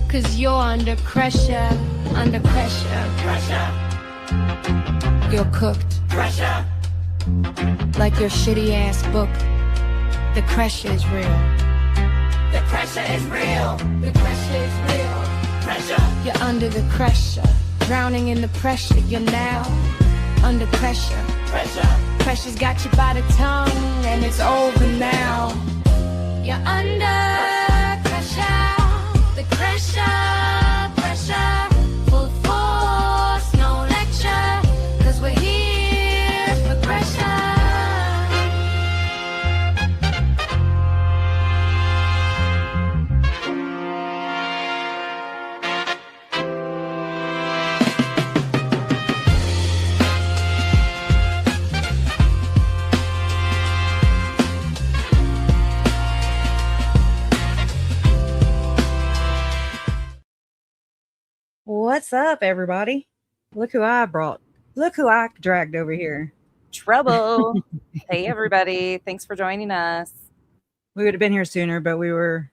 'cause you're under pressure, under pressure. Pressure. You're cooked. Pressure. Like your shitty ass book. The pressure is real. The pressure is real. The pressure is real. Pressure. You're under the pressure. Drowning in the pressure. You're now under pressure. Pressure. Pressure's got you by the tongue, and it's over now. You're under pressure. The pressure, pressure. Full force, no lecture. 'Cause we're here for pressure. What's up, everybody? Look who I brought. Look who I dragged over here. Trouble. Hey, everybody. Thanks for joining us. We would have been here sooner, but we were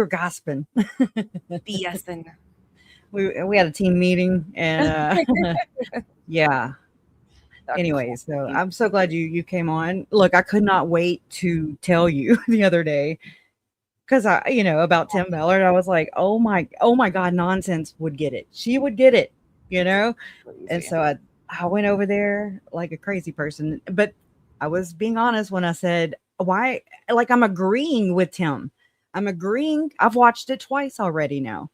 gossiping. BSing. We had a team meeting, and yeah. Anyway, so I'm so glad you came on. Look, I could not wait to tell you the other day, because about Tim Ballard. I was like, oh my God, Nonsense would get it. She would get it, Crazy. And so I went over there like a crazy person, but I was being honest when I said, why? Like, I'm agreeing with Tim. I'm agreeing. I've watched it twice already now.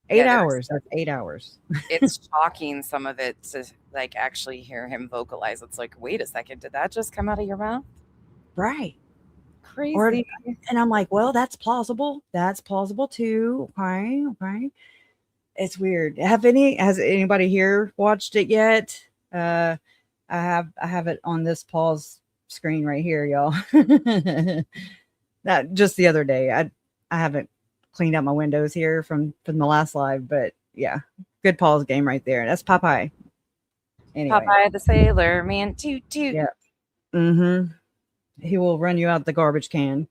8 hours. That's 8 hours. It's shocking, some of it, to like actually hear him vocalize. It's like, wait a second, did that just come out of your mouth? Right. Crazy. And I'm like, well, that's plausible. That's plausible too. Okay. It's weird. Has anybody here watched it yet? I have it on this pause screen right here, y'all. That just the other day. I haven't cleaned out my windows here from the last live, but yeah, good pause game right there. That's Popeye. Anyway. Popeye the Sailor Man, toot toot. Yeah. Mm-hmm. He will run you out the garbage can.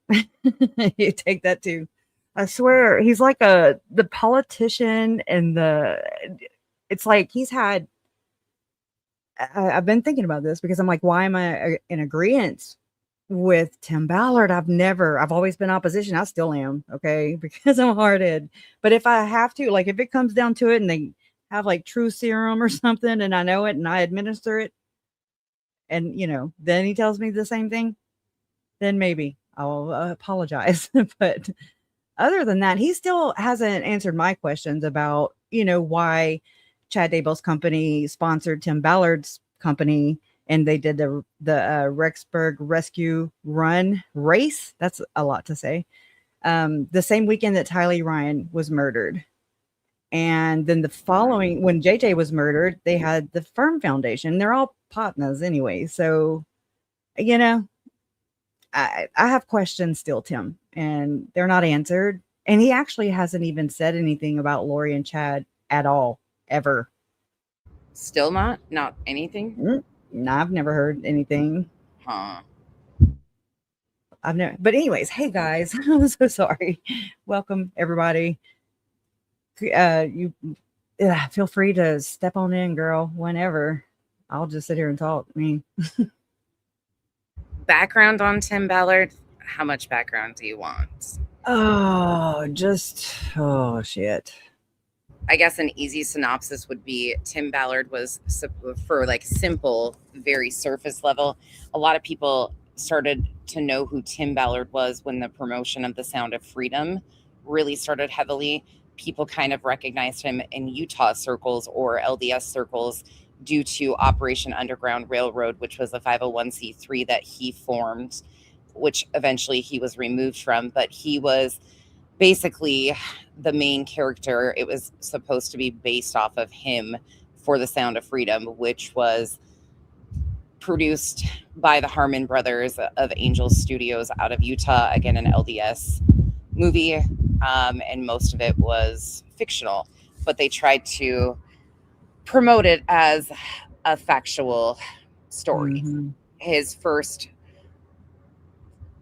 You take that too. I swear, he's like the politician, and it's like he's had. I've been thinking about this because I'm like, why am I in agreement with Tim Ballard? I've always been opposition. I still am, okay, because I'm hard-headed. But if I have to, like, if it comes down to it and they have like true serum or something and I know it and I administer it, and then he tells me the same thing, then maybe I'll apologize. But other than that, he still hasn't answered my questions about, why Chad Daybell's company sponsored Tim Ballard's company, and they did the Rexburg Rescue Run race. That's a lot to say. The same weekend that Tylee Ryan was murdered. And then the following, when JJ was murdered, they had the Firm Foundation. They're all partners anyway. So, I have questions still, Tim, and they're not answered. And he actually hasn't even said anything about Lori and Chad at all, ever. Still not anything? No, I've never heard anything. Huh. I've never. But anyways, hey guys, I'm so sorry. Welcome everybody. You feel free to step on in, girl, whenever. I'll just sit here and talk. Background on Tim Ballard? How much background do you want? Shit. I guess an easy synopsis would be Tim Ballard was, for like simple, very surface level. A lot of people started to know who Tim Ballard was when the promotion of The Sound of Freedom really started heavily. People kind of recognized him in Utah circles or LDS circles due to Operation Underground Railroad, which was a 501c3 that he formed, which eventually he was removed from. But he was basically the main character. It was supposed to be based off of him for The Sound of Freedom, which was produced by the Harmon brothers of Angel Studios out of Utah, again, an LDS movie, and most of it was fictional, but they tried to promote it as a factual story. Mm-hmm. His first,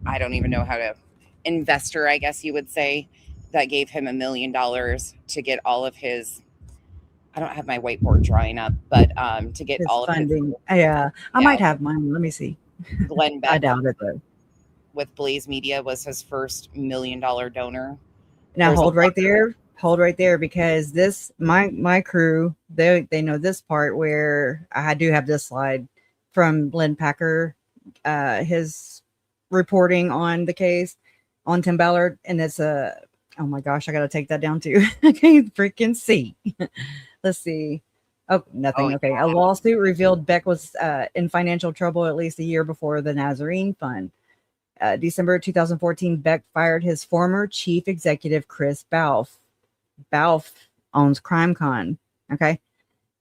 I don't even know how to, investor, I guess you would say, that gave him $1 million to get all of his, I don't have my whiteboard drawing up, but to get His all of his, funding. Yeah, I yeah, might have mine. Let me see. Glenn I Beck doubt it though. with Blaze Media was his first $1 million donor. Now There's a hold right there. Hold right there because this my crew, they know this part where I do have this slide from Len Packer, his reporting on the case on Tim Ballard, and it's a oh my gosh, I gotta take that down too. I can't freaking see. Let's see. Oh, nothing. Oh, Okay. A lawsuit revealed Beck was in financial trouble at least a year before the Nazarene Fund. December 2014, Beck fired his former chief executive, Chris Balfe. Balfe owns CrimeCon. Okay.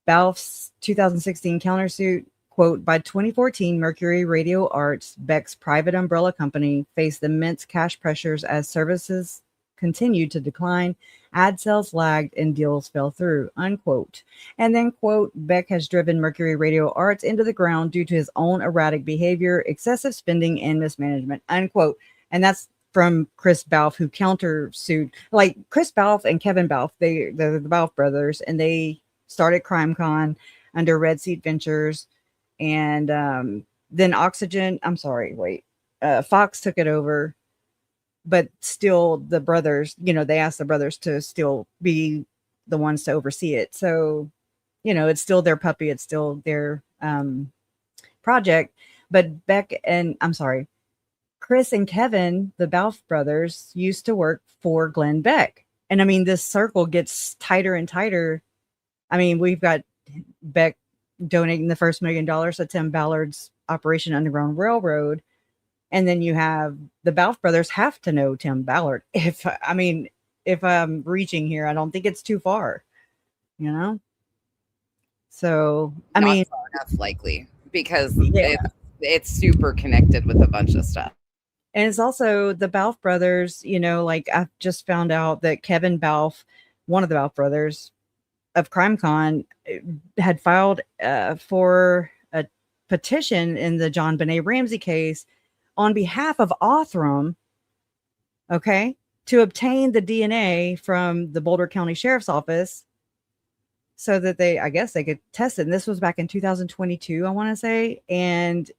Balfe's 2016 countersuit, quote, by 2014, Mercury Radio Arts, Beck's private umbrella company, faced immense cash pressures as services continued to decline, ad sales lagged, and deals fell through, unquote. And then, quote, Beck has driven Mercury Radio Arts into the ground due to his own erratic behavior, excessive spending, and mismanagement, unquote. And that's from Chris Balfe, who countersued. Like Chris Balfe and Kevin Balfe, they're the Balfe brothers, and they started CrimeCon under Red Seat Ventures. And then Fox took it over. But still, the brothers, they asked the brothers to still be the ones to oversee it. So, it's still their puppy. It's still their project. But Chris and Kevin, the Balfe brothers, used to work for Glenn Beck. And I mean, this circle gets tighter and tighter. I mean, we've got Beck donating the first $1 million to Tim Ballard's Operation Underground Railroad. And then you have the Balfe brothers have to know Tim Ballard. If I'm reaching here, I don't think it's too far, So, Not far enough, likely, because it's super connected with a bunch of stuff. And it's also the Balfe brothers, like I just found out that Kevin Balfe, one of the Balfe brothers of CrimeCon, had filed for a petition in the John Benet Ramsey case on behalf of Othram, okay, to obtain the DNA from the Boulder County Sheriff's Office so that they could test it. And this was back in 2022, I want to say. And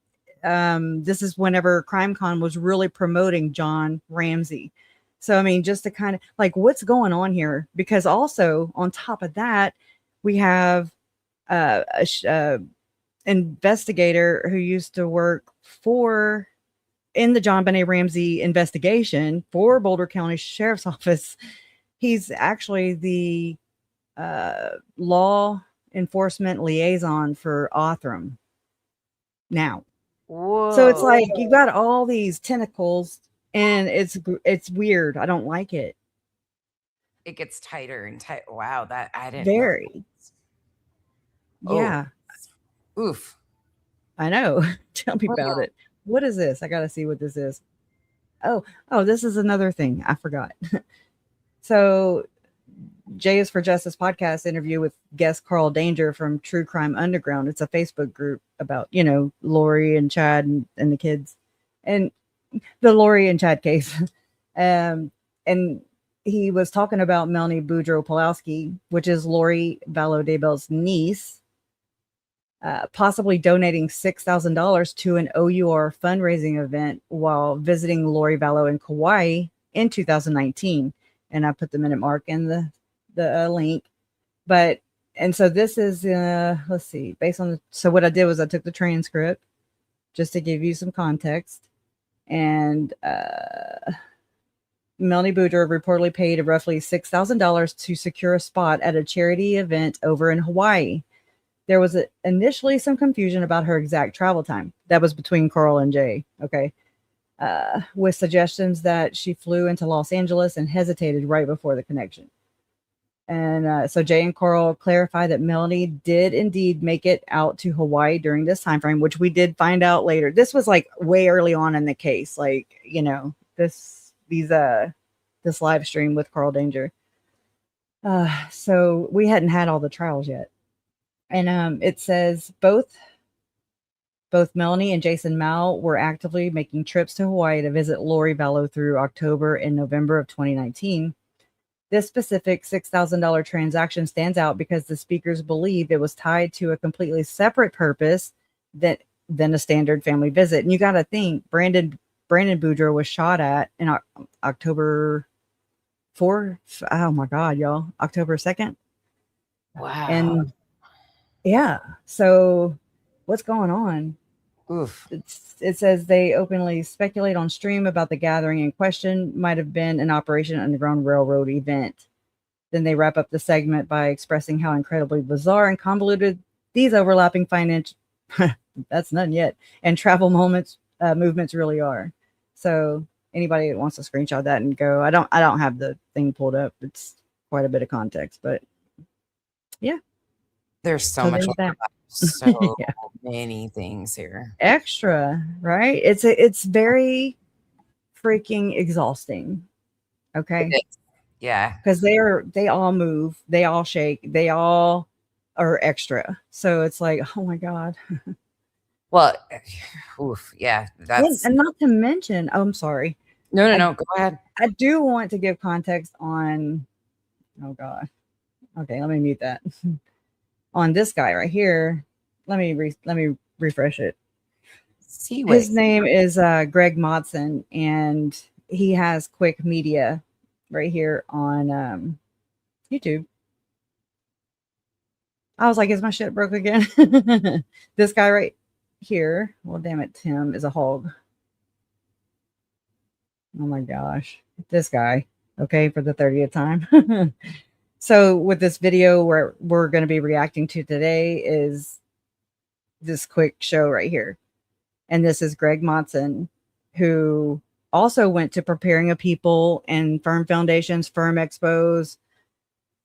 this is whenever CrimeCon was really promoting John Ramsey. So, I mean, just to kind of like what's going on here, because also on top of that, we have a investigator who used to work in the John Benet Ramsey investigation for Boulder County Sheriff's Office. He's actually the law enforcement liaison for Othram now. Whoa. So it's like you got all these tentacles, and it's weird. I don't like it. It gets tighter and tight. Wow, that I didn't very. Know. Yeah. Oh. Oof. I know. Tell me about it. What is this? I got to see what this is. Oh, this is another thing. I forgot. So J is for Justice podcast interview with guest Carl Danger from True Crime Underground. It's a Facebook group about, Lori and Chad and the kids and the Lori and Chad case. And he was talking about Melanie Boudreau-Pawlowski, which is Lori Vallow Daybell's niece, possibly donating $6,000 to an OUR fundraising event while visiting Lori Vallow in Kauai in 2019. And I put the minute mark in the link. And so this is, let's see, so what I did was I took the transcript just to give you some context. And Melanie Boudreau reportedly paid roughly $6,000 to secure a spot at a charity event over in Hawaii. There was initially some confusion about her exact travel time. That was between Carl and Jay, okay, with suggestions that she flew into Los Angeles and hesitated right before the connection. And so Jay and Carl clarified that Melanie did indeed make it out to Hawaii during this time frame, which we did find out later. This was like way early on in the case, like, this live stream with Carl Danger. So we hadn't had all the trials yet. And it says both Melanie and Jason Mao were actively making trips to Hawaii to visit Lori Vallow through October and November of 2019. This specific $6,000 transaction stands out because the speakers believe it was tied to a completely separate purpose than a standard family visit. And you got to think, Brandon Boudreaux was shot at in October 4th. Oh my God, y'all! October 2nd. Wow. And yeah, so what's going on? Oof. It says they openly speculate on stream about the gathering in question might have been an Operation Underground Railroad event. Then they wrap up the segment by expressing how incredibly bizarre and convoluted these overlapping financial that's none yet and travel movements really are. So anybody that wants to screenshot that and go, I don't have the thing pulled up. It's quite a bit of context, but yeah. There's so much. That. So yeah. Many things here. Extra, right? It's very freaking exhausting. Okay. Yeah. Because they all move, they all shake, they all are extra. So it's like, oh my God. Well, oof, yeah. That's and not to mention, oh, I'm sorry. No, go ahead. I do want to give context on, oh God. Okay, let me mute that. On this guy right here. Let me refresh it. His name is Greg Modson, and he has Quick Media right here on YouTube. I was like, is my shit broke again? This guy right here. Well, damn it, Tim is a hog. Oh my gosh. This guy. Okay, for the 30th time. So with this video we're going to be reacting to today is this quick show right here. And this is Greg Modson, who also went to Preparing a People and Firm Foundations, Firm Expos,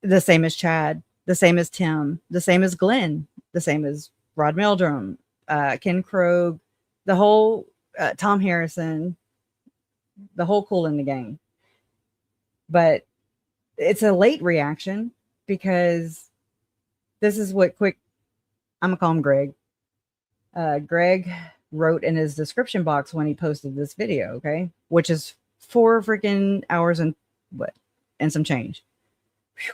the same as Chad, the same as Tim, the same as Glenn, the same as Rod Meldrum, Ken Krogh, the whole Tom Harrison, the whole Kool in the Gang. But it's a late reaction because this is what I'm going to call him Greg. Greg wrote in his description box when he posted this video, okay? Which is 4 freaking hours and some change. Whew.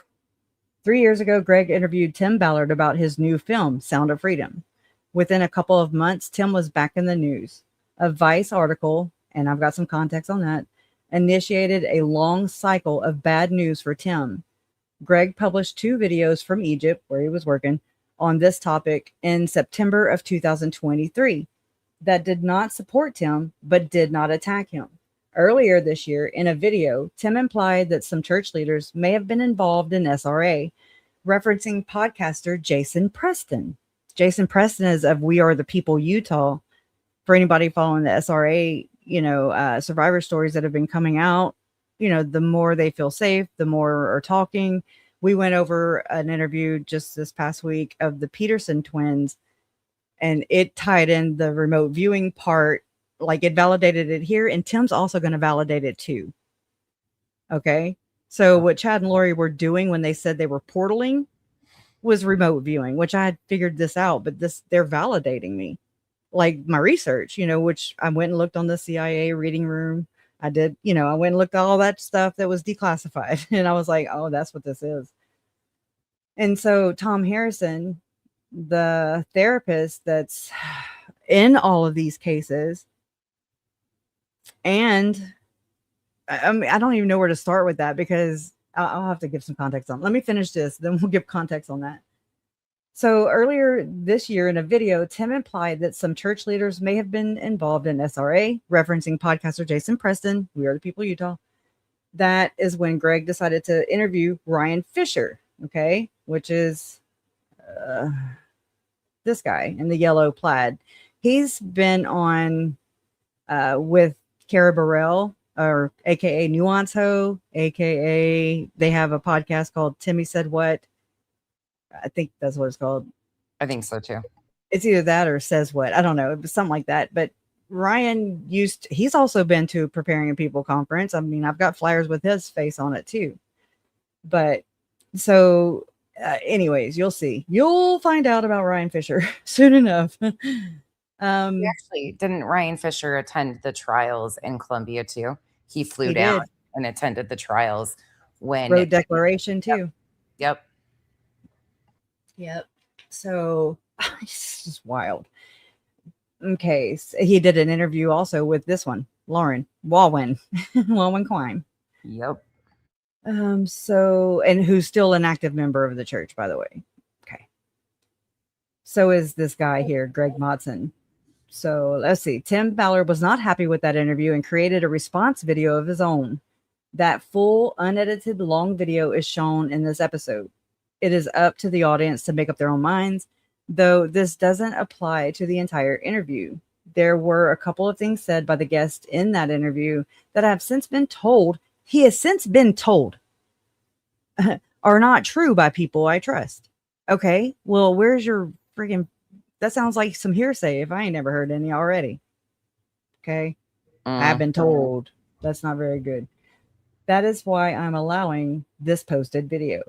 3 years ago, Greg interviewed Tim Ballard about his new film, Sound of Freedom. Within a couple of months, Tim was back in the news. A Vice article, and I've got some context on that, initiated a long cycle of bad news for Tim. Greg published 2 videos from Egypt, where he was working, on this topic in September of 2023 that did not support Tim, but did not attack him. Earlier this year, in a video, Tim implied that some church leaders may have been involved in SRA, referencing podcaster Jason Preston. Jason Preston is of We Are the People Utah. For anybody following the SRA, survivor stories that have been coming out, the more they feel safe, the more are talking. We went over an interview just this past week of the Peterson twins, and it tied in the remote viewing part. Like, it validated it here, and Tim's also going to validate it too. Okay. So what Chad and Lori were doing when they said they were portaling was remote viewing, which I had figured this out, but they're validating me. Like my research, which I went and looked on the CIA reading room. I did, I went and looked at all that stuff that was declassified. And I was like, oh, that's what this is. And so Tom Harrison, the therapist that's in all of these cases, and I mean, I don't even know where to start with that because I'll have to give some context on. Let me finish this, then we'll give context on that. So earlier this year in a video, Tim implied that some church leaders may have been involved in SRA, referencing podcaster Jason Preston, We Are the People Utah. That is when Greg decided to interview Ryan Fisher, okay, which is this guy in the yellow plaid. He's been on with Cara Burrell, or AKA Nuance Ho, AKA they have a podcast called Timmy Said What. I think that's what it's called. I think so too. It's either that or Says What. I don't know. It was something like that. But Ryan he's also been to Preparing a People conference. I mean, I've got flyers with his face on it too. But so anyways, you'll see. You'll find out about Ryan Fisher soon enough. Actually, didn't Ryan Fisher attend the trials in Colombia too? He flew down and attended the trials when Road declaration too. Yep. Yep. So it's just wild. Okay. So he did an interview also with this one, Lauren Walwyn, Walwyn Quine. Yep. So, and who's still an active member of the church, by the way. Okay. So is this guy here, Greg Motson. So let's see. Tim Ballard was not happy with that interview and created a response video of his own. That full, unedited, long video is shown in this episode. It is up to the audience to make up their own minds, though this doesn't apply to the entire interview. There were a couple of things said by the guest in that interview that have since been told, he has since been told, are not true by people I trust. Okay, well, where's your freaking, that sounds like some hearsay if I ain't never heard any already. Okay, I've been told. That's not very good. That is why I'm allowing this posted video.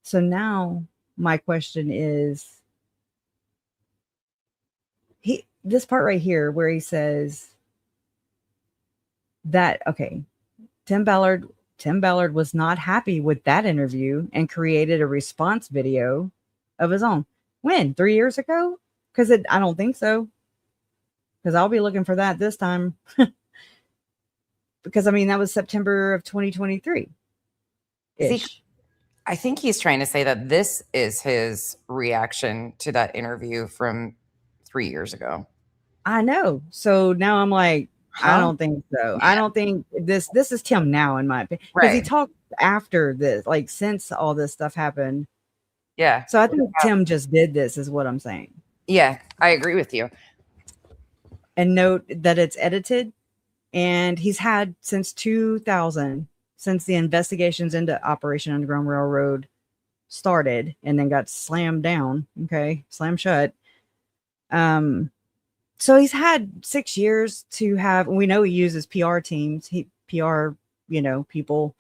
So now my question is, this part right here where he says that, okay, Tim Ballard was not happy with that interview and created a response video of his own. When? 3 years ago? Because I don't think so. Because I'll be looking for that this time. Because I mean, that was September of 2023. I think he's trying to say that this is his reaction to that interview from 3 years ago. I know. So now I'm like, I don't think so. Yeah. I don't think this is Tim now, in my opinion. Because he talked after this, like since all this stuff happened. Yeah. So I think Tim just did this, is what I'm saying. Yeah, I agree with you. And note that it's edited. And he's had since 2000, since the investigations into Operation Underground Railroad started and then got slammed down. Okay, slammed shut. So he's had 6 years to have, we know he uses PR teams, PR, people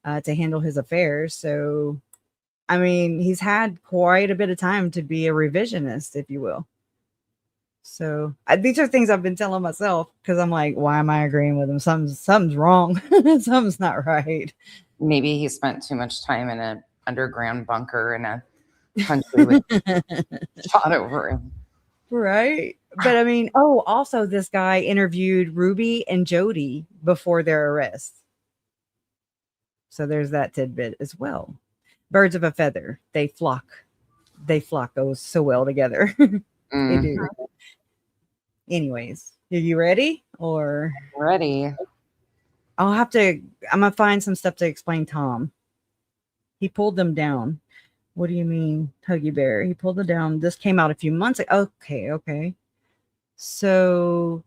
to handle his affairs. So, I mean, he's had quite a bit of time to be a revisionist, if you will. So these are things I've been telling myself because I'm like, why am I agreeing with him? Something's wrong. Something's not right. Maybe he spent too much time in an underground bunker in a country with shot over him. Right. But I mean, also this guy interviewed Ruby and Jody before their arrest. So there's that tidbit as well. Birds of a feather, they flock. They goes so well together. They do. Anyways, are you ready? Or ready? I'm gonna find some stuff to explain Tom. He pulled them down. What do you mean, Huggy Bear? He pulled it down. This came out a few months ago. Okay. So,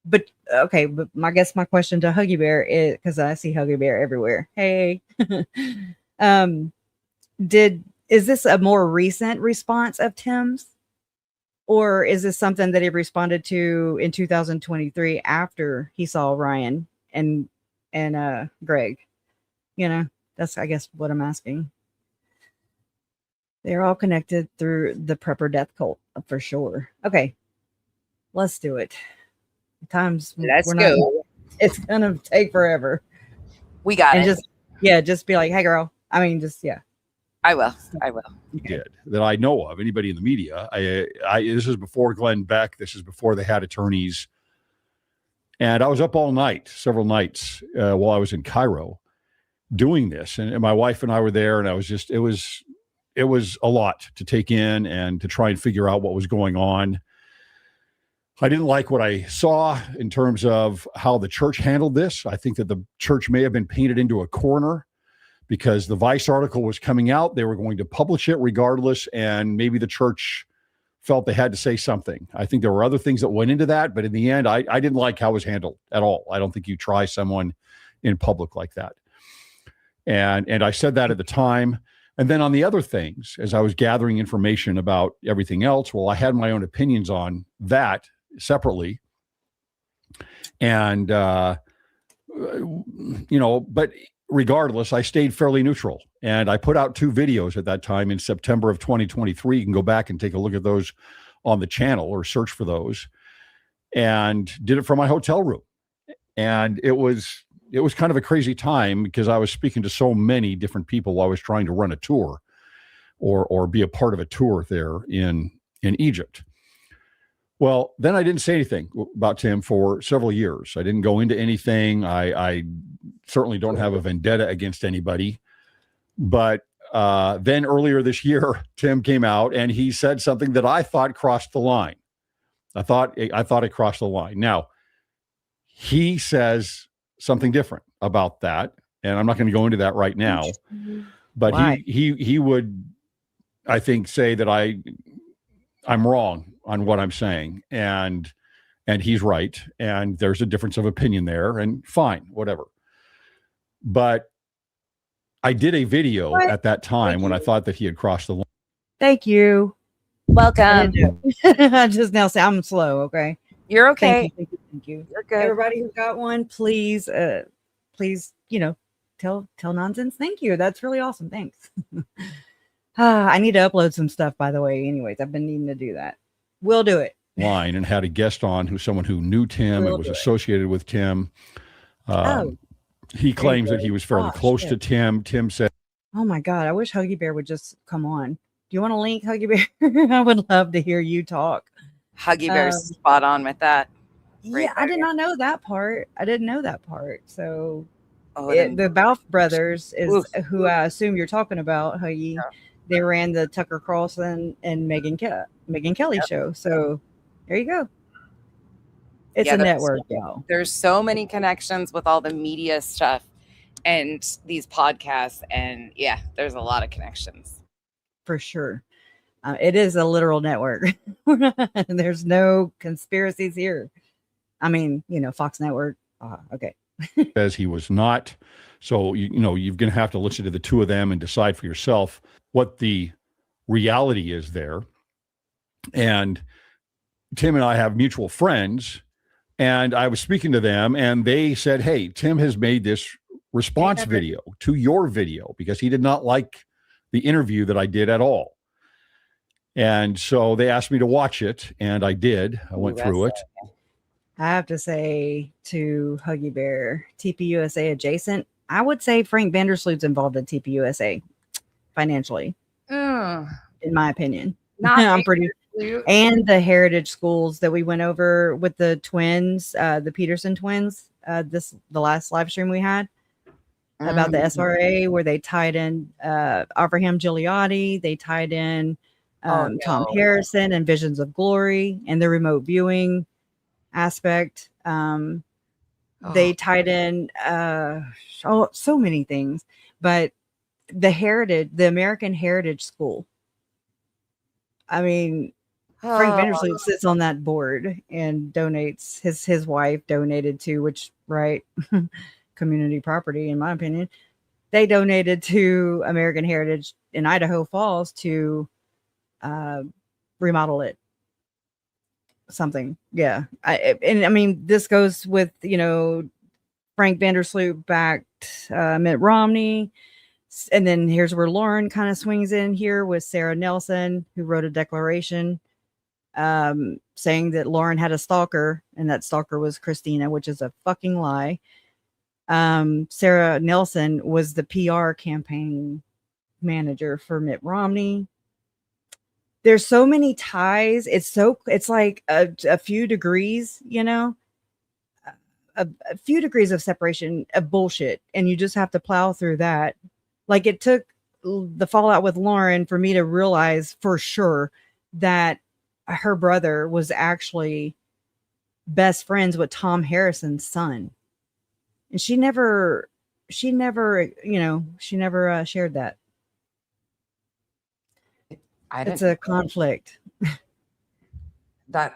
but I guess my question to Huggy Bear is, because I see Huggy Bear everywhere. Hey, is this a more recent response of Tim's? Or is this something that he responded to in 2023 after he saw Ryan and Greg? That's, I guess, what I'm asking. They're all connected through the prepper death cult for sure. Okay, let's do it. Let's go. It's gonna take forever. We got it. Just be like, hey, girl. I mean, I will. Did that I know of anybody in the media. This is before Glenn Beck. This is before they had attorneys. And I was up all night, several nights while I was in Cairo doing this. And my wife and I were there, and it was a lot to take in and to try and figure out what was going on. I didn't like what I saw in terms of how the church handled this. I think that the church may have been painted into a corner because the Vice article was coming out. They were going to publish it regardless, and maybe the church felt they had to say something. I think there were other things that went into that, but in the end, I didn't like how it was handled at all. I don't think you try someone in public like that. And I said that at the time. And then on the other things, as I was gathering information about everything else, well, I had my own opinions on that separately. And, but regardless, I stayed fairly neutral. And I put out 2 videos at that time in September of 2023. You can go back and take a look at those on the channel or search for those. And did it from my hotel room. And it was it was kind of a crazy time because I was speaking to so many different people while I was trying to run a tour or be a part of a tour there in Egypt. Well, then I didn't say anything about Tim for several years. I didn't go into anything. I certainly don't have a vendetta against anybody. But then earlier this year, Tim came out and he said something that I thought crossed the line. I thought it crossed the line. Now, he says something different about that, and I'm not going to go into that right now. But Why? he would, I think, say that I'm wrong on what I'm saying, and he's right, and there's a difference of opinion there, and fine, whatever. But I did a video at that time when I thought that he had crossed the line. Thank you. Welcome. I just now say I'm slow. Okay. You're okay. Thank you. You're good. Everybody who got one, please, tell nonsense. Thank you. That's really awesome. Thanks. I need to upload some stuff, by the way. Anyways, I've been needing to do that. We'll do it. Line and had a guest on who's someone who knew Tim and was associated with Tim. He claims that he was fairly close to Tim. Tim said, "Oh my God, I wish Huggy Bear would just come on. Do you want to link Huggy Bear? I would love to hear you talk." Huggy Bear's spot on with that. Yeah, I did not know that part. I didn't know that part. So Oh, the Balf brothers is who I assume you're talking about, Huggy. Yeah. They ran the Tucker Carlson and Megyn Kelly show. So there you go. It's a network, y'all. There's so many connections with all the media stuff and these podcasts. And yeah, there's a lot of connections. For sure. It is a literal network. There's no conspiracies here. I mean, Fox Network. Okay. Says he was not. So, you're going to have to listen to the two of them and decide for yourself what the reality is there. And Tim and I have mutual friends, and I was speaking to them and they said, "Hey, Tim has made this response video to your video because he did not like the interview that I did at all." And so they asked me to watch it, and I did. I went through it. I have to say to Huggy Bear, TPUSA adjacent, I would say Frank Vandersloot's involved in TPUSA financially, in my opinion. I'm pretty. And the heritage schools that we went over with the twins, the Peterson twins, the last live stream we had about the SRA, where they tied in Abraham Gigliotti, they tied in Tom Harrison and Visions of Glory and the remote viewing aspect. They tied in so many things, but the American Heritage School. I mean, Frank Vandersloot sits on that board and donates. His wife donated to, which community property, in my opinion. They donated to American Heritage in Idaho Falls to remodel it. Something, yeah. I mean, this goes with Frank Vandersloot backed Mitt Romney. And then here's where Lauren kind of swings in here with Sarah Nelson, who wrote a declaration saying that Lauren had a stalker and that stalker was Christina, which is a fucking lie. Sarah Nelson was the PR campaign manager for Mitt Romney. There's so many ties. It's like a few degrees, a few degrees of separation of bullshit. And you just have to plow through that. Like, it took the fallout with Lauren for me to realize for sure that her brother was actually best friends with Tom Harrison's son. And she never shared that. It's a conflict. One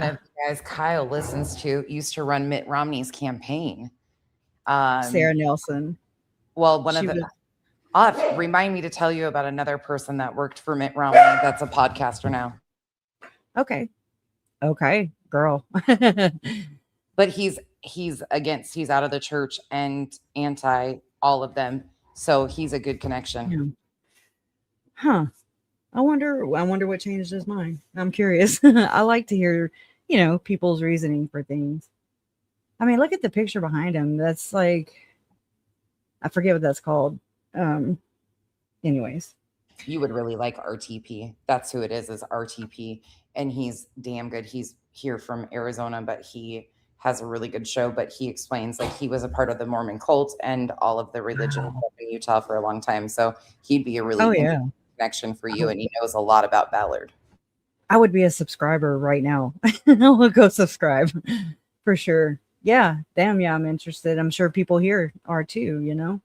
of the guys Kyle listens to used to run Mitt Romney's campaign. Sarah Nelson. Well, remind me to tell you about another person that worked for Mitt Romney that's a podcaster now. Okay, girl. But he's out of the church and anti all of them. So he's a good connection. Yeah. Huh. I wonder what changed his mind. I'm curious. I like to hear, people's reasoning for things. I mean, look at the picture behind him. That's like, I forget what that's called. Anyways. You would really like RTP. That's who it is RTP. And he's damn good. He's here from Arizona, but he has a really good show. But he explains like he was a part of the Mormon cult and all of the religion in Utah for a long time. So he'd be a really interesting connection for you. And he knows a lot about Ballard. I would be a subscriber right now. I'll go subscribe for sure. Yeah. Damn. Yeah. I'm interested. I'm sure people here are too, you know?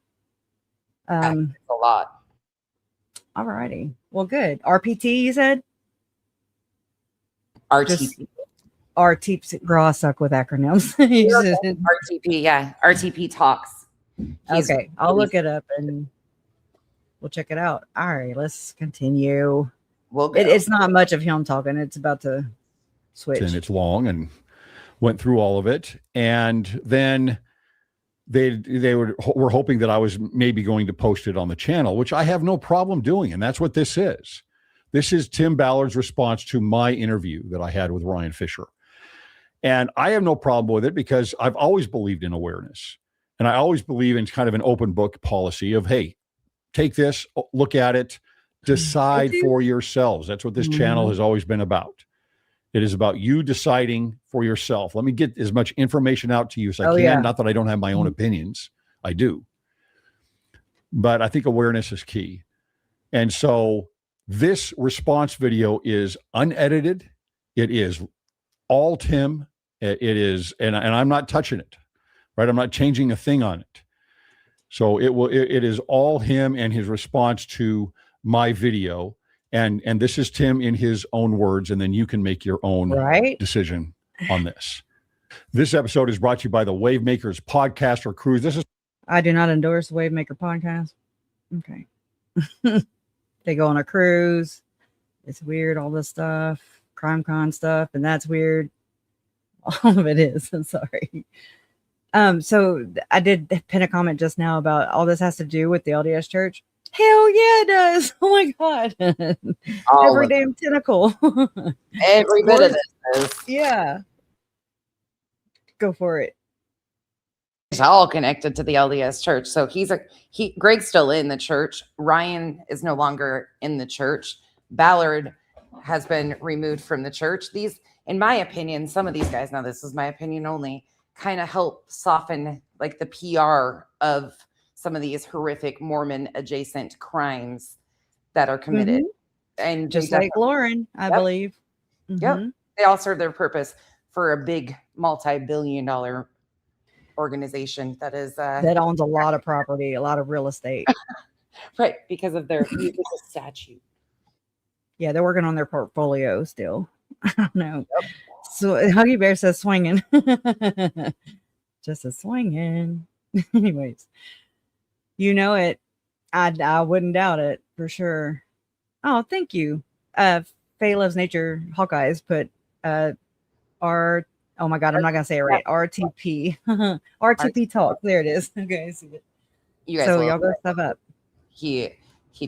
A lot. All righty. Well, good. RPT, you said? RTP. RTP. Girl, I suck with acronyms. RTP, yeah. RTP talks. Okay. I'll look it up and we'll check it out. All right. Let's continue. We'll go. It's not much of him talking. It's about to switch. And it's long and went through all of it. And then they were hoping that I was maybe going to post it on the channel, which I have no problem doing. And that's what this is. This is Tim Ballard's response to my interview that I had with Ryan Fisher. And I have no problem with it because I've always believed in awareness. And I always believe in kind of an open book policy of, hey, take this, look at it, decide for yourselves. That's what this channel has always been about. It is about you deciding for yourself. Let me get as much information out to you as I can. Yeah. Not that I don't have my own opinions. I do. But I think awareness is key. And so this response video is unedited. It is all Tim. It is, and I'm not touching it, right? I'm not changing a thing on it. So it is all him and his response to my video. And this is Tim in his own words, and then you can make your own decision on this. This episode is brought to you by the Wavemakers Podcast or Cruise. I do not endorse the Wavemaker Podcast. Okay. They go on a cruise. It's weird, all this stuff, CrimeCon stuff, and that's weird. All of it is. I'm sorry. So I did pin a comment just now about all this has to do with the LDS Church. Hell yeah, it does. Oh my God. Every damn tentacle. Every bit of this is. Yeah. Go for it. It's all connected to the LDS Church. So Greg's still in the church. Ryan is no longer in the church. Ballard has been removed from the church. These, in my opinion, some of these guys, now this is my opinion only, kind of help soften like the PR of some of these horrific Mormon adjacent crimes that are committed. And just like Lauren, I believe. Yep. They all serve their purpose for a big multi-billion-dollar organization that is that owns a lot of property, a lot of real estate. Right, because of their musical statute. Yeah, they're working on their portfolio still. I don't know. Yep. So Huggy Bear says swinging. Just a swinging. Anyways. You know it. I wouldn't doubt it for sure. Oh, thank you. Faye Loves Nature Hawkeyes put oh my God, I'm not gonna say it right. RTP. RTP talk. There it is. Okay, see it. You guys so y'all go stuff up. He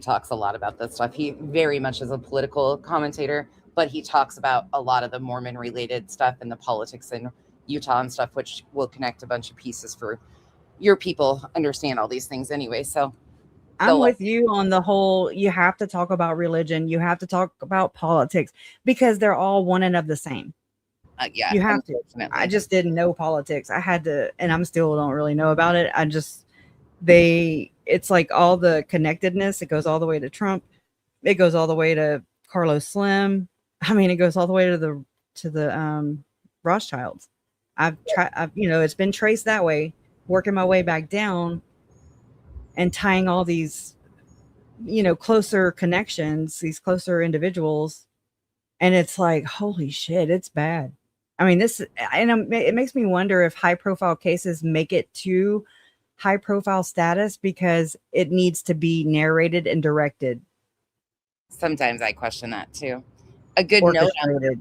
talks a lot about this stuff. He very much is a political commentator, but he talks about a lot of the Mormon related stuff and the politics in Utah and stuff, which will connect a bunch of pieces for your people understand all these things anyway. So I'm with you on the whole, you have to talk about religion. You have to talk about politics because they're all one and of the same. Yeah, you have to. I just didn't know politics. I had to, and I'm still don't really know about it. It's like all the connectedness. It goes all the way to Trump. It goes all the way to Carlos Slim. I mean, it goes all the way to the Rothschilds. I've tried, it's been traced that way, working my way back down and tying all these, closer connections, these closer individuals. And it's like, holy shit, it's bad. I mean, it makes me wonder if high profile cases make it to high profile status because it needs to be narrated and directed. Sometimes I question that too. A good note on the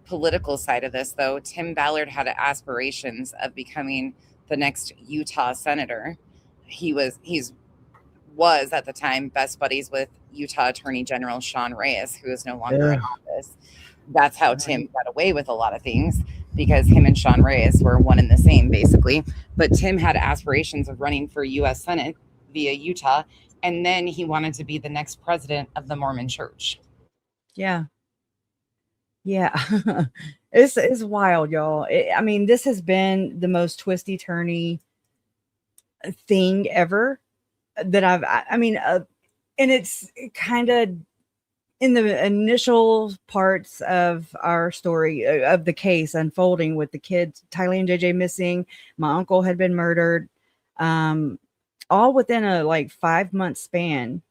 political side of this, though, Tim Ballard had aspirations of becoming the next Utah senator. He was at the time best buddies with Utah Attorney General Sean Reyes, who is no longer in office. That's how Tim got away with a lot of things. because him and Sean Reyes were one and the same, basically. But Tim had aspirations of running for U.S. Senate via Utah, and then he wanted to be the next president of the Mormon Church. Yeah. Yeah. It's wild, y'all. I mean, this has been the most twisty turny thing ever that I mean, and it's kind of in the initial parts of our story of the case unfolding with the kids, Tylee and JJ missing, my uncle had been murdered, all within a like 5-month span.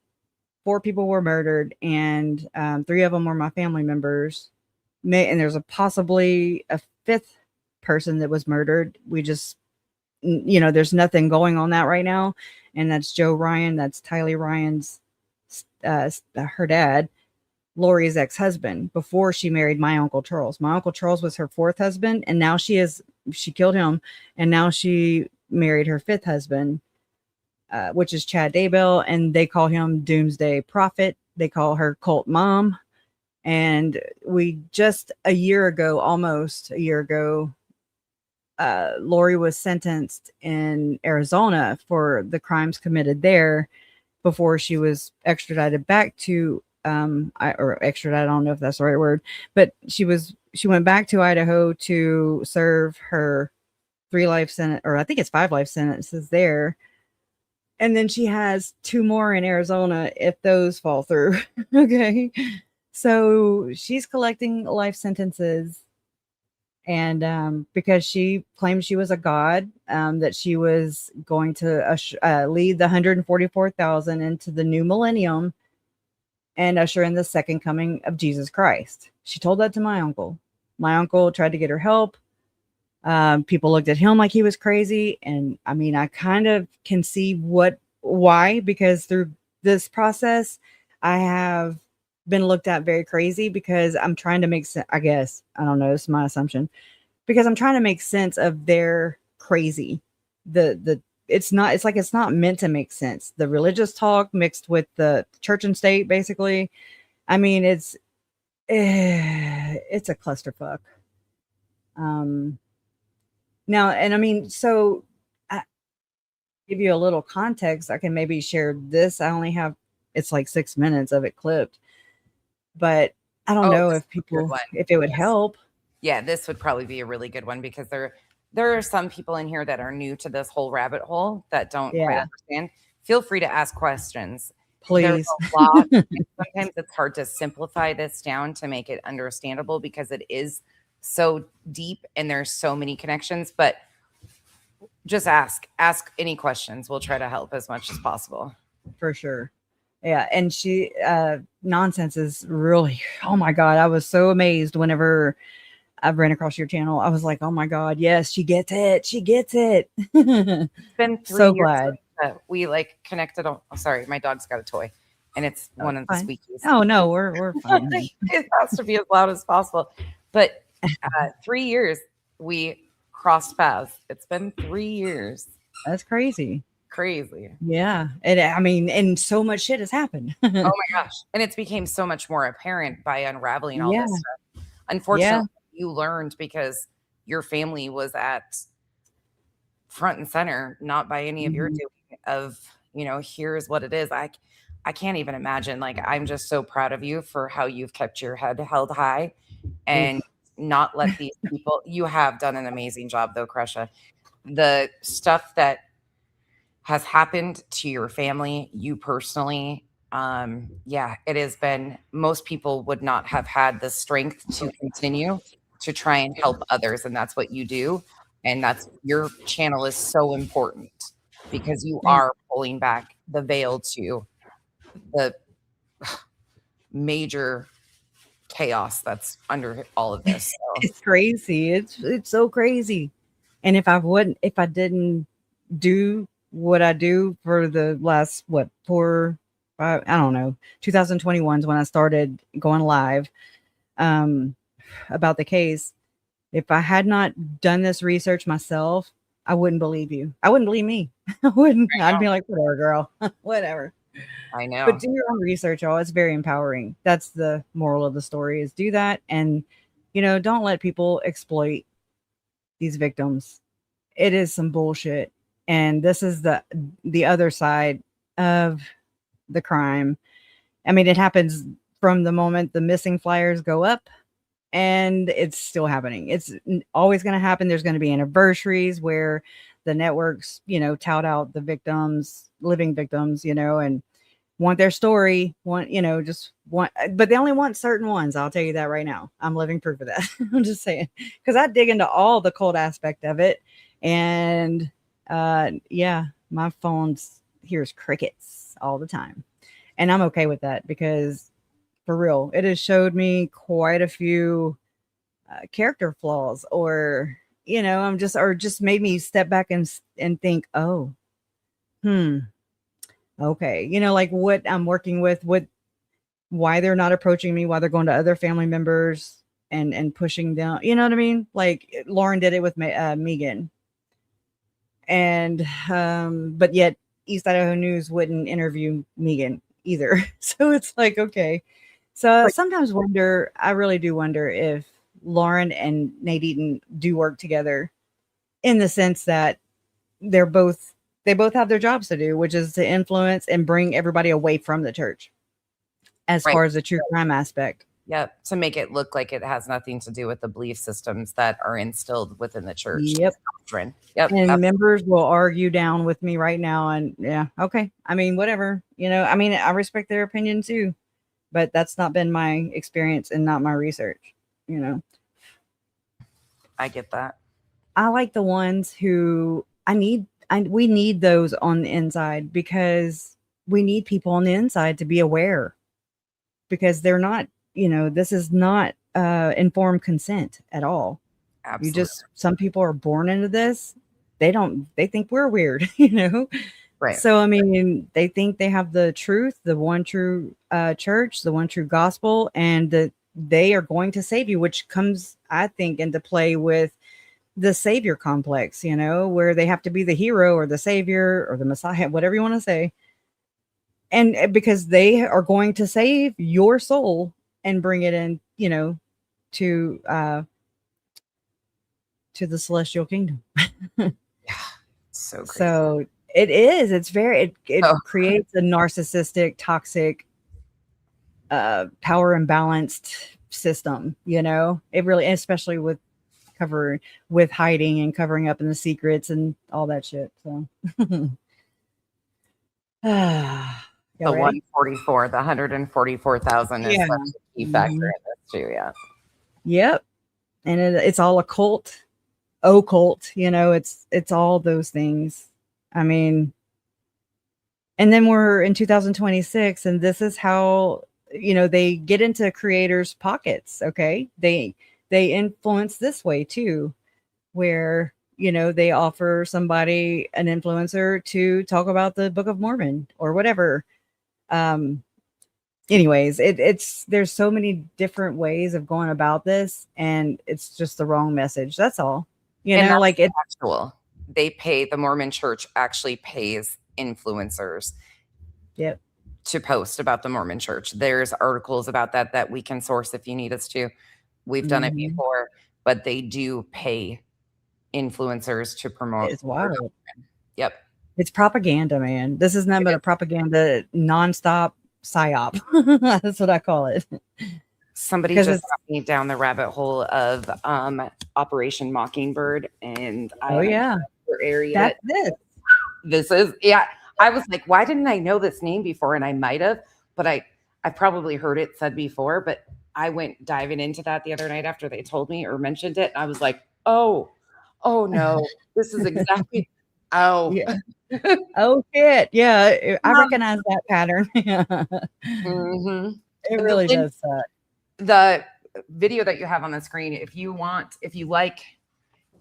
4 people were murdered, and 3 of them were my family members. And there's possibly a 5th person that was murdered. We just, there's nothing going on that right now. And that's Joe Ryan. That's Tylee Ryan's, her dad, Lori's ex-husband, before she married my Uncle Charles. My Uncle Charles was her 4th husband, and now she killed him, and now she married her 5th husband, which is Chad Daybell, and they call him Doomsday Prophet. They call her Cult Mom. And we just almost a year ago, Lori was sentenced in Arizona for the crimes committed there before she was extradited back to, extradited, I don't know if that's the right word, but she went back to Idaho to serve her 3 life sentence, or I think it's 5 life sentences there. And then she has 2 more in Arizona if those fall through. Okay. So she's collecting life sentences, and because she claimed she was a god, that she was going to lead the 144,000 into the new millennium and usher in the second coming of Jesus Christ. She told that to my uncle. My uncle tried to get her help. People looked at him like he was crazy, and I mean, I kind of can see why, because through this process, I have been looked at very crazy because I'm trying to make sense. I guess, I don't know, it's my assumption, because I'm trying to make sense of their crazy. It's not meant to make sense. The religious talk mixed with the church and state, basically. I mean, it's a clusterfuck. Now, and I mean, so I give you a little context. I can maybe share this. It's like 6 minutes of it clipped. But I don't know if it would help. Yeah, this would probably be a really good one, because there are some people in here that are new to this whole rabbit hole that don't quite understand. Feel free to ask questions. Please. There's a lot. Sometimes it's hard to simplify this down to make it understandable because it is so deep and there's so many connections, but just ask any questions. We'll try to help as much as possible. For sure. Yeah. And she, nonsense is really, oh my God. I was so amazed whenever I ran across your channel. I was like, oh my God, yes, she gets it. She gets it. It's been 3 so years glad. that we like connected. Oh, sorry. My dog's got a toy and it's one of the fine. squeakies. Oh no, we're fine. It has to be as loud as possible. But 3 years we crossed paths. It's been 3 years. That's crazy. Yeah. And I mean, and so much shit has happened. Oh my gosh. And it's became so much more apparent by unraveling all this stuff. Unfortunately, you learned because your family was at front and center, not by any of your doing of, here's what it is. I can't even imagine. Like, I'm just so proud of you for how you've kept your head held high and not let these people, you have done an amazing job though, Kresha. The stuff that has happened to your family, you personally, it has been, most people would not have had the strength to continue to try and help others. And that's what you do. And that's, your channel is so important because you are pulling back the veil to the major chaos that's under all of this. So. It's crazy. It's so crazy. And if I didn't do what I do for the last, 4, 5, I don't know, 2021 is when I started going live about the case. If I had not done this research myself, I wouldn't believe you. I wouldn't believe me. I wouldn't. I'd be like, whatever, girl, whatever. I know. But do your own research, y'all. It's very empowering. That's the moral of the story, is do that. And, don't let people exploit these victims. It is some bullshit. And this is the other side of the crime. I mean, it happens from the moment the missing flyers go up, and it's still happening. It's always going to happen. There's going to be anniversaries where the networks, tout out the victims, living victims, and want their story, but they only want certain ones. I'll tell you that right now. I'm living proof of that. I'm just saying, because I dig into all the cult aspect of it. And my phone hears crickets all the time. And I'm okay with that, because for real, it has showed me quite a few character flaws, or just made me step back and think, oh, okay, like what I'm working with, why they're not approaching me, why they're going to other family members and pushing down, you know what I mean? Like Lauren did it with Megan, and but yet East Idaho News wouldn't interview Megan either. So it's like, okay. So I sometimes I really do wonder if Lauren and Nate Eaton do work together, in the sense that they both have their jobs to do, which is to influence and bring everybody away from the church as far as the true crime aspect. Yep. To make it look like it has nothing to do with the belief systems that are instilled within the church. Yep. Doctrine. Yep. And members will argue down with me right now. And yeah, okay. I mean, whatever, I respect their opinion too, but that's not been my experience and not my research, I get that. I like the ones who we need those on the inside, because we need people on the inside to be aware, because they're not, this is not informed consent at all. Absolutely. Some people are born into this. They think we're weird, Right. So, I mean, they think they have the truth, the one true church, the one true gospel, and that they are going to save you, which comes, I think, into play with the savior complex, where they have to be the hero or the savior or the messiah, whatever you want to say. And because they are going to save your soul and bring it in, to the celestial kingdom. Yeah. So crazy. So it is, it creates a narcissistic, toxic, power imbalanced system, it really, especially with hiding and covering up in the secrets and all that shit. So the 144, the 144,000 is such a key factor in this too. Yeah. Yep. And it's all occult, it's all those things. I mean, and then we're in 2026, and this is how, they get into creators' pockets. Okay. They influence this way too, where, they offer somebody, an influencer, to talk about the Book of Mormon or whatever. Anyways, there's so many different ways of going about this, and it's just the wrong message. That's all, like it's actual. The Mormon Church actually pays influencers. Yep. To post about the Mormon Church. There's articles about that we can source if you need us to. We've done it before, but they do pay influencers to promote. It's wild. Yep. It's propaganda, man. This is nothing but a propaganda nonstop psyop. That's what I call it. Somebody just got me down the rabbit hole of Operation Mockingbird, and area. This is I was like, why didn't I know this name before? And I might have, but I probably heard it said before. But I went diving into that the other night after they told me or mentioned it, and I was like, oh no, this is exactly. Oh shit. Yeah, I recognize that pattern. Mm-hmm. It really does suck. The video that you have on the screen, if you like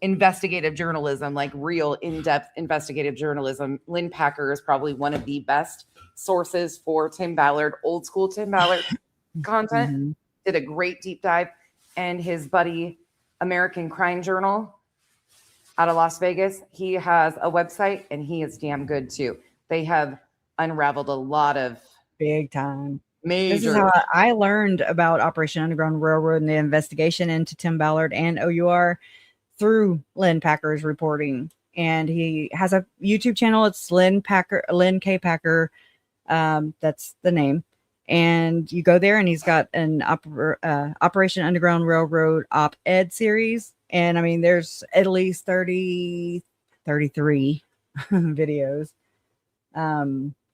investigative journalism, like real in-depth investigative journalism, Lynn Packer is probably one of the best sources for Tim Ballard, old school Tim Ballard content. Mm-hmm. Did a great deep dive. And his buddy, American Crime Journal, out of Las Vegas, he has a website, and he is damn good too. They have unraveled a lot of big time major. This is how I learned about Operation Underground Railroad and the investigation into Tim Ballard and OUR through Lynn Packer's reporting. And he has a YouTube channel. It's Lynn K. Packer. That's the name. And you go there and he's got an Operation Underground Railroad op-ed series. And I mean, there's at least 33 videos,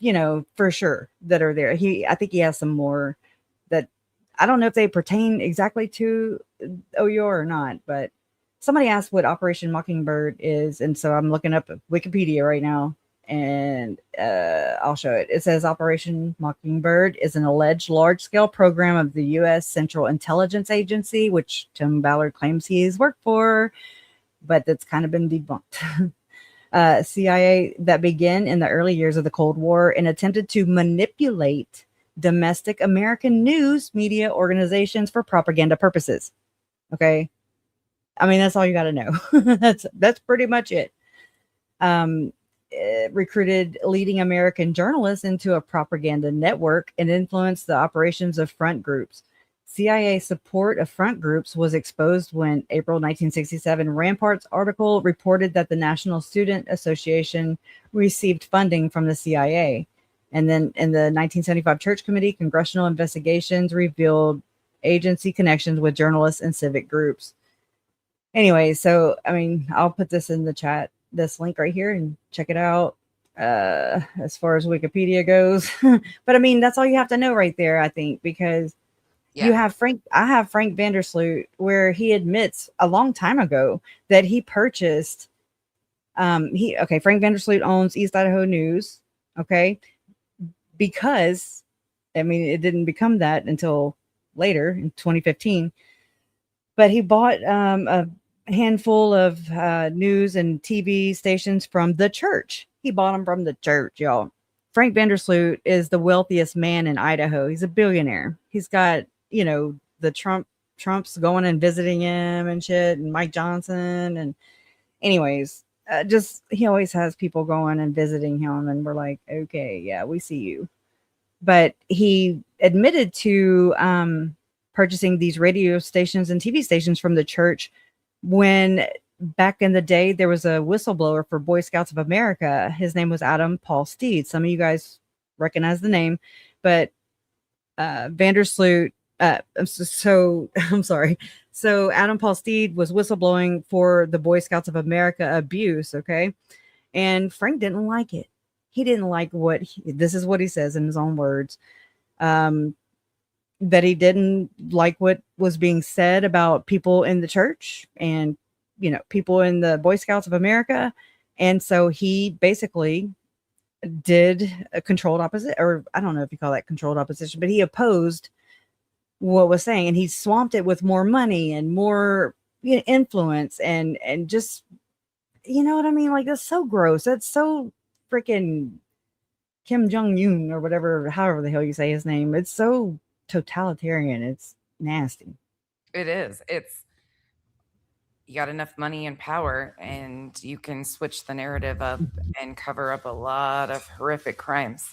you know, for sure that are there. I think he has some more that I don't know if they pertain exactly to OUR or not, but somebody asked what Operation Mockingbird is. And so I'm looking up Wikipedia right now. And I'll show it. It says Operation Mockingbird is an alleged large-scale program of the U.S. Central Intelligence Agency, which Tim Ballard claims he has worked for, but that's kind of been debunked. CIA that began in the early years of the Cold War and attempted to manipulate domestic American news media organizations for propaganda purposes. Okay. I mean, that's all you got to know. That's pretty much it. Recruited leading American journalists into a propaganda network and influenced the operations of front groups. CIA support of front groups was exposed when April 1967 Rampart's article reported that the National Student Association received funding from the CIA. And then in the 1975 Church Committee, congressional investigations revealed agency connections with journalists and civic groups. Anyway, so, I mean, I'll put this in the chat, this link right here, and check it out as far as Wikipedia goes. But I mean, that's all you have to know right there, I think, because you have I have Frank Vandersloot, where he admits a long time ago that he purchased, Frank Vandersloot owns East Idaho News, okay, because, I mean, it didn't become that until later in 2015, but he bought a handful of news and TV stations from the church. He bought them from the church, y'all. Frank Vandersloot is the wealthiest man in Idaho. He's a billionaire. He's got, you know, the Trump's going and visiting him and shit, and Mike Johnson. And anyways, he always has people going and visiting him, and we're like, okay, yeah, we see you. But he admitted to purchasing these radio stations and TV stations from the church when back in the day there was a whistleblower for Boy Scouts of America. His name was Adam Paul Steed. Some of you guys recognize the name, but Vandersloot. I'm sorry. So Adam Paul Steed was whistleblowing for the Boy Scouts of America abuse. Okay. And Frank didn't like it. He didn't like this is what he says in his own words. That he didn't like what was being said about people in the church and, you know, people in the Boy Scouts of America. And so he basically did a controlled opposition, or I don't know if you call that controlled opposition, but he opposed what was saying, and he swamped it with more money and more, you know, influence and just, you know what I mean? Like, that's so gross. That's so freaking Kim Jong-un or whatever, however the hell you say his name. It's so totalitarian. It's nasty. It is. You got enough money and power, and you can switch the narrative up and cover up a lot of horrific crimes.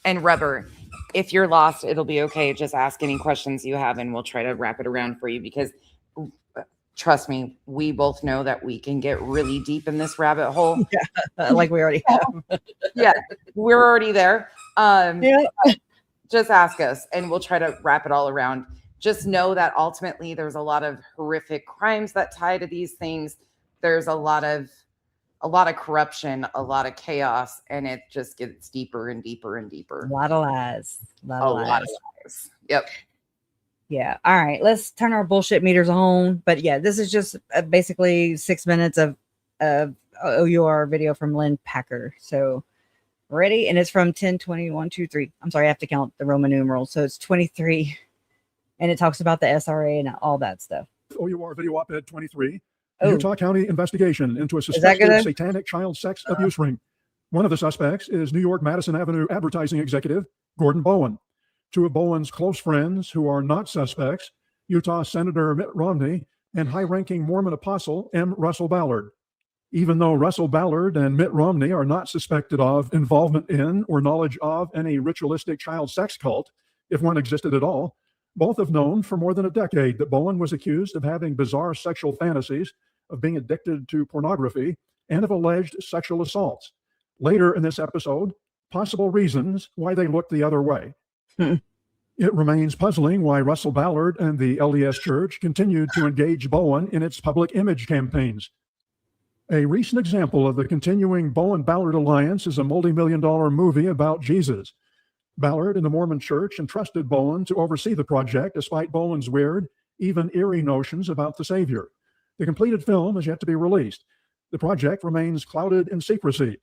And Rubber, if you're lost, it'll be okay. Just ask any questions you have, and we'll try to wrap it around for you, because trust me, we both know that we can get really deep in this rabbit hole. Yeah, like we already have. Yeah, we're already there. Just ask us, and we'll try to wrap it all around. Just know that ultimately there's a lot of horrific crimes that tie to these things. There's a lot of corruption, a lot of chaos, and it just gets deeper and deeper and deeper. A lot of lies. A lot of lies. Yep. Yeah. All right. Let's turn our bullshit meters on. But yeah, this is just basically 6 minutes of OUR video from Lynn Packer. So ready? And it's from 10:21:23. I'm sorry, I have to count the Roman numerals. So it's 23. And it talks about the SRA and all that stuff. OUR video op-ed 23. Utah County investigation into a suspected satanic child sex abuse ring. One of the suspects is New York Madison Avenue advertising executive Gordon Bowen. Two of Bowen's close friends who are not suspects, Utah Senator Mitt Romney and high-ranking Mormon apostle M. Russell Ballard. Even though Russell Ballard and Mitt Romney are not suspected of involvement in or knowledge of any ritualistic child sex cult, if one existed at all, both have known for more than a decade that Bowen was accused of having bizarre sexual fantasies of being addicted to pornography and of alleged sexual assaults. Later in this episode, possible reasons why they looked the other way. It remains puzzling why Russell Ballard and the LDS Church continued to engage Bowen in its public image campaigns. A recent example of the continuing Bowen-Ballard alliance is a multi-million-dollar movie about Jesus. Ballard and the Mormon Church entrusted Bowen to oversee the project, despite Bowen's weird, even eerie notions about the Savior. The completed film is yet to be released. The project remains clouded in secrecy.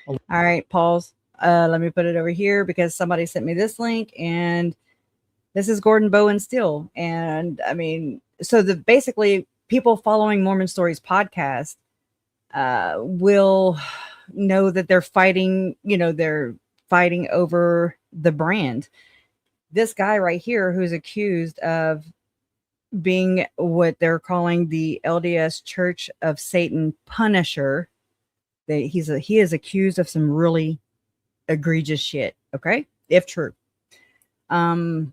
All right, pause. Let me put it over here because somebody sent me this link, and this is Gordon Bowen still. And I mean, so basically people following Mormon Stories podcast will know that they're fighting, they're fighting over the brand. This guy right here, who's accused of being what they're calling the LDS Church of Satan Punisher, he is accused of some really egregious shit. Okay, if true. And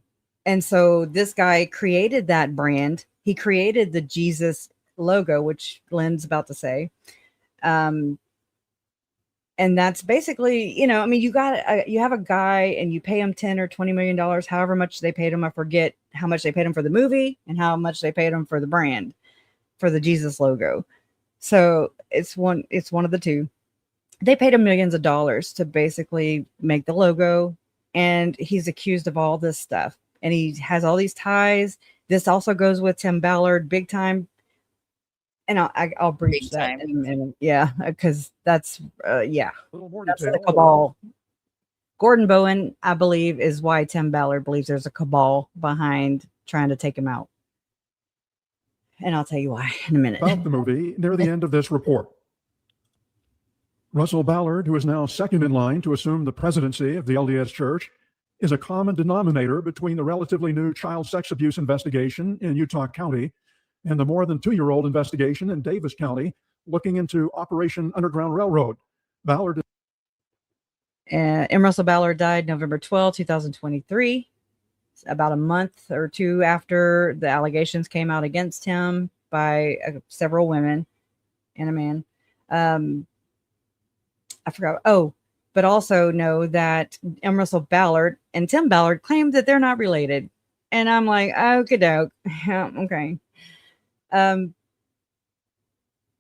so this guy created that brand. He created the Jesus logo, which Lynn's about to say. And that's basically, you have a guy and you pay him $10 or $20 million, however much they paid him. I forget how much they paid him for the movie and how much they paid him for the brand, for the Jesus logo. So it's one of the two. They paid him millions of dollars to basically make the logo, and he's accused of all this stuff. And he has all these ties. This also goes with Tim Ballard, big time. And I'll breach that in a minute. Yeah, because that's that's the cabal. Gordon Bowen, I believe, is why Tim Ballard believes there's a cabal behind trying to take him out. And I'll tell you why in a minute. About the movie near the end of this report. Russell Ballard, who is now second in line to assume the presidency of the LDS Church, is a common denominator between the relatively new child sex abuse investigation in Utah County and the more than 2-year-old investigation in Davis County looking into Operation Underground Railroad. Ballard. M. Russell Ballard died November 12, 2023, about a month or two after the allegations came out against him by several women and a man. I forgot. Oh, but also know that M. Russell Ballard and Tim Ballard claimed that they're not related. And I'm like, okie doke. Yeah, okay.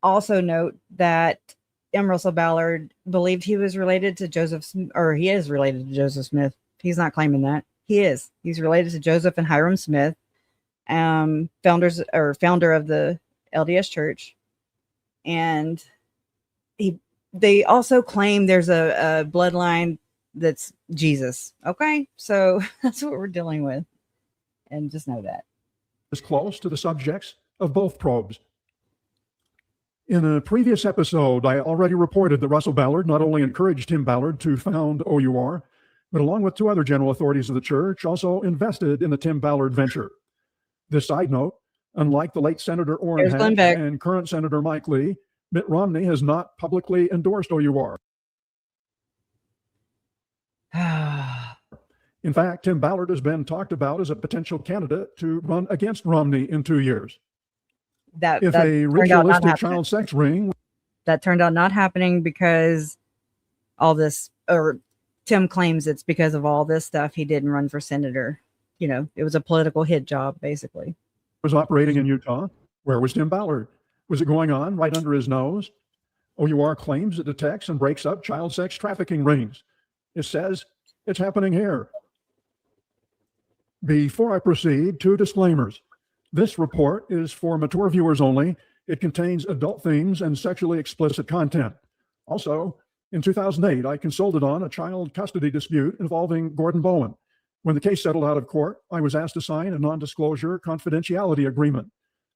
Also note that M. Russell Ballard believed he was related to Joseph, or he is related to Joseph Smith. He's not claiming that. He is. He's related to Joseph and Hiram Smith, founder of the LDS Church. And they also claim there's a bloodline that's Jesus. Okay, so that's what we're dealing with. And just know that. Is close to the subjects of both probes. In a previous episode, I already reported that Russell Ballard not only encouraged Tim Ballard to found OUR, but along with 2 other general authorities of the church, also invested in the Tim Ballard venture. This side note, unlike the late Senator Orrin Hatch and current Senator Mike Lee, Mitt Romney has not publicly endorsed OUR. In fact, Tim Ballard has been talked about as a potential candidate to run against Romney in 2 years. If a ritualistic child sex ring. That turned out not happening because all this, or Tim claims it's because of all this stuff he didn't run for senator. It was a political hit job, basically. Was operating in Utah. Where was Tim Ballard? Was it going on right under his nose? OUR claims it detects and breaks up child sex trafficking rings. It says it's happening here. Before I proceed, 2 disclaimers. This report is for mature viewers only. It contains adult themes and sexually explicit content. Also, in 2008, I consulted on a child custody dispute involving Gordon Bowen. When the case settled out of court, I was asked to sign a non-disclosure confidentiality agreement.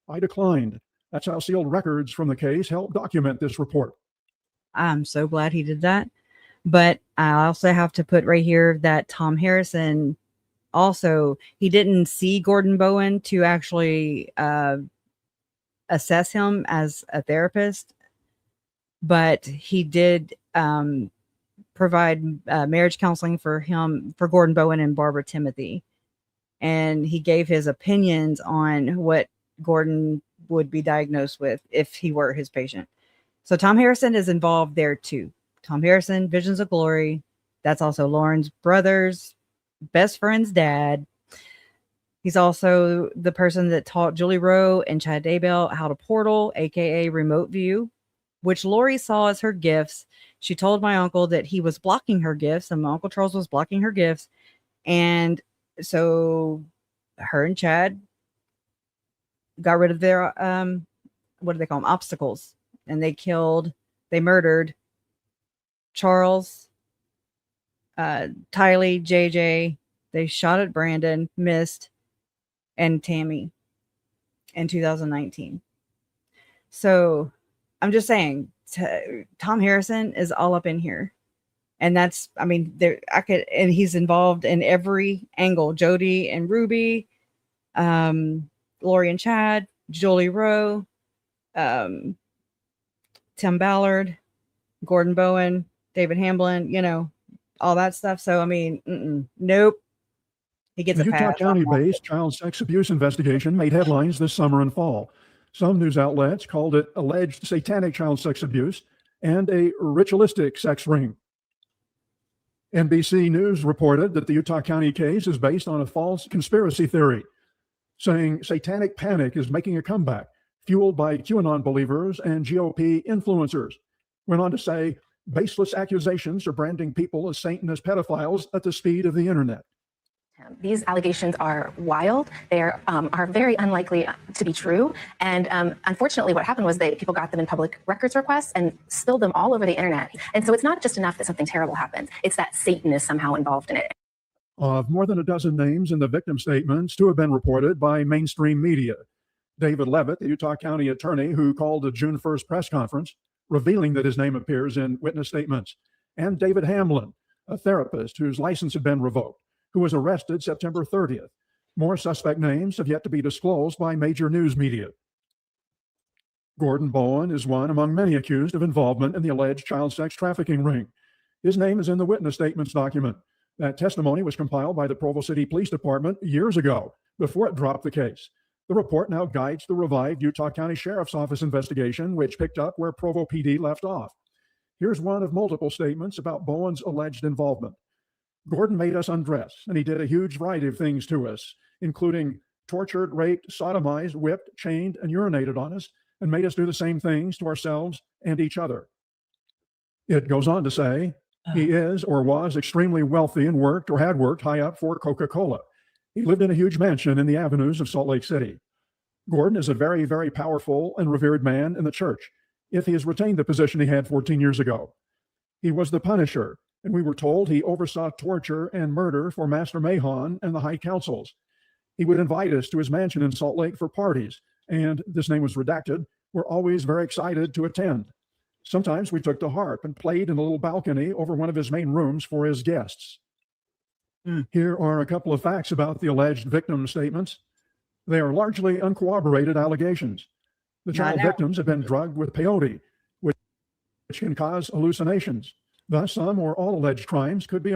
I declined. That's how sealed records from the case help document this report. I'm so glad he did that. But I also have to put right here that Tom Harrison also, he didn't see Gordon Bowen to actually assess him as a therapist, but he did provide marriage counseling for Gordon Bowen and Barbara Timothy. And he gave his opinions on what Gordon would be diagnosed with if he were his patient. So Tom Harrison is involved there too. Tom Harrison, Visions of Glory. That's also Lauren's brother's best friend's dad. He's also the person that taught Julie Rowe and Chad Daybell how to portal, aka remote view, which Lori saw as her gifts. She told my uncle that he was blocking her gifts, and my Uncle Charles was blocking her gifts. And so her and Chad got rid of their what do they call them? Obstacles. And they murdered Charles, Tylee, JJ. They shot at Brandon, missed, and Tammy in 2019. So I'm just saying, Tom Harrison is all up in here. And that's, I mean, and he's involved in every angle. Jody and Ruby, Lori and Chad, Julie Rowe, Tim Ballard, Gordon Bowen, David Hamblin, all that stuff. So, I mean, nope. He gets the a pass. Utah County-based child sex abuse investigation made headlines this summer and fall. Some news outlets called it alleged satanic child sex abuse and a ritualistic sex ring. NBC News reported that the Utah County case is based on a false conspiracy theory, saying satanic panic is making a comeback, fueled by QAnon believers and GOP influencers. Went on to say, baseless accusations are branding people as Satanist pedophiles at the speed of the internet. These allegations are wild. They are very unlikely to be true. And unfortunately, what happened was people got them in public records requests and spilled them all over the internet. And so it's not just enough that something terrible happens. It's that Satan is somehow involved in it. Of more than a dozen names in the victim statements, 2 have been reported by mainstream media. David Levitt, the Utah County attorney who called a June 1st press conference, revealing that his name appears in witness statements, and David Hamblin, a therapist whose license had been revoked, who was arrested September 30th. More suspect names have yet to be disclosed by major news media. Gordon Bowen is one among many accused of involvement in the alleged child sex trafficking ring. His name is in the witness statements document. That testimony was compiled by the Provo City Police Department years ago, before it dropped the case. The report now guides the revived Utah County Sheriff's Office investigation, which picked up where Provo PD left off. Here's one of multiple statements about Bowen's alleged involvement. Gordon made us undress, and he did a huge variety of things to us, including tortured, raped, sodomized, whipped, chained, and urinated on us, and made us do the same things to ourselves and each other. It goes on to say, he is or was extremely wealthy and worked or had worked high up for Coca-Cola. He lived in a huge mansion in the avenues of Salt Lake City. Gordon is a very, very powerful and revered man in the church, if he has retained the position he had 14 years ago. He was the Punisher, and we were told he oversaw torture and murder for Master Mahon and the high councils. He would invite us to his mansion in Salt Lake for parties, and this name was redacted. We're always very excited to attend. Sometimes we took the harp and played in a little balcony over one of his main rooms for his guests. Here are a couple of facts about the alleged victim statements. They are largely uncorroborated allegations. The child victims have been drugged with peyote, which can cause hallucinations. Thus, some or all alleged crimes could be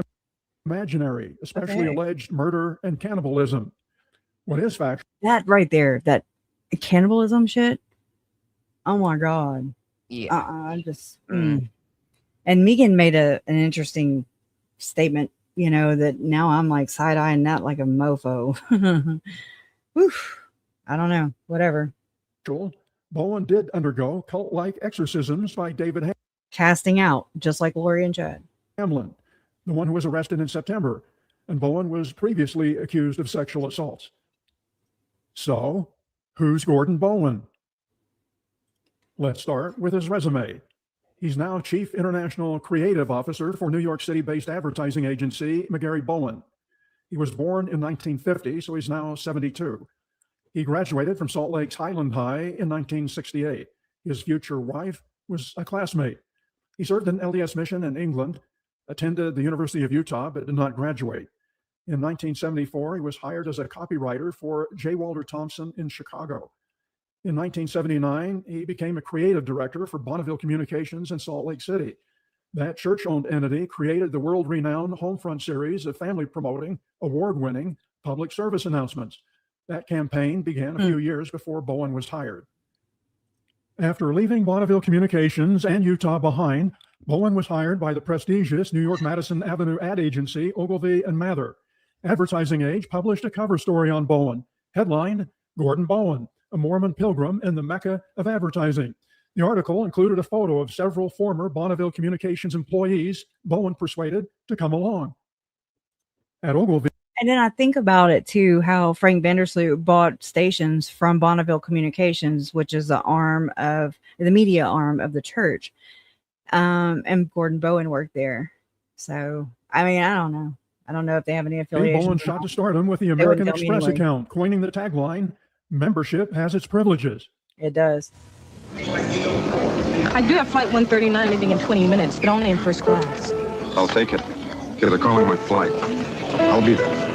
imaginary, especially alleged murder and cannibalism. What is factual? That right there, that cannibalism shit. Oh my God. Yeah. And Megan made an interesting statement, that now I'm like side-eyeing that like a mofo. Oof. I don't know. Whatever. Bowen did undergo cult-like exorcisms by David Casting out, just like Lori and Chad. Hamlin, the one who was arrested in September, and Bowen was previously accused of sexual assaults. So, who's Gordon Bowen? Let's start with his resume. He's now Chief International Creative Officer for New York City-based advertising agency McGarry Bowen. He was born in 1950, so he's now 72. He graduated from Salt Lake's Highland High in 1968. His future wife was a classmate. He served an LDS mission in England, attended the University of Utah, but did not graduate. In 1974, he was hired as a copywriter for J. Walter Thompson in Chicago. In 1979, he became a creative director for Bonneville Communications in Salt Lake City. That church-owned entity created the world-renowned Homefront series of family-promoting, award-winning public service announcements. That campaign began a few years before Bowen was hired. After leaving Bonneville Communications and Utah behind, Bowen was hired by the prestigious New York Madison Avenue ad agency Ogilvy and Mather. Advertising Age published a cover story on Bowen, headlined, Gordon Bowen, a Mormon pilgrim in the Mecca of advertising. The article included a photo of several former Bonneville Communications employees Bowen persuaded to come along. At Ogilvy. And then I think about it too, how Frank Vandersloot bought stations from Bonneville Communications, which is the media arm of the church. And Gordon Bowen worked there. So, I mean, I don't know. I don't know if they have any affiliation. Bowen shot to stardom with the American Express account, coining the tagline, "Membership has its privileges." It does. I do have flight 139 leaving in 20 minutes, but only in first class. I'll take it. Give it a calling my flight. I'll be there.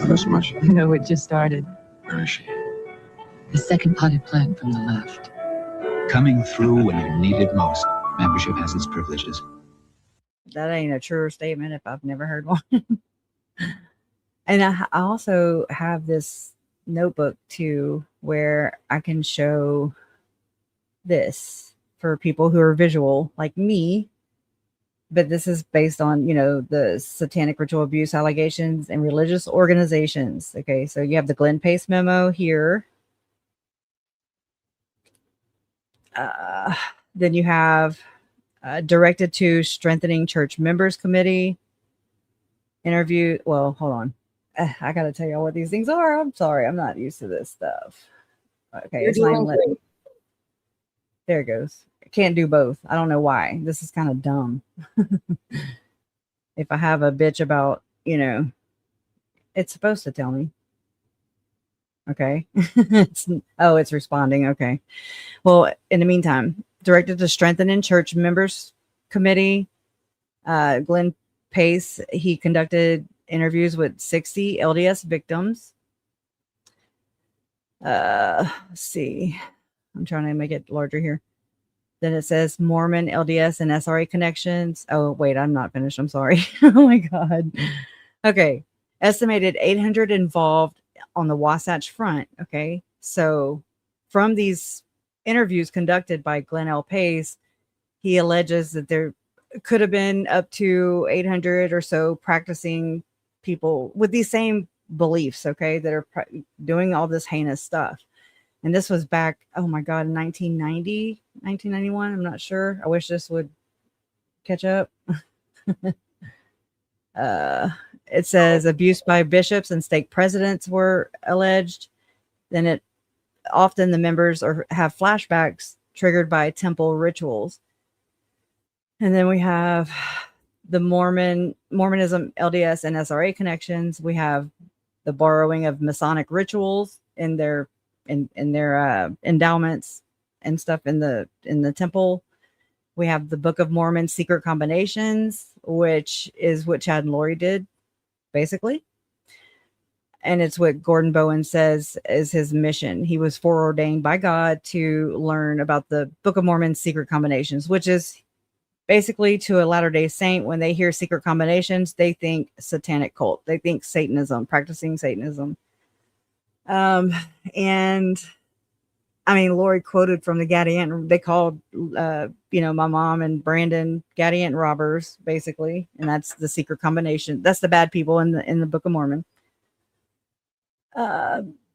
This much? No, it just started. Where is she? The second potted plant from the left. Coming through when you need it most. Membership has its privileges. That ain't a true statement if I've never heard one. And I also have this notebook too, where I can show this for people who are visual like me. But this is based on, the satanic ritual abuse allegations and religious organizations. Okay, so you have the Glenn Pace memo here. Then you have directed to strengthening church members committee interview. Well, hold on. I got to tell y'all what these things are. I'm sorry. I'm not used to this stuff. Okay. It's not even letting. There it goes. I can't do both. I don't know why. This is kind of dumb. If I have a bitch about, it's supposed to tell me. Okay. It's responding. Okay. Well, in the meantime, directed to strengthening church members committee, Glenn Pace, he conducted interviews with 60 LDS victims. Let's see. I'm trying to make it larger here. Then it says Mormon, LDS, and SRA connections. Oh, wait, I'm not finished. I'm sorry. Oh my God. Okay. Estimated 800 involved on the Wasatch Front. Okay. So from these interviews conducted by Glenn L. Pace, he alleges that there could have been up to 800 or so practicing people with these same beliefs, okay, that are doing all this heinous stuff. And this was back, oh my God, in 1990, 1991. I'm not sure. I wish this would catch up. It says abuse by bishops and stake presidents were alleged. Then often the members have flashbacks triggered by temple rituals. And then we have the Mormonism, LDS, and SRA connections. We have the borrowing of Masonic rituals in their endowments and stuff in the temple. We have the Book of Mormon secret combinations, which is what Chad and Lori did, basically. And it's what Gordon Bowen says is his mission. He was foreordained by God to learn about the Book of Mormon secret combinations, which is basically, to a Latter-day Saint, when they hear secret combinations, they think satanic cult. They think Satanism, practicing Satanism. And I mean, Lori quoted from the Gadiant. They called, my mom and Brandon Gadiant robbers, basically, and that's the secret combination. That's the bad people in the Book of Mormon.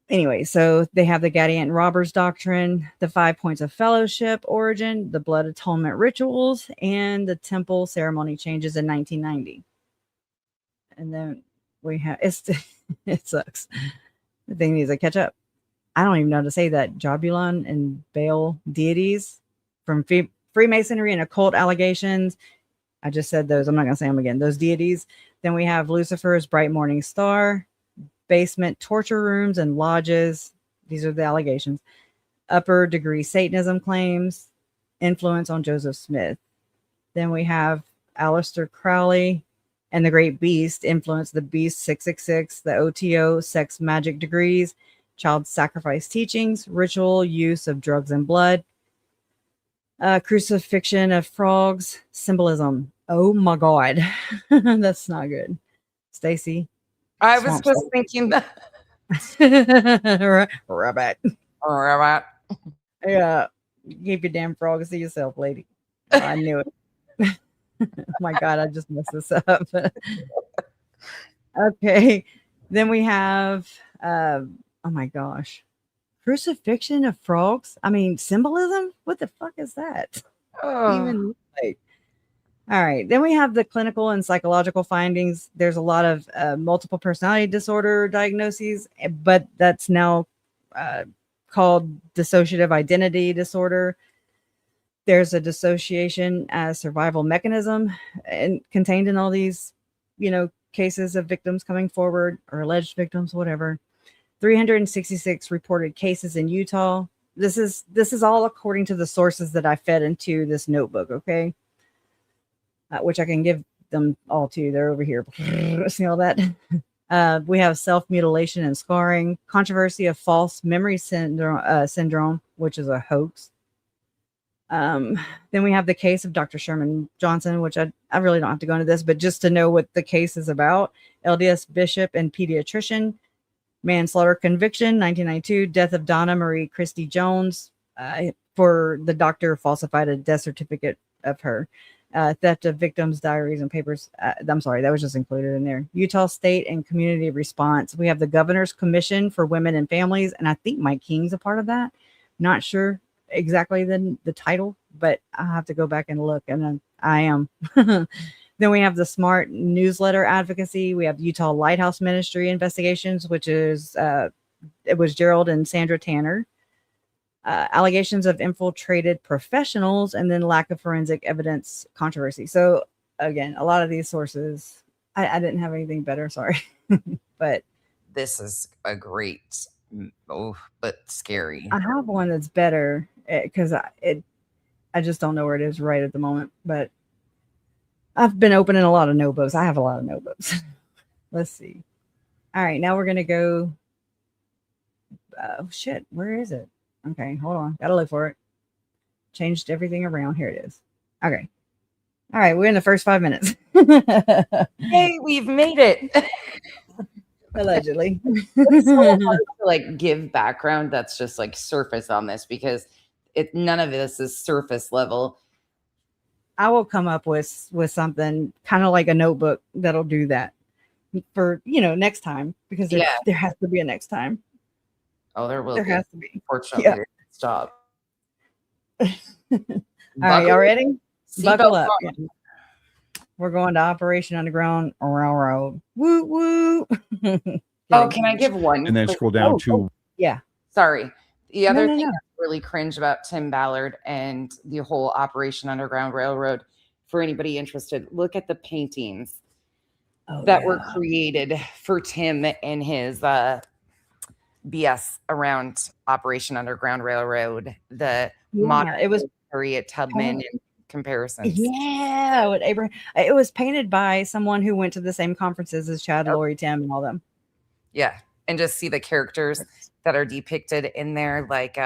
Anyway, so they have the Gadiant robbers doctrine, the 5 points of fellowship origin, the blood atonement rituals, and the temple ceremony changes in 1990. And then we have it sucks. The thing needs to catch up. I don't even know how to say that. Jobulon and Baal deities from Freemasonry and occult allegations. I just said those. I'm not going to say them again. Those deities. Then we have Lucifer's bright morning star, basement torture rooms and lodges. These are the allegations. Upper degree Satanism claims, influence on Joseph Smith. Then we have Aleister Crowley and the Great Beast, influence the Beast 666, the OTO, sex magic degrees, child sacrifice teachings, ritual use of drugs and blood, crucifixion of frogs, symbolism, Oh my God. That's not good. Stacy. I was just thinking that. Rabbit. Rabbit. Yeah. Keep your damn frogs to yourself, lady. Oh, I knew it. Oh my God, I just messed this up. Okay. Then we have, oh my gosh, crucifixion of frogs. I mean, symbolism? What the fuck is that? Even like, all right. Then we have the clinical and psychological findings. There's a lot of multiple personality disorder diagnoses, but that's now called dissociative identity disorder. There's a dissociation as survival mechanism and contained in all these, cases of victims coming forward or alleged victims, whatever. 366 reported cases in Utah. This is all according to the sources that I fed into this notebook. Okay. Which I can give them all to you. They're over here. See all that? We have self-mutilation and scarring, controversy of false memory syndrome, which is a hoax. Then we have the case of Dr. Sherman Johnson, which I really don't have to go into this, but just to know what the case is about. LDS bishop and pediatrician, manslaughter conviction, 1992, death of Donna Marie Christie Jones, for the doctor falsified a death certificate of her. Theft of victims' diaries and papers. I'm sorry, that was just included in there. Utah State and Community Response. We have the Governor's Commission for Women and Families, and I think Mike King's a part of that. Not sure exactly the title, but I'll have to go back and look, and I am. Then we have the Smart Newsletter Advocacy. We have Utah Lighthouse Ministry Investigations, which is it was Gerald and Sandra Tanner. Allegations of infiltrated professionals, and then lack of forensic evidence controversy. So again, a lot of these sources, I didn't have anything better, sorry. But this is a great, but scary. I have one that's better because I just don't know where it is right at the moment. But I've been opening a lot of notebooks. I have a lot of notebooks. Let's see. All right, now we're gonna go. Oh shit, where is it? Okay, hold on. Gotta look for it. Changed everything around. Here it is. Okay. All right, we're in the first 5 minutes. Hey, we've made it. Allegedly. It's so hard to give background that's just surface on this, because none of this is surface level. I will come up with something kind of like a notebook that'll do that for next time, because there has to be a next time. Oh, there will. There has to be. Fortunately, stop. All right, y'all ready? Buckle up. Yeah. We're going to Operation Underground Railroad. Woo woo. Oh, can I give one? And then scroll down to. Yeah. Sorry. The other thing that's really cringe about Tim Ballard and the whole Operation Underground Railroad, for anybody interested, look at the paintings that were created for Tim and his BS around Operation Underground Railroad. The modern, it was Harriet Tubman in comparisons. Yeah, with Abraham. It was painted by someone who went to the same conferences as Chad, Lori, Tim, and all them. Yeah, and just see the characters that are depicted in there, like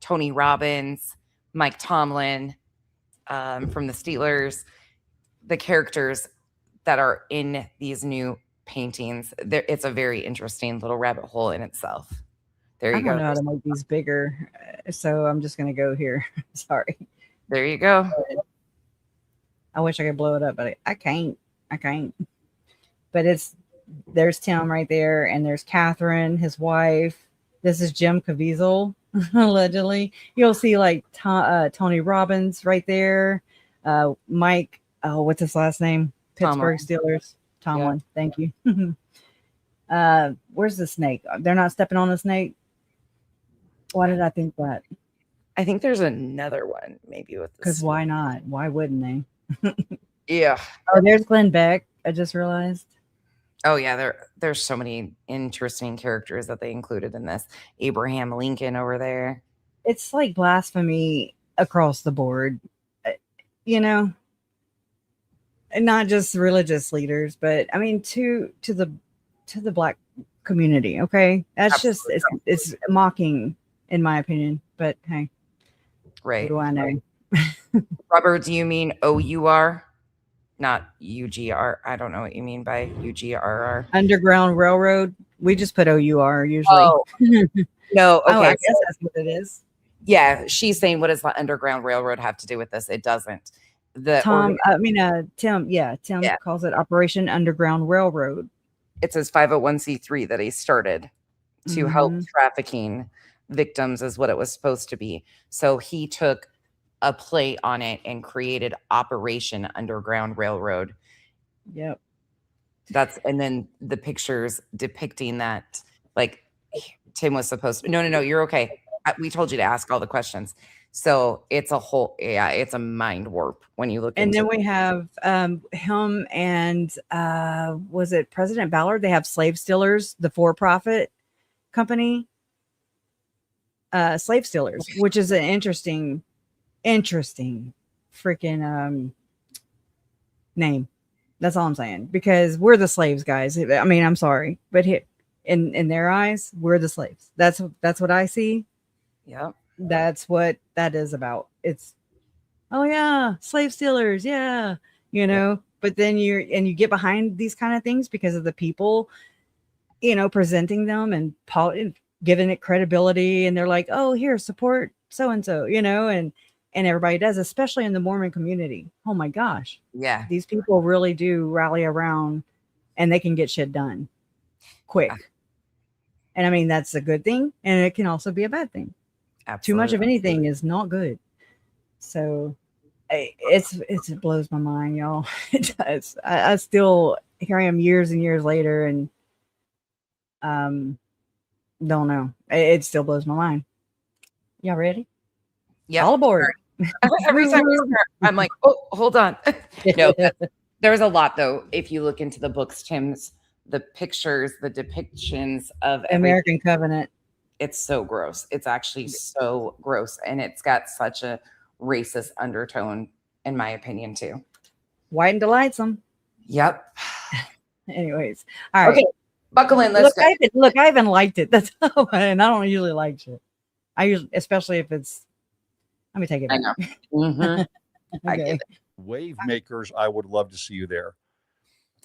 Tony Robbins, Mike Tomlin from the Steelers, the characters that are in these new paintings. It's a very interesting little rabbit hole in itself. There you go. I don't know how to make these bigger, so I'm just going to go here. Sorry. There you go. I wish I could blow it up, but I can't. But there's Tim right there, and there's Catherine, his wife. This is Jim Caviezel, allegedly. You'll see Tony Robbins right there. Mike, what's his last name? Pittsburgh Steelers. Tomlin. Yeah. Thank you. Where's the snake? They're not stepping on the snake. Why did I think that? I think there's another one, maybe with because why not? Why wouldn't they? Yeah. Oh, there's Glenn Beck. I just realized. Oh yeah, there's so many interesting characters that they included in this. Abraham Lincoln over there. It's like blasphemy across the board, and not just religious leaders, but I mean to the Black community. Okay, that's Absolutely. Just it's mocking, in my opinion. But hey, right? What do I know? Robert, do you mean OUR? not UGR. I don't know what you mean by UGRR. Underground Railroad. We just put OUR usually. Oh, no. Okay. Oh, I guess that's what it is. Yeah. She's saying, what does the Underground Railroad have to do with this? It doesn't. Tim, Tim calls it Operation Underground Railroad. It says 501c3 that he started to help trafficking victims is what it was supposed to be. So he took a play on it and created Operation Underground Railroad. Yep. And then the pictures depicting that, like, Tim was supposed to. No, you're okay. We told you to ask all the questions. So it's it's a mind warp when you look. And then we have him and was it President Ballard? They have Slave Stealers, the for-profit company, Slave Stealers, which is an interesting freaking name. That's all I'm saying, because we're the slaves, guys. I mean, I'm sorry, but in their eyes, we're the slaves. That's what I see. Yeah. That's what that is about. It's, oh yeah, slave stealers, yeah, but then you get behind these kind of things because of the people, presenting them and giving it credibility, and they're like, oh, here, support so and so, and everybody does, especially in the Mormon community. Oh my gosh. Yeah. These people really do rally around, and they can get shit done quick. And I mean, that's a good thing, and it can also be a bad thing. Absolutely. Too much of anything is not good. So it blows my mind, y'all. It does. I still, here I am years and years later, and don't know. It still blows my mind. Y'all ready? Yeah. All aboard. Every time we start, I'm like, oh, hold on. No, there's a lot though. If you look into the books, the pictures, the depictions of American Covenant. It's so gross. It's actually so gross. And it's got such a racist undertone, in my opinion, too. White and delightsome. Yep. Anyways. All right. Okay. Buckle in. Let's go. I haven't liked it. That's and I don't usually like shit. Especially if it's, let me take it back. I know. Mm-hmm. I get it. Wave makers, I would love to see you there.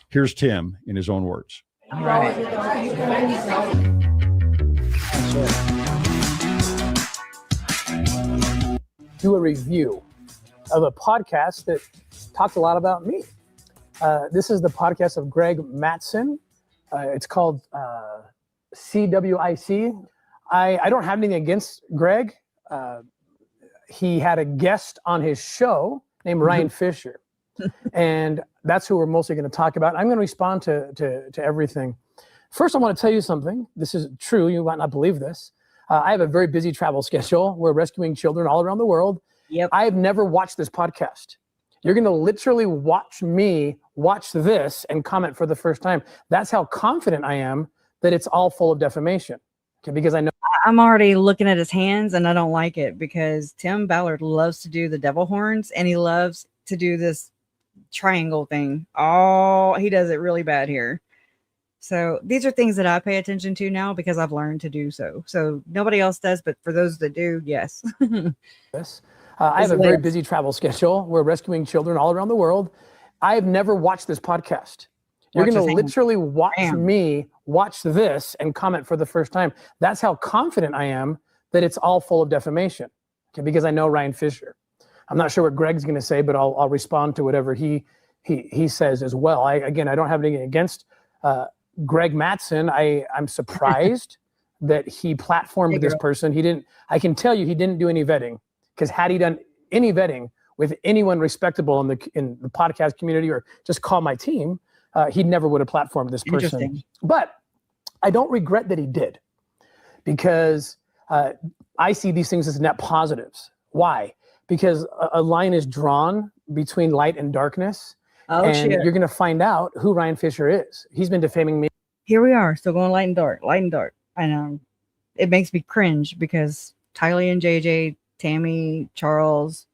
Here's Tim in his own words. All right. Do a review of a podcast that talked a lot about me. This is the podcast of Greg Mattson. It's called CWIC. I don't have anything against Greg. He had a guest on his show named Ryan Fisher, and that's who we're mostly going to talk about. I'm going to respond to everything. First, I want to tell you something. This is true. You might not believe this. I have a very busy travel schedule. We're rescuing children all around the world. Yep. I have never watched this podcast. You're going to literally watch me watch this and comment for the first time. That's how confident I am that it's all full of defamation. Okay, because I know I'm already looking at his hands, and I don't like it because Tim Ballard loves to do the devil horns, and he loves to do this triangle thing. Oh, he does it really bad here. So these are things that I pay attention to now because I've learned to do so. So nobody else does, but for those that do, yes. Yes. I have a very busy travel schedule. We're rescuing children all around the world. I have never watched this podcast. You're going to literally watch me watch this and comment for the first time. That's how confident I am that it's all full of defamation. Okay, because I know Ryan Fisher. I'm not sure what Greg's going to say, but I'll respond to whatever he says as well. I don't have anything against Greg Mattson. I'm surprised that he platformed this person. I can tell you he didn't do any vetting, because had he done any vetting with anyone respectable in the podcast community, or just call my team, he never would have platformed this person. But I don't regret that he did, because I see these things as net positives. Why? Because a line is drawn between light and darkness. And you're going to find out who Ryan Fisher is. He's been defaming me. Here we are, still going light and dark. I know. It makes me cringe because Tylee and JJ, Tammy, Charles,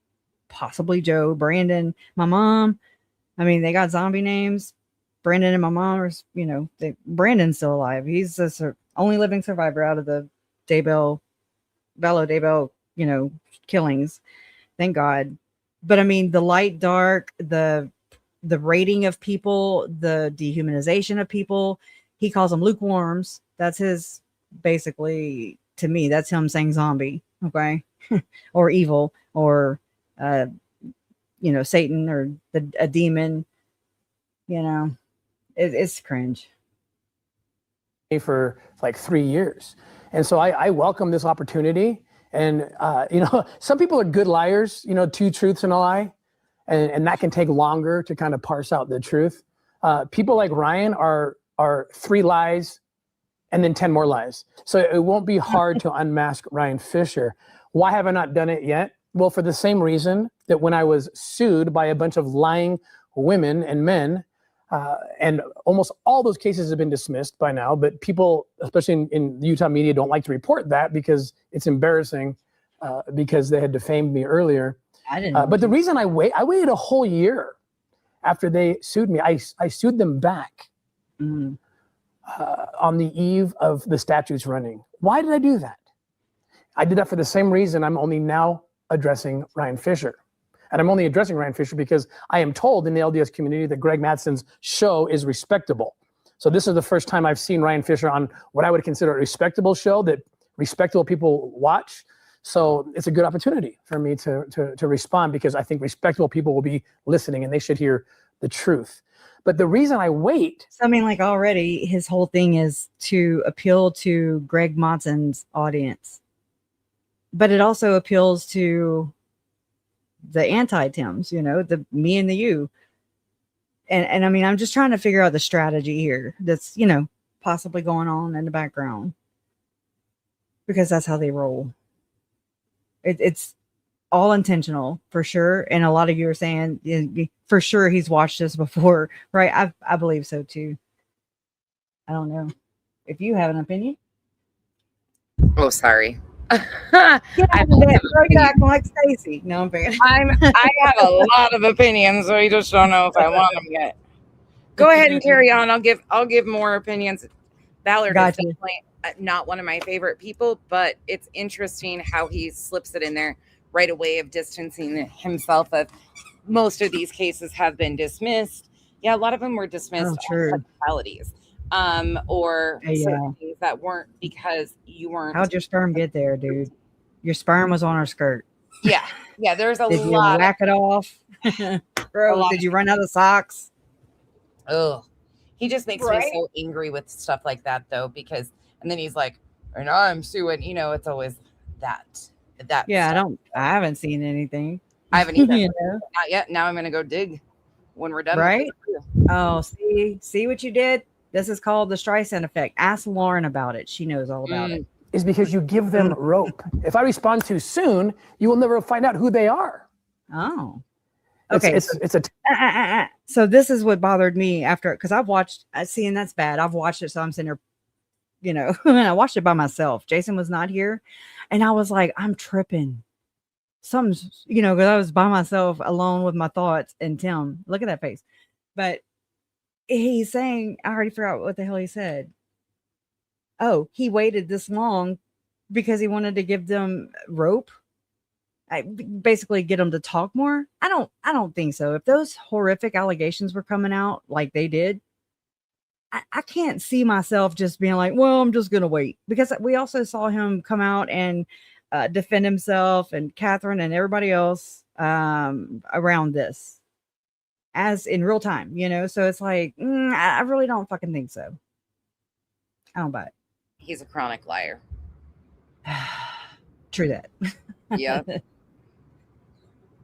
possibly Joe, Brandon, my mom. I mean, they got zombie names. Brandon and my mom are, Brandon's still alive. He's the only living survivor out of the Vallow killings. Thank God. But I mean, the light, dark, the the rating of people, the dehumanization of people. He calls them lukewarms. That's his, basically, to me, that's him saying zombie, okay? Or evil, or, Satan, or a demon. It's cringe. For like 3 years. And so I welcome this opportunity. And, some people are good liars, 2 truths and a lie. And that can take longer to kind of parse out the truth. People like Ryan are 3 lies and then 10 more lies. So it won't be hard to unmask Ryan Fisher. Why have I not done it yet? Well, for the same reason that when I was sued by a bunch of lying women and men, and almost all those cases have been dismissed by now, but people, especially in the Utah media, don't like to report that because it's embarrassing because they had defamed me earlier. I didn't know. But the reason I waited a whole year after they sued me. I sued them back on the eve of the statutes running. Why did I do that? I did that for the same reason I'm only now addressing Ryan Fisher. And I'm only addressing Ryan Fisher because I am told in the LDS community that Greg Madsen's show is respectable. So this is the first time I've seen Ryan Fisher on what I would consider a respectable show that respectable people watch. So it's a good opportunity for me to respond because I think respectable people will be listening and they should hear the truth. But the reason I wait. So, I mean, like already his whole thing is to appeal to Greg Madsen's audience. But it also appeals to the anti-Tims, the me and the you. And I mean, I'm just trying to figure out the strategy here that's, possibly going on in the background. Because that's how they roll. It's all intentional for sure. And a lot of you are saying for sure he's watched this before, right? I believe so too. I don't know if you have an opinion. Oh, sorry. Like Stacy. No, I'm bad. I have a lot of opinions, so I just don't know if I want them yet. Go ahead and carry on. I'll give more opinions. Ballard is definitely not one of my favorite people, but it's interesting how he slips it in there right away of distancing himself. Of most of these cases have been dismissed. Yeah, a lot of them were dismissed on technicalities. Or certain things that weren't because you weren't. How'd your sperm get there, dude? Your sperm was on her skirt. Yeah. There's a lot. Did you whack it off? Bro, did you run out of socks? Oh, he just makes me so angry with stuff like that, though, because and then he's like, "And I'm suing." It's always that. Yeah, stuff. I haven't seen anything. I haven't either. Not yet. Now I'm gonna go dig when we're done. Right? Oh, see what you did. This is called the Streisand effect. Ask Lauren about it. She knows all about it. Is because you give them rope. If I respond too soon, you will never find out who they are. Oh. Okay. It's So this is what bothered me after, because I've watched, and that's bad. I've watched it. So I'm sitting there, and I watched it by myself. Jason was not here. And I was like, I'm tripping. Something's, because I was by myself alone with my thoughts and Tim. Look at that face. But he's saying, I already forgot what the hell he said. Oh, he waited this long because he wanted to give them rope. Basically get them to talk more. I don't think so. If those horrific allegations were coming out like they did, I can't see myself just being like, well, I'm just going to wait. Because we also saw him come out and defend himself and Catherine and everybody else around this. As in real time, so it's like, I really don't fucking think so. I don't buy it. He's a chronic liar. True that. Yeah.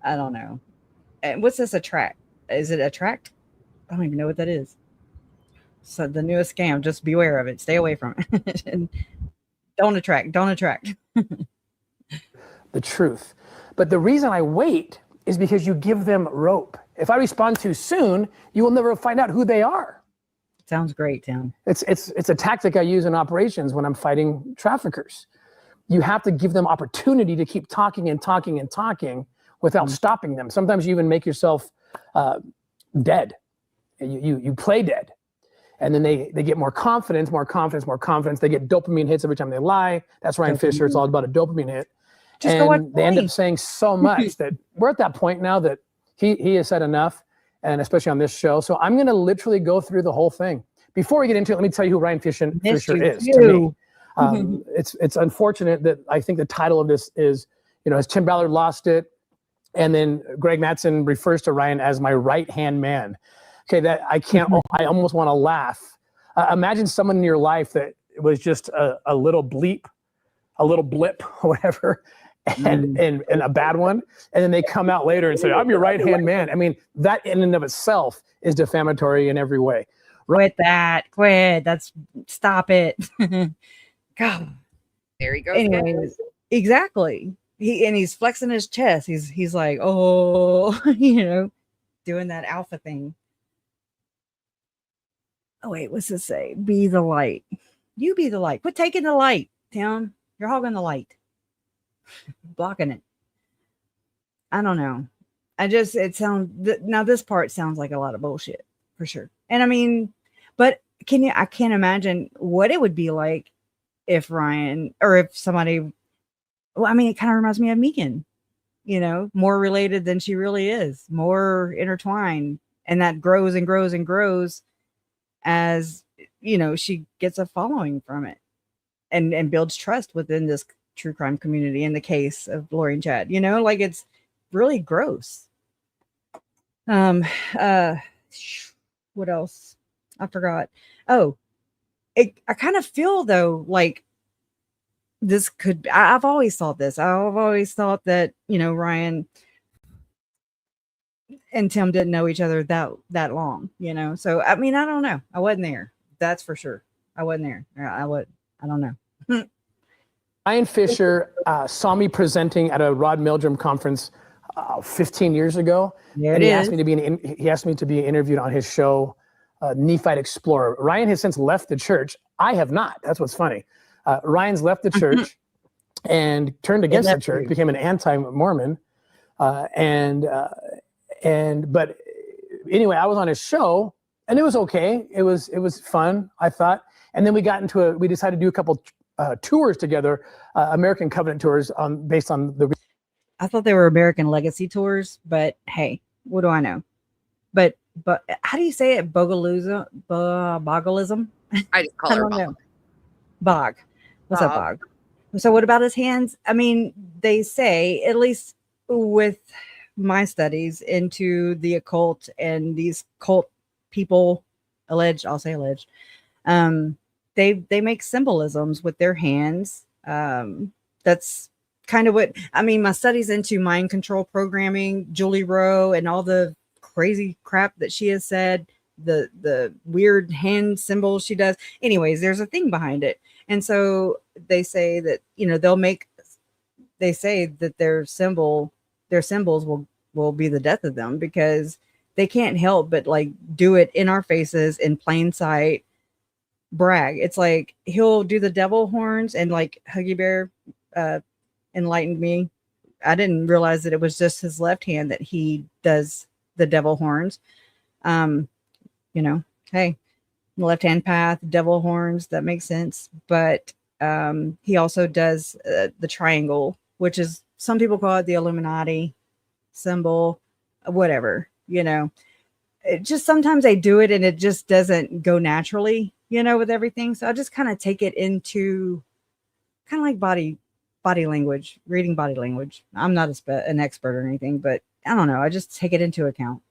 I don't know. What's this attract? Is it attract? I don't even know what that is. So the newest scam, just beware of it. Stay away from it. And don't attract. The truth. But the reason I wait is because you give them rope. If I respond too soon, you will never find out who they are. Sounds great, Tim. It's a tactic I use in operations when I'm fighting traffickers. You have to give them opportunity to keep talking and talking and talking without stopping them. Sometimes you even make yourself dead. You play dead. And then they get more confidence. They get dopamine hits every time they lie. That's Ryan Fisher. It's all about a dopamine hit. And they end up saying so much that we're at that point now that he has said enough. and especially on this show. So I'm going to literally go through the whole thing. Before we get into it, let me tell you who Ryan Fisher is to me. It's unfortunate that I think the title of this is, as Tim Ballard lost it, and then Greg Mattson refers to Ryan as my right-hand man. Okay, that I can't, I almost want to laugh. Imagine someone in your life that was just a little bleep, a little blip, whatever, and a bad one. And then they come out later and say, I'm your right-hand man. I mean, that in and of itself is defamatory in every way. Quit that. Stop it. God. There he goes. Anyways, exactly. He's flexing his chest. He's like, oh, doing that alpha thing. Oh, wait, what's this say? Be the light. You be the light. Quit taking the light, Tim. You're hogging the light. Blocking it. I don't know. Now this part sounds like a lot of bullshit for sure. And I mean, but I can't imagine what it would be like if Ryan or if somebody, well, I mean, it kind of reminds me of Megan, more related than she really is, more intertwined. And that grows and grows and grows as, she gets a following from it and builds trust within this true crime community in the case of Lori and Chad, like it's really gross. What else? I forgot. Oh, I kind of feel though, like this could, I've always thought this. I've always thought that, Ryan and Tim didn't know each other that long, So, I mean, I don't know. I wasn't there. That's for sure. I wasn't there. I don't know. Ryan Fisher saw me presenting at a Rod Meldrum conference 15 years ago. And he asked me to be interviewed on his show, Nephite Explorer. Ryan has since left the church. I have not. That's what's funny. Ryan's left the church and turned against the church, became an anti-Mormon. But anyway, I was on his show and it was okay. It was fun, I thought. And then we decided to do a couple tours together, American Covenant tours based on the. I thought they were American Legacy tours, but hey, what do I know? But how do you say it? Bogolism? I just call her Bog. Bog. What's up, Bog? So what about his hands? I mean, they say, at least with my studies into the occult and these cult people, I'll say alleged, they make symbolisms with their hands. That's kind of what, I mean, my studies into mind control programming, Julie Rowe, and all the crazy crap that she has said, the weird hand symbols she does. Anyways, there's a thing behind it. And so they say that, they say that their symbols will be the death of them because they can't help but like do it in our faces in plain sight, brag. It's like he'll do the devil horns, and like Huggy Bear enlightened me. I didn't realize that it was just his left hand that he does the devil horns. Hey, the left hand path, devil horns, that makes sense. But he also does the triangle, which is, some people call it the Illuminati symbol, whatever, it just, sometimes they do it and it just doesn't go naturally, with everything. So I just kind of take it into kind of like body language, reading body language. I'm not an expert or anything, but I don't know. I just take it into account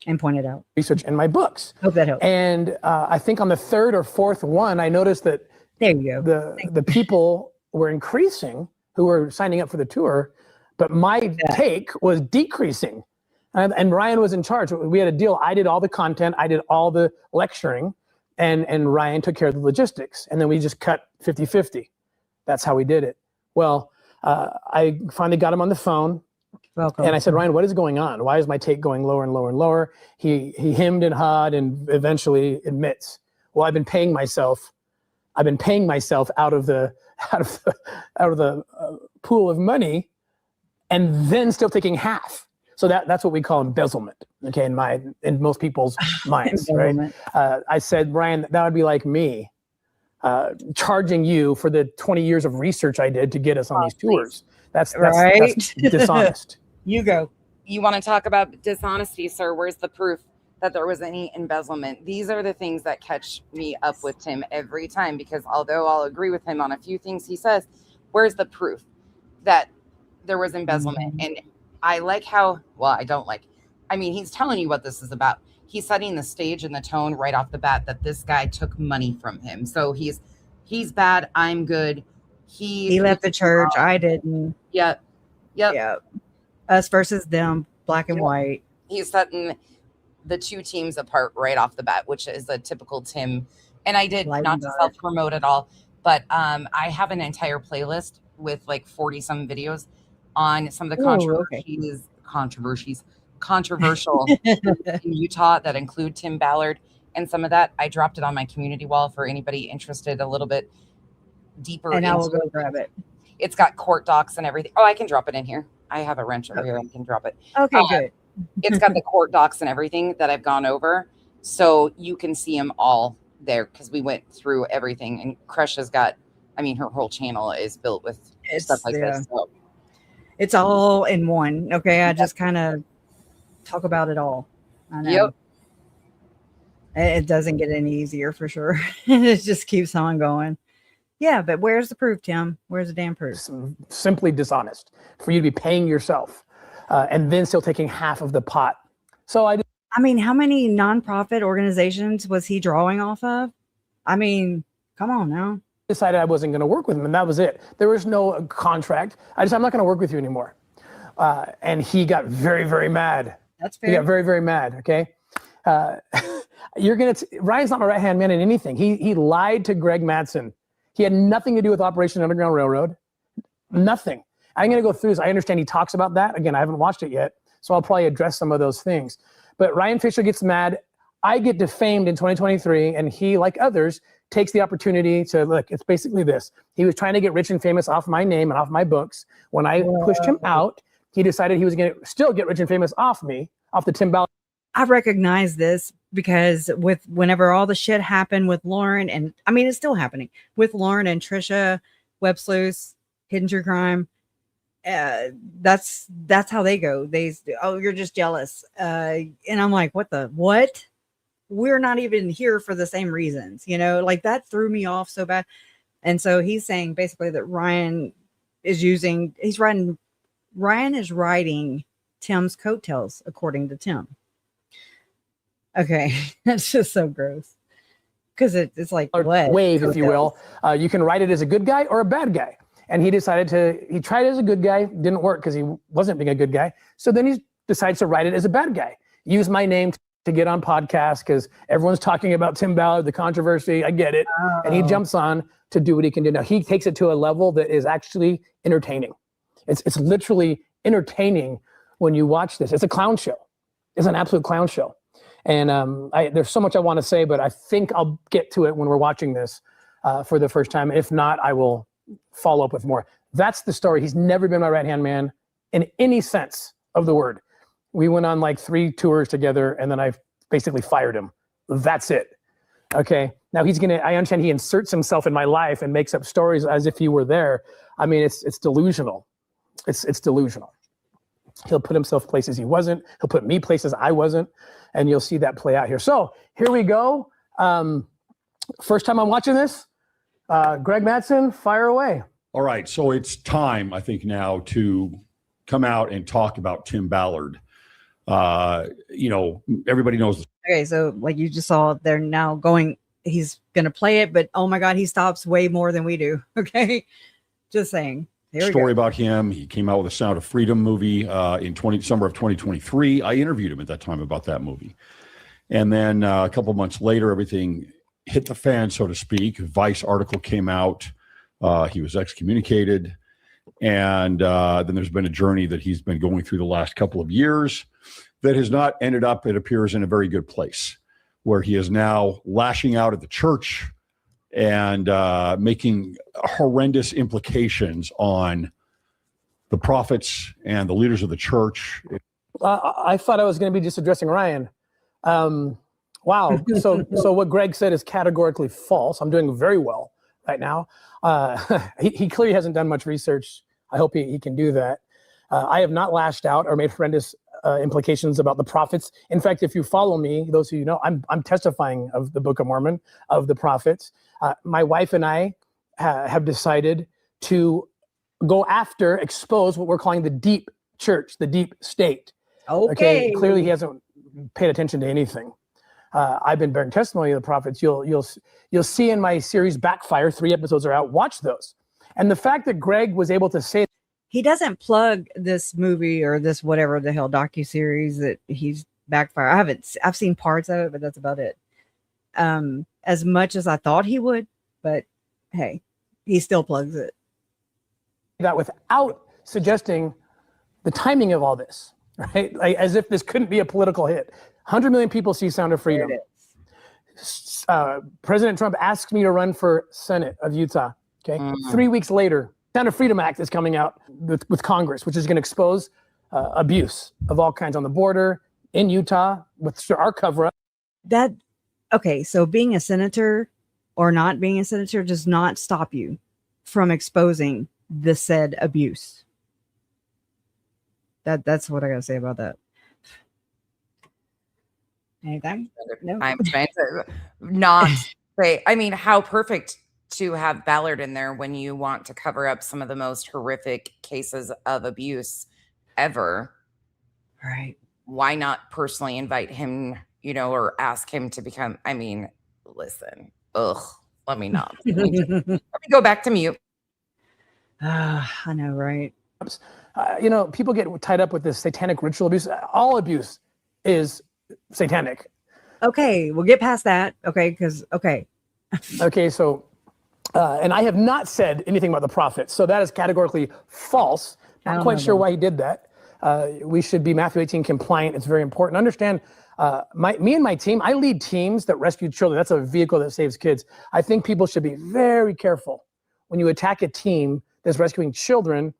and point it out. Research in my books. Hope that helps. And I think on the third or fourth one, I noticed that there you go. The people were increasing who were signing up for the tour, but my take was decreasing. And Ryan was in charge. We had a deal. I did all the content. I did all the lecturing, and Ryan took care of the logistics. And then we just cut 50-50. That's how we did it. Well, I finally got him on the phone. Welcome. And I said, Ryan, what is going on? Why is my take going lower and lower and lower? He hemmed and hawed and eventually admits, well, I've been paying myself out of the pool of money, and then still taking half. So that's what we call embezzlement. Okay, in most people's minds, right? I said, Ryan, that would be like me charging you for the 20 years of research I did to get us on these tours. That's right. That's dishonest. You go. You want to talk about dishonesty, sir? Where's the proof? that there was any embezzlement. These are the things that catch me up with Tim every time, because although I'll agree with him on a few things he says, where's the proof that there was embezzlement? And I like how, well, I don't like, I mean, he's telling you what this is about. He's setting the stage and the tone right off the bat that this guy took money from him. So he's bad, I'm good. He left the church, I didn't. Yep. Us versus them, black and white. He's setting the two teams apart right off the bat, which is a typical Tim. And I did not to self-promote at all, but I have an entire playlist with like 40 some videos on some of the controversial in Utah that include Tim Ballard, and some of that I dropped it on my community wall for anybody interested a little bit deeper. And I will go grab it. It's got court docs and everything. Oh, I can drop it in here. I have a wrench over here. I can drop it. Okay, good. It's got the court docs and everything that I've gone over, so you can see them all there, because we went through everything. And Crush has got, I mean, her whole channel is built with stuff like this. So. It's all in one. Okay, I just kind of talk about it all. I know. Yep. It doesn't get any easier for sure. It just keeps on going. Yeah, but where's the proof, Tim? Where's the damn proof? Simply dishonest for you to be paying yourself and then still taking half of the pot. So I mean, how many nonprofit organizations was he drawing off of? I mean, come on now. Decided I wasn't going to work with him, and that was it. There was no contract. I'm not going to work with you anymore. And he got very, very mad. That's fair. He got very, very mad. Okay. Ryan's not my right-hand man in anything. He lied to Greg Mattson. He had nothing to do with Operation Underground Railroad. Nothing. I'm going to go through this. I understand he talks about that. Again, I haven't watched it yet, so I'll probably address some of those things. But Ryan Fisher gets mad. I get defamed in 2023, and he, like others, takes the opportunity to, look, it's basically this. He was trying to get rich and famous off my name and off my books. When I pushed him out, he decided he was going to still get rich and famous off me, off the Tim Ballard. I recognize this because whenever all the shit happened with Lauren, and I mean, it's still happening with Lauren and Trisha, Web Sleuths, Hidden True Crime. That's how they go. You're just jealous. And I'm like, what? We're not even here for the same reasons, like that threw me off so bad. And so he's saying basically that Ryan is riding Tim's coattails, according to Tim. Okay. That's just so gross. Because it's like wave, if you will. You can write it as a good guy or a bad guy. And he tried it as a good guy, didn't work because he wasn't being a good guy. So then he decides to write it as a bad guy. Use my name to get on podcasts because everyone's talking about Tim Ballard, the controversy. I get it. Oh. And he jumps on to do what he can do. Now, he takes it to a level that is actually entertaining. It's literally entertaining when you watch this. It's a clown show. It's an absolute clown show. And there's so much I want to say, but I think I'll get to it when we're watching this for the first time. If not, I will follow up with more. That's the story. He's never been my right-hand man in any sense of the word. We went on like 3 tours together, and then I basically fired him. That's it. Okay. Now I understand he inserts himself in my life and makes up stories as if he were there. I mean, it's delusional. It's delusional. He'll put himself places he wasn't. He'll put me places I wasn't. And you'll see that play out here. So here we go. First time I'm watching this. Greg Mattson, fire away. All right. So it's time, I think, now to come out and talk about Tim Ballard. Everybody knows. Okay. So like you just saw, they're now he's going to play it, but oh my God, he stops way more than we do. Okay. Just saying. Story about him. He came out with a Sound of Freedom movie in summer of 2023. I interviewed him at that time about that movie. And then a couple months later, everything hit the fan, so to speak. Vice article came out. He was excommunicated. And then there's been a journey that he's been going through the last couple of years that has not ended up, it appears, in a very good place, where he is now lashing out at the church and making horrendous implications on the prophets and the leaders of the church. I thought I was going to be just addressing Ryan. Wow. So what Greg said is categorically false. I'm doing very well right now. He clearly hasn't done much research. I hope he can do that. I have not lashed out or made horrendous implications about the prophets. In fact, if you follow me, those of you know, I'm testifying of the Book of Mormon, of the prophets. My wife and I have decided to go after, expose what we're calling the deep church, the deep state. Okay. Clearly, he hasn't paid attention to anything. I've been bearing testimony of the prophets. You'll see in my series Backfire, 3 episodes are out. Watch those. And the fact that Greg was able to say he doesn't plug this movie or this whatever the hell docuseries that he's Backfire. I've seen parts of it, but that's about it. As much as I thought he would, but hey, he still plugs it. That without suggesting the timing of all this, right? Like, as if this couldn't be a political hit. 100 million people see Sound of Freedom. President Trump asked me to run for Senate of Utah. Okay, 3 weeks later, Sound of Freedom Act is coming out with Congress, which is going to expose abuse of all kinds on the border in Utah with our cover-up. Okay, so being a senator or not being a senator does not stop you from exposing the said abuse. That's what I gotta say about that. Anything? No. I'm trying to not say, I mean, how perfect to have Ballard in there when you want to cover up some of the most horrific cases of abuse ever. Right. Why not personally invite him, or ask him to become, I mean, listen, let me not. Let me go back to mute. I know, right? People get tied up with this satanic ritual abuse. All abuse is satanic. Okay, we'll get past that. Okay, Okay, so, and I have not said anything about the prophets, so that is categorically false. Not quite sure why he did that. We should be Matthew 18 compliant. It's very important. Understand, me and my team, I lead teams that rescue children. That's a vehicle that saves kids. I think people should be very careful when you attack a team that's rescuing children.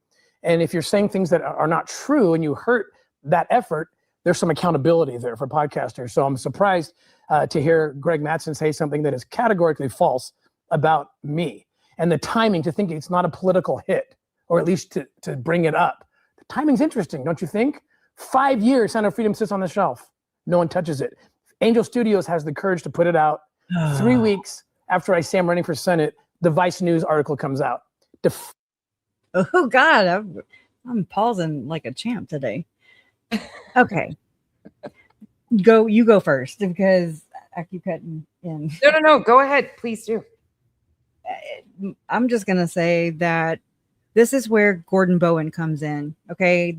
And if you're saying things that are not true and you hurt that effort, there's some accountability there for podcasters. So I'm surprised to hear Greg Mattson say something that is categorically false about me. And the timing, to think it's not a political hit, or at least to bring it up. The timing's interesting, don't you think? 5 years, Sound of Freedom sits on the shelf. No one touches it. Angel Studios has the courage to put it out. 3 weeks after I say I'm running for Senate, the Vice News article comes out. Oh God, I'm pausing like a champ today. Okay, you go first because I keep cutting in. No, go ahead, please do. I'm just gonna say that this is where Gordon Bowen comes in. Okay,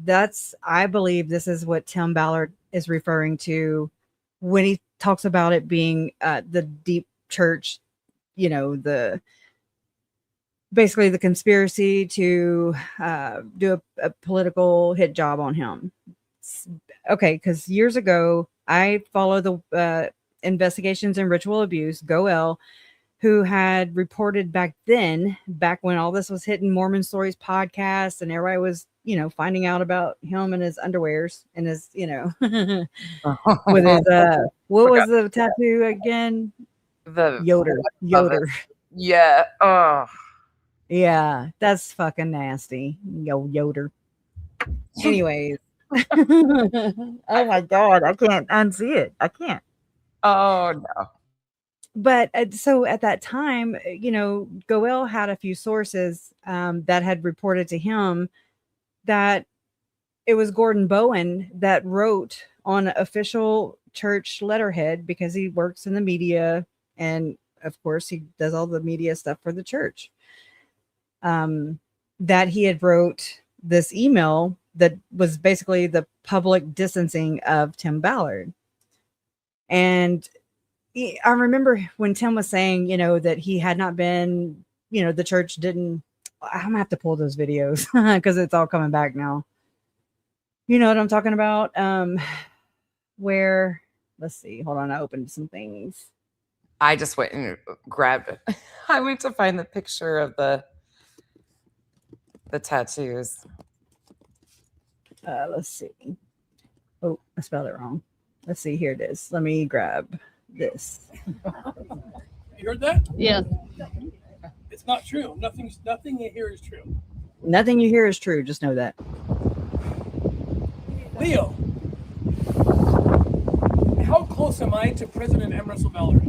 I believe this is what Tim Ballard is referring to when he talks about it being the deep church. Basically the conspiracy to do a political hit job on him. Okay, because years ago, I followed the investigations in ritual abuse, Goel, who had reported back when all this was hitting Mormon Stories podcast and everybody was, finding out about him and his underwears and his, with his, what was the tattoo again? The Yoder. Yeah. Oh. Yeah, that's fucking nasty. Yoder. Anyways. Oh my God, I can't unsee it. I can't. Oh no. But so at that time, Goel had a few sources that had reported to him that it was Gordon Bowen that wrote on official church letterhead, because he works in the media and of course he does all the media stuff for the church. That he had wrote this email that was basically the public distancing of Tim Ballard. And I remember when Tim was saying, that he had not been, the church didn't, I'm gonna have to pull those videos because it's all coming back now. You know what I'm talking about? Where, let's see, hold on, I opened some things. I just went and grabbed it. I went to find the picture of the tattoos. Let's see. Oh, I spelled it wrong. Let's see. Here it is. Let me grab this. You heard that? Yeah. It's not true. Nothing you hear is true. Nothing you hear is true. Just know that. Leo, close am I to President M. Russell Ballard?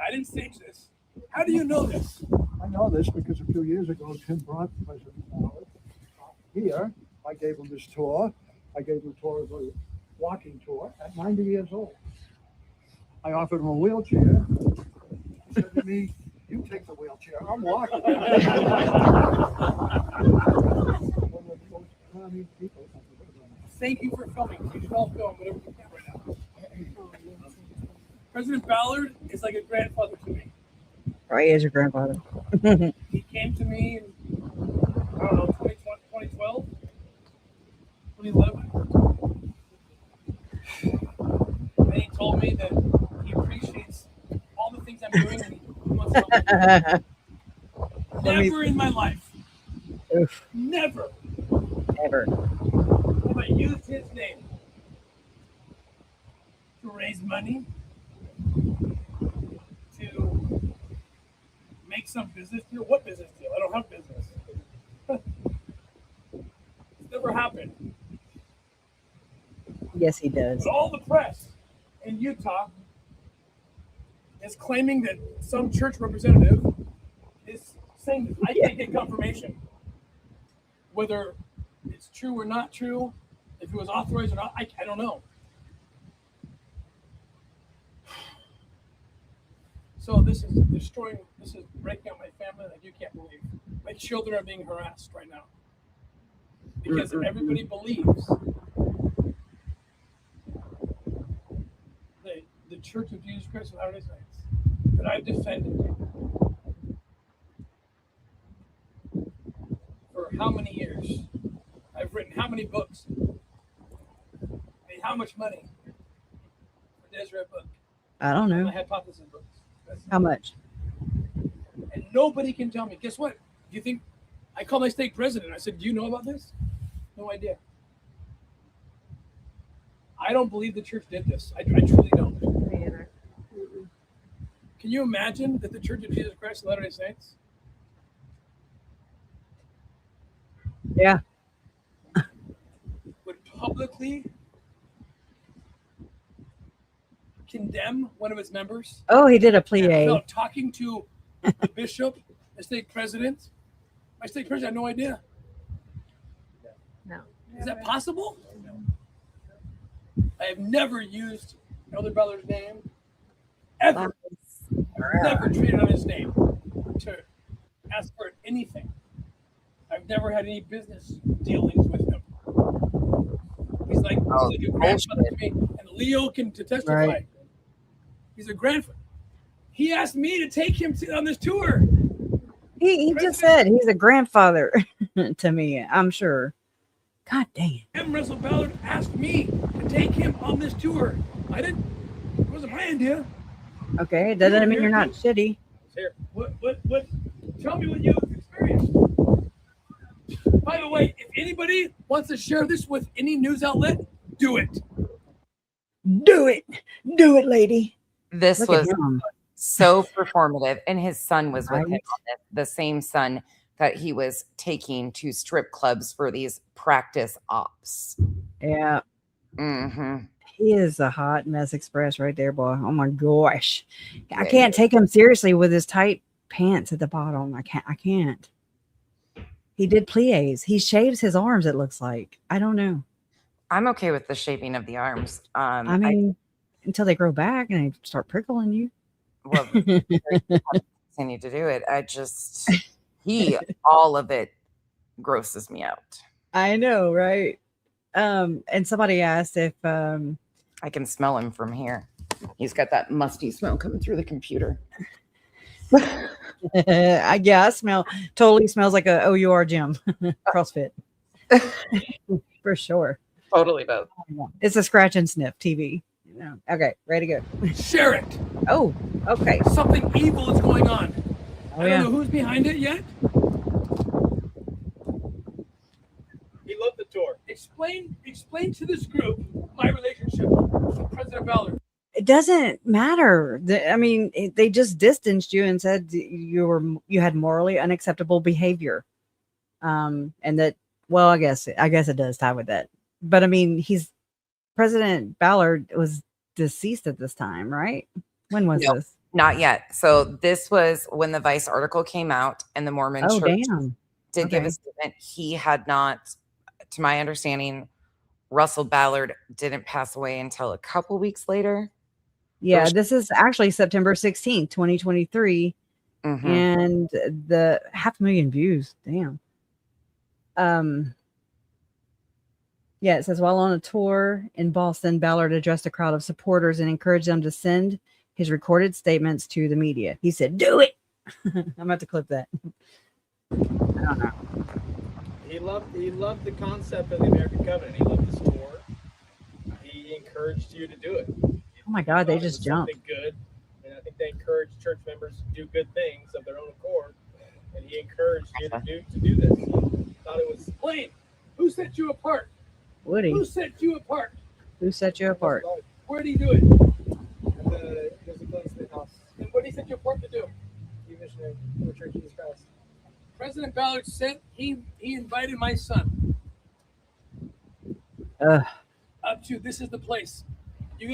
I didn't stage this. How do you know this? I know this because a few years ago, Tim brought President Ballard here. I gave him this tour. I gave him a tour of a walking tour at 90 years old. I offered him a wheelchair. He said to me, "You take the wheelchair. I'm walking." Thank you for filming. You should all film whatever you can right now. President Ballard is like a grandfather to me. Oh, he is your grandfather. He came to me in, I don't know, 2012, 2011. And he told me that he appreciates all the things I'm doing and he wants to help me. Never in my life. Oof. Never. Ever. Have I used his name to raise money, to make some business deal? What business deal? I don't have business. It's never happened. Yes, he does. But all the press in Utah is claiming that some church representative is saying that I can't get confirmation. Whether it's true or not true, if it was authorized or not, I don't know. So this is breaking up my family like you can't believe. My children are being harassed right now because everybody believes the Church of Jesus Christ of Latter-day Saints that I've defended for how many years? I've written how many books? Made how much money for Deseret book? I don't know. My hypothesis books. How much? And nobody can tell me. Guess what? Do you think I called my state president? I said, "Do you know about this?" No idea. I don't believe the church did this. I truly don't. Me either. Can you imagine that the Church of Jesus Christ of Latter-day Saints? Yeah. Would publicly condemn one of its members? Oh, he did a plie. Without talking to the bishop, the state president. My state president had no idea. No. Is that possible? No. I have never used Elder Ballard's name, ever. Never traded on his name to ask for anything. I've never had any business dealings with him. He's like a grandfather to me, and Leo can testify. Right. He's a grandfather. He asked me to take him on this tour. He just said he's a grandfather to me, I'm sure. God dang. M. Russell Ballard asked me to take him on this tour. I didn't. It wasn't my idea. Okay, it doesn't mean you're not shitty. Here, what? Tell me what you've experienced. By the way, if anybody wants to share this with any news outlet, do it. Do it. Do it, lady. This was so performative. And his son was with him on this, the same son that he was taking to strip clubs for these practice ops. Yeah. Mm-hmm. He is a hot mess express right there, boy. Oh my gosh. I can't take him seriously with his tight pants at the bottom. I can't. He did plies. He shaves his arms, it looks like. I don't know. I'm okay with the shaping of the arms. I mean, until they grow back and they start prickling you. Well, continue to do it. All of it grosses me out. I know, right? And somebody asked if I can smell him from here. He's got that musty smell coming through the computer. I totally smells like a OUR gym. CrossFit. For sure. Totally does. It's a scratch and sniff TV. Okay, ready to go. Share it. Oh, okay. Something evil is going on. I don't know who's behind it yet. He loved the tour. Explain to this group my relationship with President Ballard. It doesn't matter. I mean, they just distanced you and said you had morally unacceptable behavior. And that, well, I guess it does tie with that. But I mean, he's President Ballard was deceased at this time, right? When was this? Not yet. So this was when the Vice article came out, and the Mormon Church did give a statement. He had not, to my understanding, Russell Ballard didn't pass away until a couple weeks later. Yeah, this is actually September 16th, 2023. And the 500,000 views. Damn. Yeah, it says while on a tour in Boston, Ballard addressed a crowd of supporters and encouraged them to send his recorded statements to the media. He said, "Do it." I'm about to clip that. I don't know. He loved the concept of the American Covenant. He loved the tour. He encouraged you to do it. Oh my God, they just jumped. Good, and I think they encourage church members to do good things of their own accord. And he encouraged you to do this. He thought it was plain. Who set you apart? Woody. Who set you apart? Who set you apart? Where did he do it? At the Glen House. And what did he set you apart to do? You missionary for the Church of Jesus Christ. President Ballard said he invited my son up to this is the place. You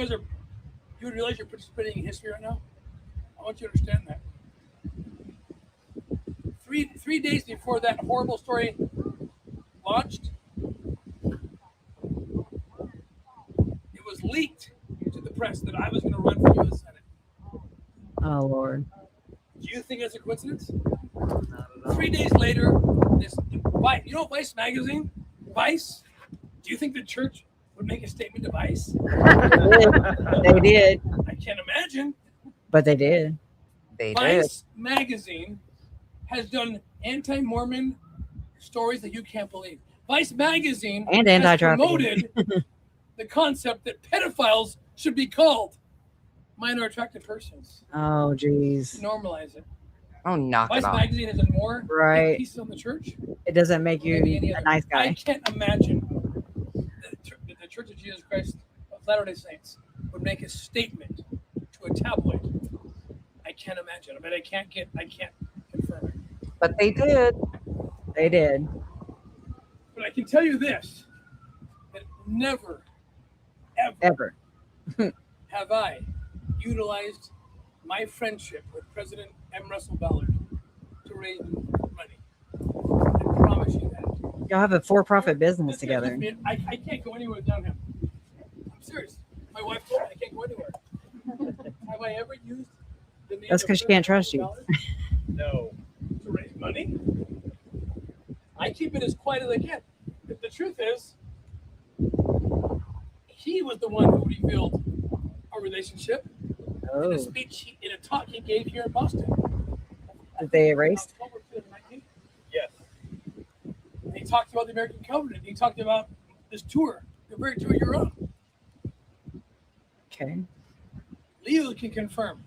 would realize you're participating in history right now? I want you to understand that. Three days before that horrible story launched, it was leaked to the press that I was going to run for U.S. Senate. Oh, Lord. Do you think that's a coincidence? 3 days later, Vice magazine? Vice? Do you think the church would make a statement to Vice? They did. I can't imagine. But they did. Vice magazine has done anti-Mormon stories that you can't believe. Vice magazine and has promoted the concept that pedophiles should be called minor attracted persons. Oh, geez. Normalize it. Oh, knock Vice it off. magazine has done more pieces on the church. It doesn't make you a nice guy. I can't imagine that the Church of Jesus Christ of Latter-day Saints would make a statement to a tabloid. I can't imagine. I mean, I can't confirm it. But they did. They did. But I can tell you this, that never, ever have I utilized my friendship with President M. Russell Ballard to raise money. I promise you that. Y'all have a for-profit business together. I can't go anywhere without him. I'm serious. My wife told me I can't go anywhere. Have I ever used the name That's because she can't trust you. No. To raise money? I keep it as quiet as I can. But the truth is, he was the one who revealed our relationship in a speech, in a talk he gave here in Boston. Did they erase? Yes. And he talked about the American Covenant. He talked about this tour, the very tour you're on. Okay. Leo can confirm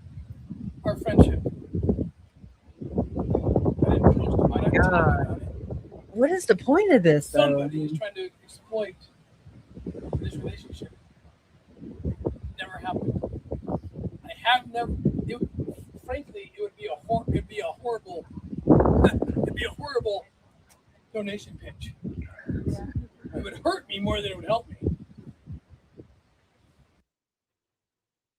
our friendship. God. What is the point of this, though? Somebody is trying to exploit this relationship. Never happened. I have never. Frankly, it would be a horrible donation pitch. It would hurt me more than it would help me.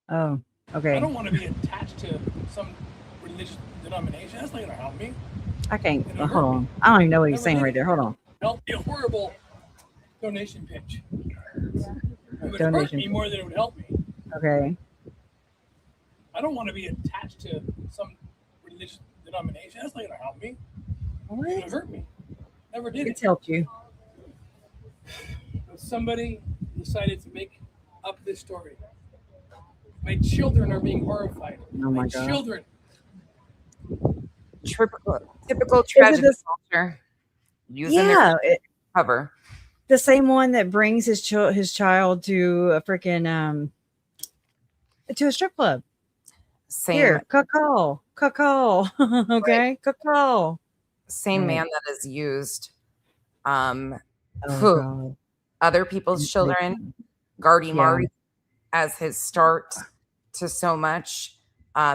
Oh, okay. I don't want to be attached to some religious denomination. That's not going to help me. I can't. Hold on. I don't even know what he's saying right there. Hold on. It'll be a horrible donation pitch. It would hurt me more than it would help me. Okay. I don't want to be attached to some religious denomination. That's not going to help me. What? It's going to hurt me. Never did. It's helped you. But somebody decided to make up this story. My children are being horrified. Oh my God. Children. Typical tragedy culture. Using their cover. The same one that brings his child to a freaking to a strip club. Same. Here, cacao. Okay, right. Cacao. Same man that has used other people's children, Gardy Marty, as his start to so much.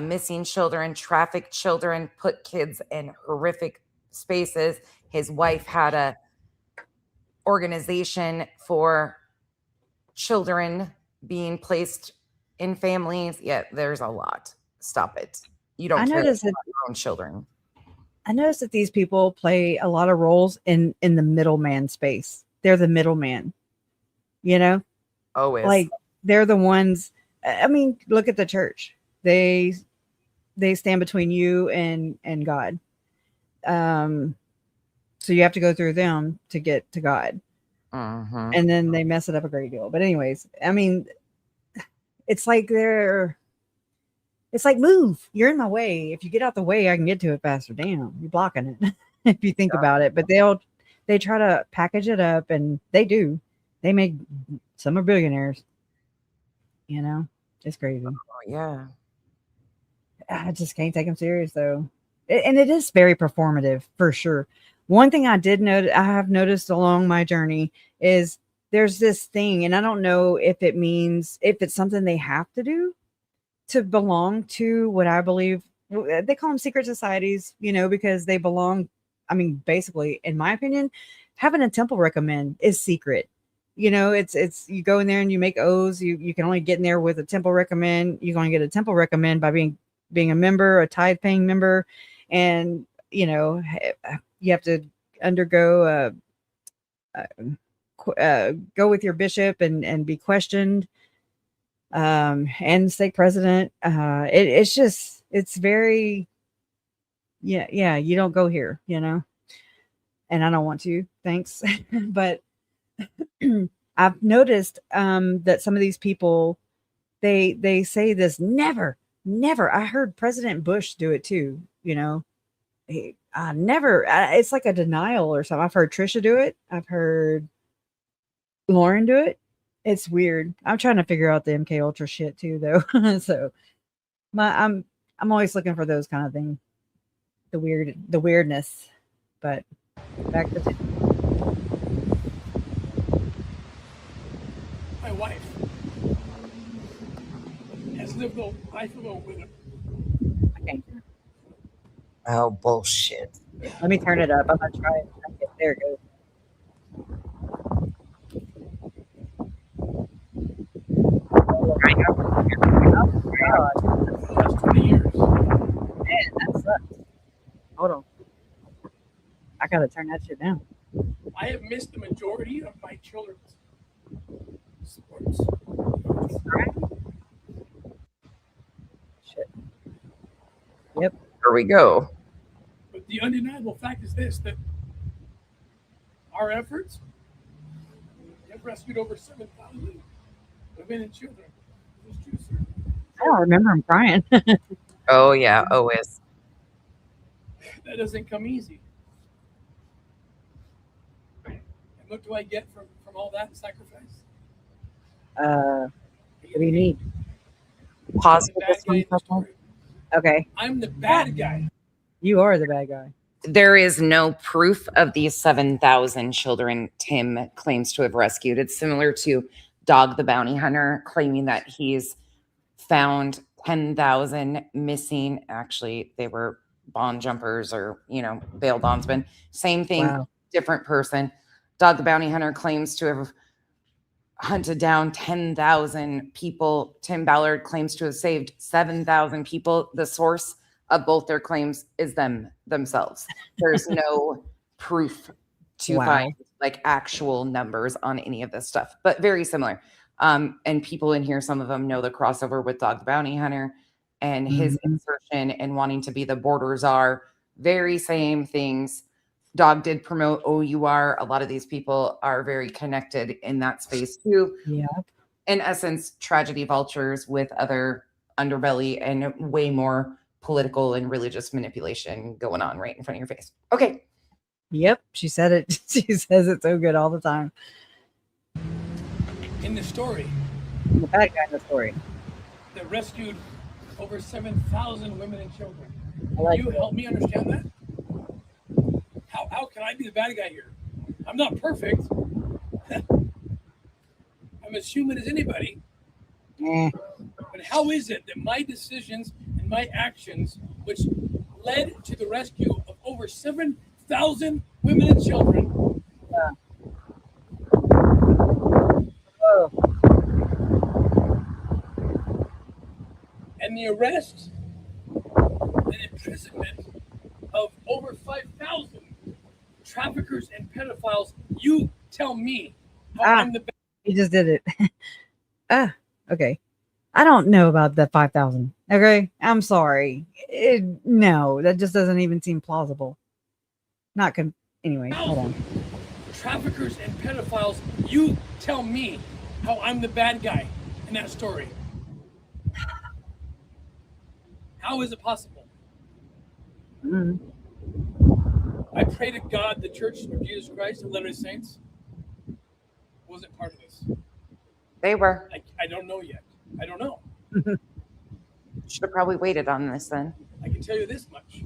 Missing children, trafficked children, put kids in horrific spaces. His wife had a organization for children being placed in families. Yeah, there's a lot. Stop it. You don't care about your own children. I noticed that these people play a lot of roles in the middleman space. They're the middleman, you know? Always. Like they're the ones. I mean, look at the church. They stand between you and God. So you have to go through them to get to God. And then they mess it up a great deal. But anyways, I mean, it's like move. You're in my way. If you get out the way, I can get to it faster. Damn, you're blocking it. If you think about it. But they try to package it up, and they do. They make some are billionaires. You know, it's crazy. Oh, yeah. I just can't take them serious though. And it is very performative for sure. One thing I have noticed along my journey is there's this thing, and I don't know if it's something they have to do to belong to what I believe they call them secret societies, you know, because they belong. I mean, basically, in my opinion, having a temple recommend is secret. You know, it's you go in there and you make oaths. You can only get in there with a temple recommend. You're going to get a temple recommend by being a member, a tithe paying member, and you know you have to undergo go with your bishop and be questioned, and stake president. It's very yeah you don't go here, you know, and I don't want to, thanks. But I've noticed that some of these people they say this never. I heard President Bush do it too, you know. It's like a denial or something. I've heard Trisha do it. I've heard Lauren do it. It's weird. I'm trying to figure out the MK Ultra shit too, though. So I'm always looking for those kind of things, the weirdness. But back to my wife has lived a life alone with him. Okay. Oh, bullshit. Let me turn it up. I'm gonna try it. Okay, there it goes. Oh God. Last 20 years. Man, that sucks. Hold on. I gotta turn that shit down. I have missed the majority of my children's sports. Shit. Yep. Here we go. But the undeniable fact is this, that our efforts have rescued over 7,000 women and children. It's true, sir. I don't remember him crying. Oh, yeah, always. That doesn't come easy. And what do I get from all that sacrifice? What do you need? Positive. Okay. I'm the bad guy. You are the bad guy. There is no proof of these 7,000 children Tim claims to have rescued. It's similar to Dog the Bounty Hunter claiming that he's found 10,000 missing. Actually, they were bond jumpers or, you know, bail bondsmen. Same thing, wow. Different person. Dog the Bounty Hunter claims to have hunted down 10,000 people. Tim Ballard claims to have saved 7,000 people. The source of both their claims is themselves. There's no proof to find like actual numbers on any of this stuff, but very similar. And people in here, some of them know the crossover with Dog the Bounty Hunter and his insertion and wanting to be the border czar. Very same things. Dog did promote OUR. A lot of these people are very connected in that space too. Yeah. In essence, tragedy vultures with other underbelly and way more political and religious manipulation going on right in front of your face. Okay. Yep. She said it. She says it so good all the time. In the story. The bad guy in the story. That rescued over 7,000 women and children. Can you help me understand that? How can I be the bad guy here? I'm not perfect. I'm as human as anybody. But how is it that my decisions and my actions, which led to the rescue of over 7,000 women and children, and the arrest and imprisonment of over 5,000 traffickers and pedophiles. You tell me how I'm the best. He just did it. Okay. I don't know about the 5,000. Okay. I'm sorry. No, that just doesn't even seem plausible. Anyway, hold on. Traffickers and pedophiles. You tell me how I'm the bad guy in that story. How is it possible? I pray to God the Church of Jesus Christ of Latter-day Saints wasn't part of this. They were. I don't know yet. I don't know. Should have probably waited on this then. I can tell you this much.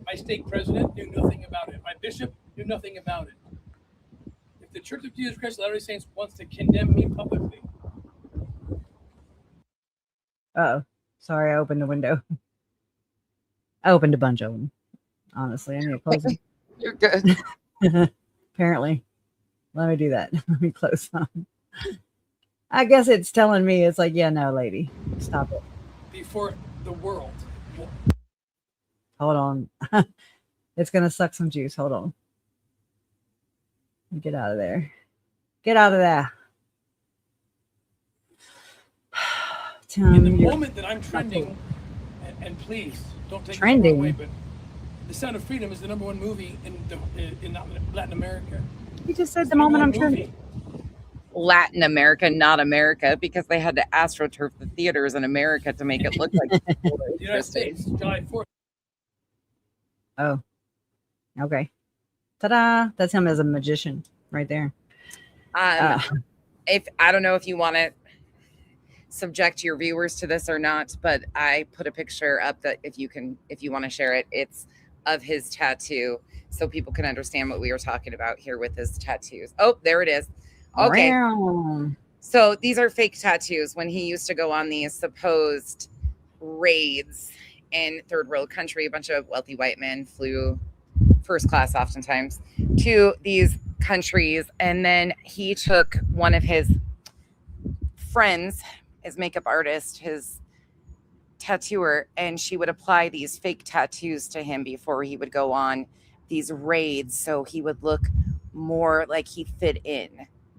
My stake president knew nothing about it. My bishop knew nothing about it. If the Church of Jesus Christ of Latter-day Saints wants to condemn me publicly. Uh-oh. Sorry, I opened the window. I opened a bunch of them. Honestly, I need to close them. You're good. Apparently. Let me do that. Let me close them. I guess it's telling me, it's like, yeah, no, lady. Stop it. Before the world. Hold on. It's going to suck some juice. Hold on. Get out of there. Get out of there. In the moment that I'm trending, and please don't take it the wrong way, but The Sound of Freedom is the #1 movie in Latin America. You just said the moment I'm trending. Latin America, not America, because they had to astroturf the theaters in America to make it look like the United States, July 4th. Oh, okay. Ta-da! That's him as a magician right there. If I don't know if you want to subject your viewers to this or not, but I put a picture up that if you want to share it, it's of his tattoo, so people can understand what we were talking about here with his tattoos. Oh, there it is. Okay. Wow. So these are fake tattoos. When he used to go on these supposed raids in third world country, a bunch of wealthy white men flew first class oftentimes to these countries. And then he took one of his friends, his makeup artist, his tattooer, and she would apply these fake tattoos to him before he would go on these raids. So he would look more like he fit in.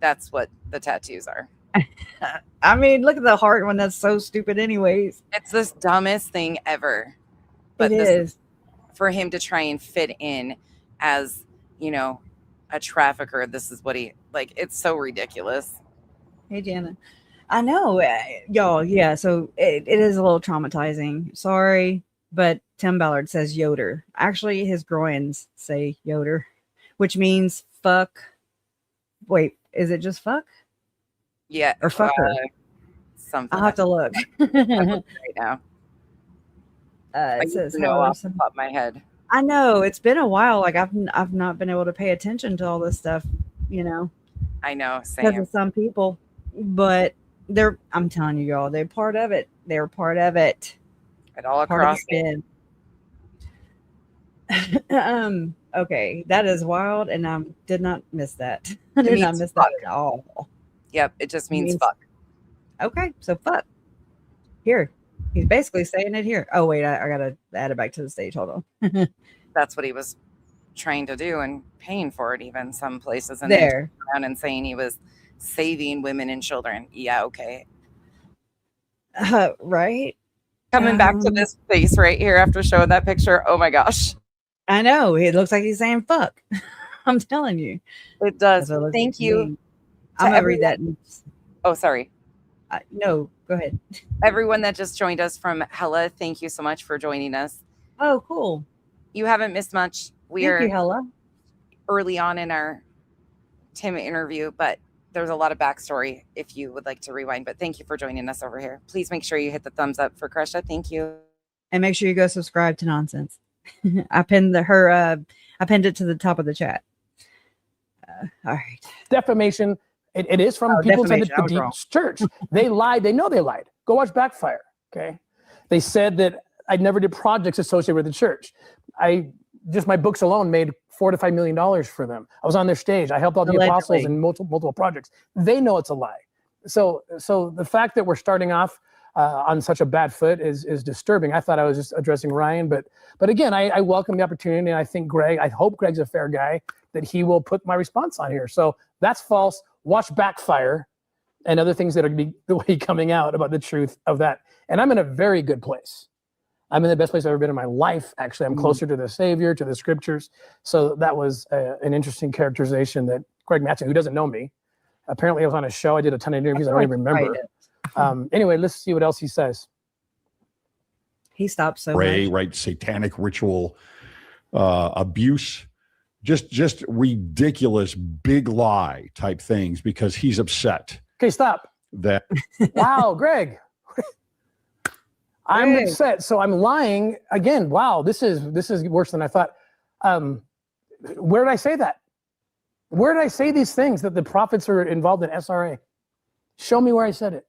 That's what the tattoos are. I mean, look at the heart one. That's so stupid anyways. It's this dumbest thing ever. But it is. For him to try and fit in as, a trafficker. This is what it's so ridiculous. Hey, Jana. I know, y'all. Yeah. So it is a little traumatizing. Sorry. But Tim Ballard says Yoder. Actually, his groins say Yoder, which means fuck. Wait, is it just fuck? Yeah. Or fucker? Something. I'll have to look. Right now. It says no off the top of my head. I know it's been a while. Like I've not been able to pay attention to all this stuff, I know, same. because of some people, but I'm telling you, y'all, they're part of it. They're part of it. It all across it. Okay, that is wild, and I did not miss that. I did not miss that at all. Yep, it just means fuck. Okay, so fuck. Here, he's basically saying it here. Oh wait, I gotta add it back to the stage. Hold on. That's what he was trying to do and paying for it, even some places. And there around and saying he was saving women and children. Yeah, okay. Right. Coming back to this face right here after showing that picture. Oh my gosh. I know. It looks like he's saying fuck. I'm telling you. It does. Thank you. I'm going to read that. Oh, sorry. No, go ahead. Everyone that just joined us from Hella, thank you so much for joining us. Oh, cool. You haven't missed much. Thank you, Hella. Early on in our Tim interview, but there's a lot of backstory if you would like to rewind. But thank you for joining us over here. Please make sure you hit the thumbs up for Kresha. Thank you. And make sure you go subscribe to Nonsense. I pinned I pinned it to the top of the chat. All right. Defamation. It is from people inside the deep church. They lied. They know they lied. Go watch Backfire. Okay. They said that I never did projects associated with the church. My books alone made $4 to $5 million for them. I was on their stage. I helped all the apostles in multiple projects. They know it's a lie. So the fact that we're starting off on such a bad foot is disturbing. I thought I was just addressing Ryan, but again, I welcome the opportunity, and I think I hope Greg's a fair guy, that he will put my response on here. So that's false. Watch Backfire and other things that are going to be coming out about the truth of that. And I'm in a very good place. I'm in the best place I've ever been in my life. Actually, I'm closer to the Savior, to the Scriptures. So that was an interesting characterization that Greg Matson, who doesn't know me, apparently I was on a show. I did a ton of interviews. I don't even remember. Anyway, let's see what else he says. He stopped so Ray, much. right? Satanic ritual abuse, just ridiculous big lie type things because he's upset. Okay, stop. That wow, Greg. I'm upset, so I'm lying again. Wow, this is worse than I thought. Where did I say that? Where did I say these things that the prophets are involved in SRA? Show me where I said it.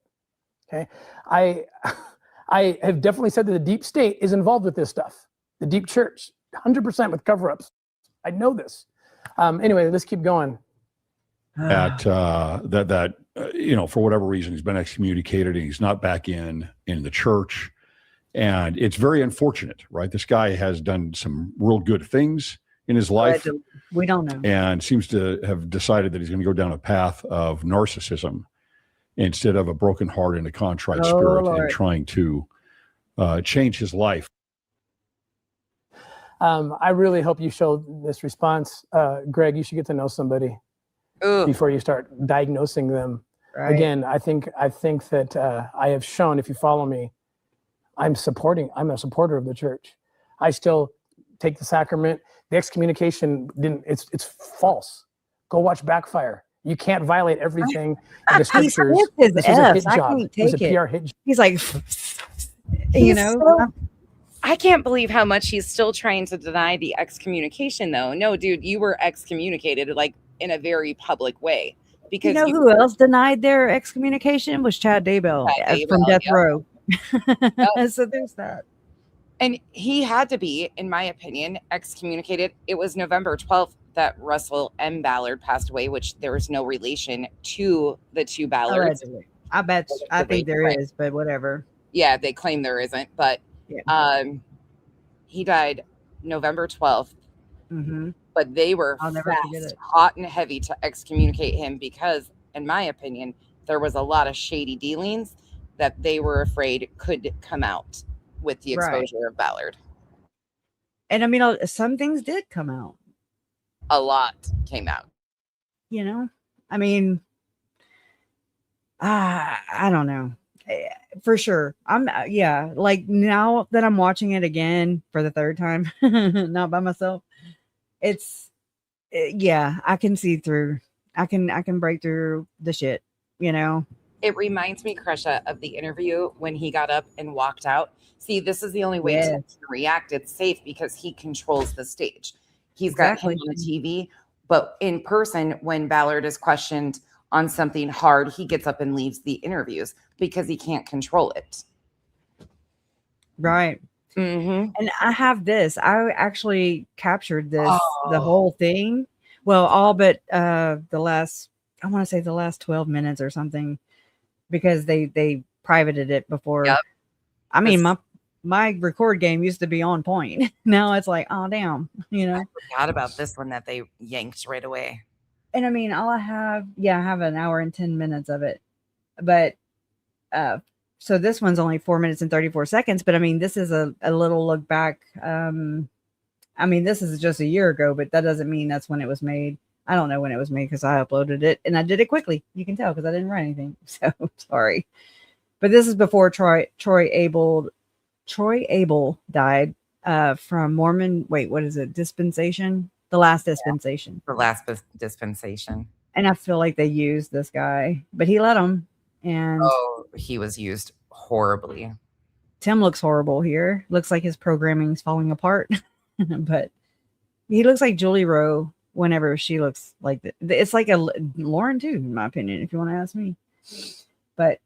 Okay, I have definitely said that the deep state is involved with this stuff. The deep church, 100% with cover-ups. I know this. Anyway, let's keep going. That for whatever reason he's been excommunicated and he's not back in the church, and it's very unfortunate, right? This guy has done some real good things in his life. We don't know, and seems to have decided that he's going to go down a path of narcissism instead of a broken heart and a contrite spirit, Lord. and trying to change his life. I really hope you show this response, Greg. You should get to know somebody before you start diagnosing them. Right. Again, I think that I have shown, if you follow me, I'm a supporter of the church. I still take the sacrament. The excommunication it's false. Go watch Backfire. You can't violate everything in the scriptures. This was a hit I job. can't It was a take PR it. hit job. He's like, I can't believe how much he's still trying to deny the excommunication, though. No, dude, you were excommunicated like in a very public way. Because who else denied their excommunication was Chad Daybell from Death Row. So there's that. And he had to be, in my opinion, excommunicated. It was November 12th that Russell M. Ballard passed away, which there was no relation to the two Ballards. Allegedly. I think there is, but whatever. Yeah, they claim there isn't, but he died November 12th. Mm-hmm. But they were hot and heavy to excommunicate him because, in my opinion, there was a lot of shady dealings that they were afraid could come out with the exposure of Ballard. And I mean, some things did come out. A lot came out. I mean, I don't know. For sure. Like now that I'm watching it again for the third time, not by myself, I can see through. I can break through the shit, It reminds me, Kresha, of the interview when he got up and walked out. See, this is the only way to react. It's safe because he controls the stage. He's got him on the TV, but in person, when Ballard is questioned on something hard, he gets up and leaves the interviews because he can't control it. Right. Mm-hmm. And I have this. I actually captured this, the whole thing. Well, all but the last 12 minutes or something, because they privated it before. Yep. I mean, my record game used to be on point. Now it's like, oh damn, I forgot about this one that they yanked right away. And I mean, I have an hour and 10 minutes of it, but so this one's only 4 minutes and 34 seconds. But I mean, this is a little look back. I mean, this is just a year ago, but that doesn't mean that's when it was made. I don't know when it was made because I uploaded it and I did it quickly. You can tell because I didn't write anything. So sorry. But this is before Troy Abel died from Mormon. Wait, what is it? Dispensation? The last dispensation. The last dispensation. And I feel like they used this guy, but he let him. And he was used horribly. Tim looks horrible here. Looks like his programming is falling apart. But he looks like Julie Rowe whenever she looks like that. It's like a Lauren too, in my opinion, if you want to ask me. But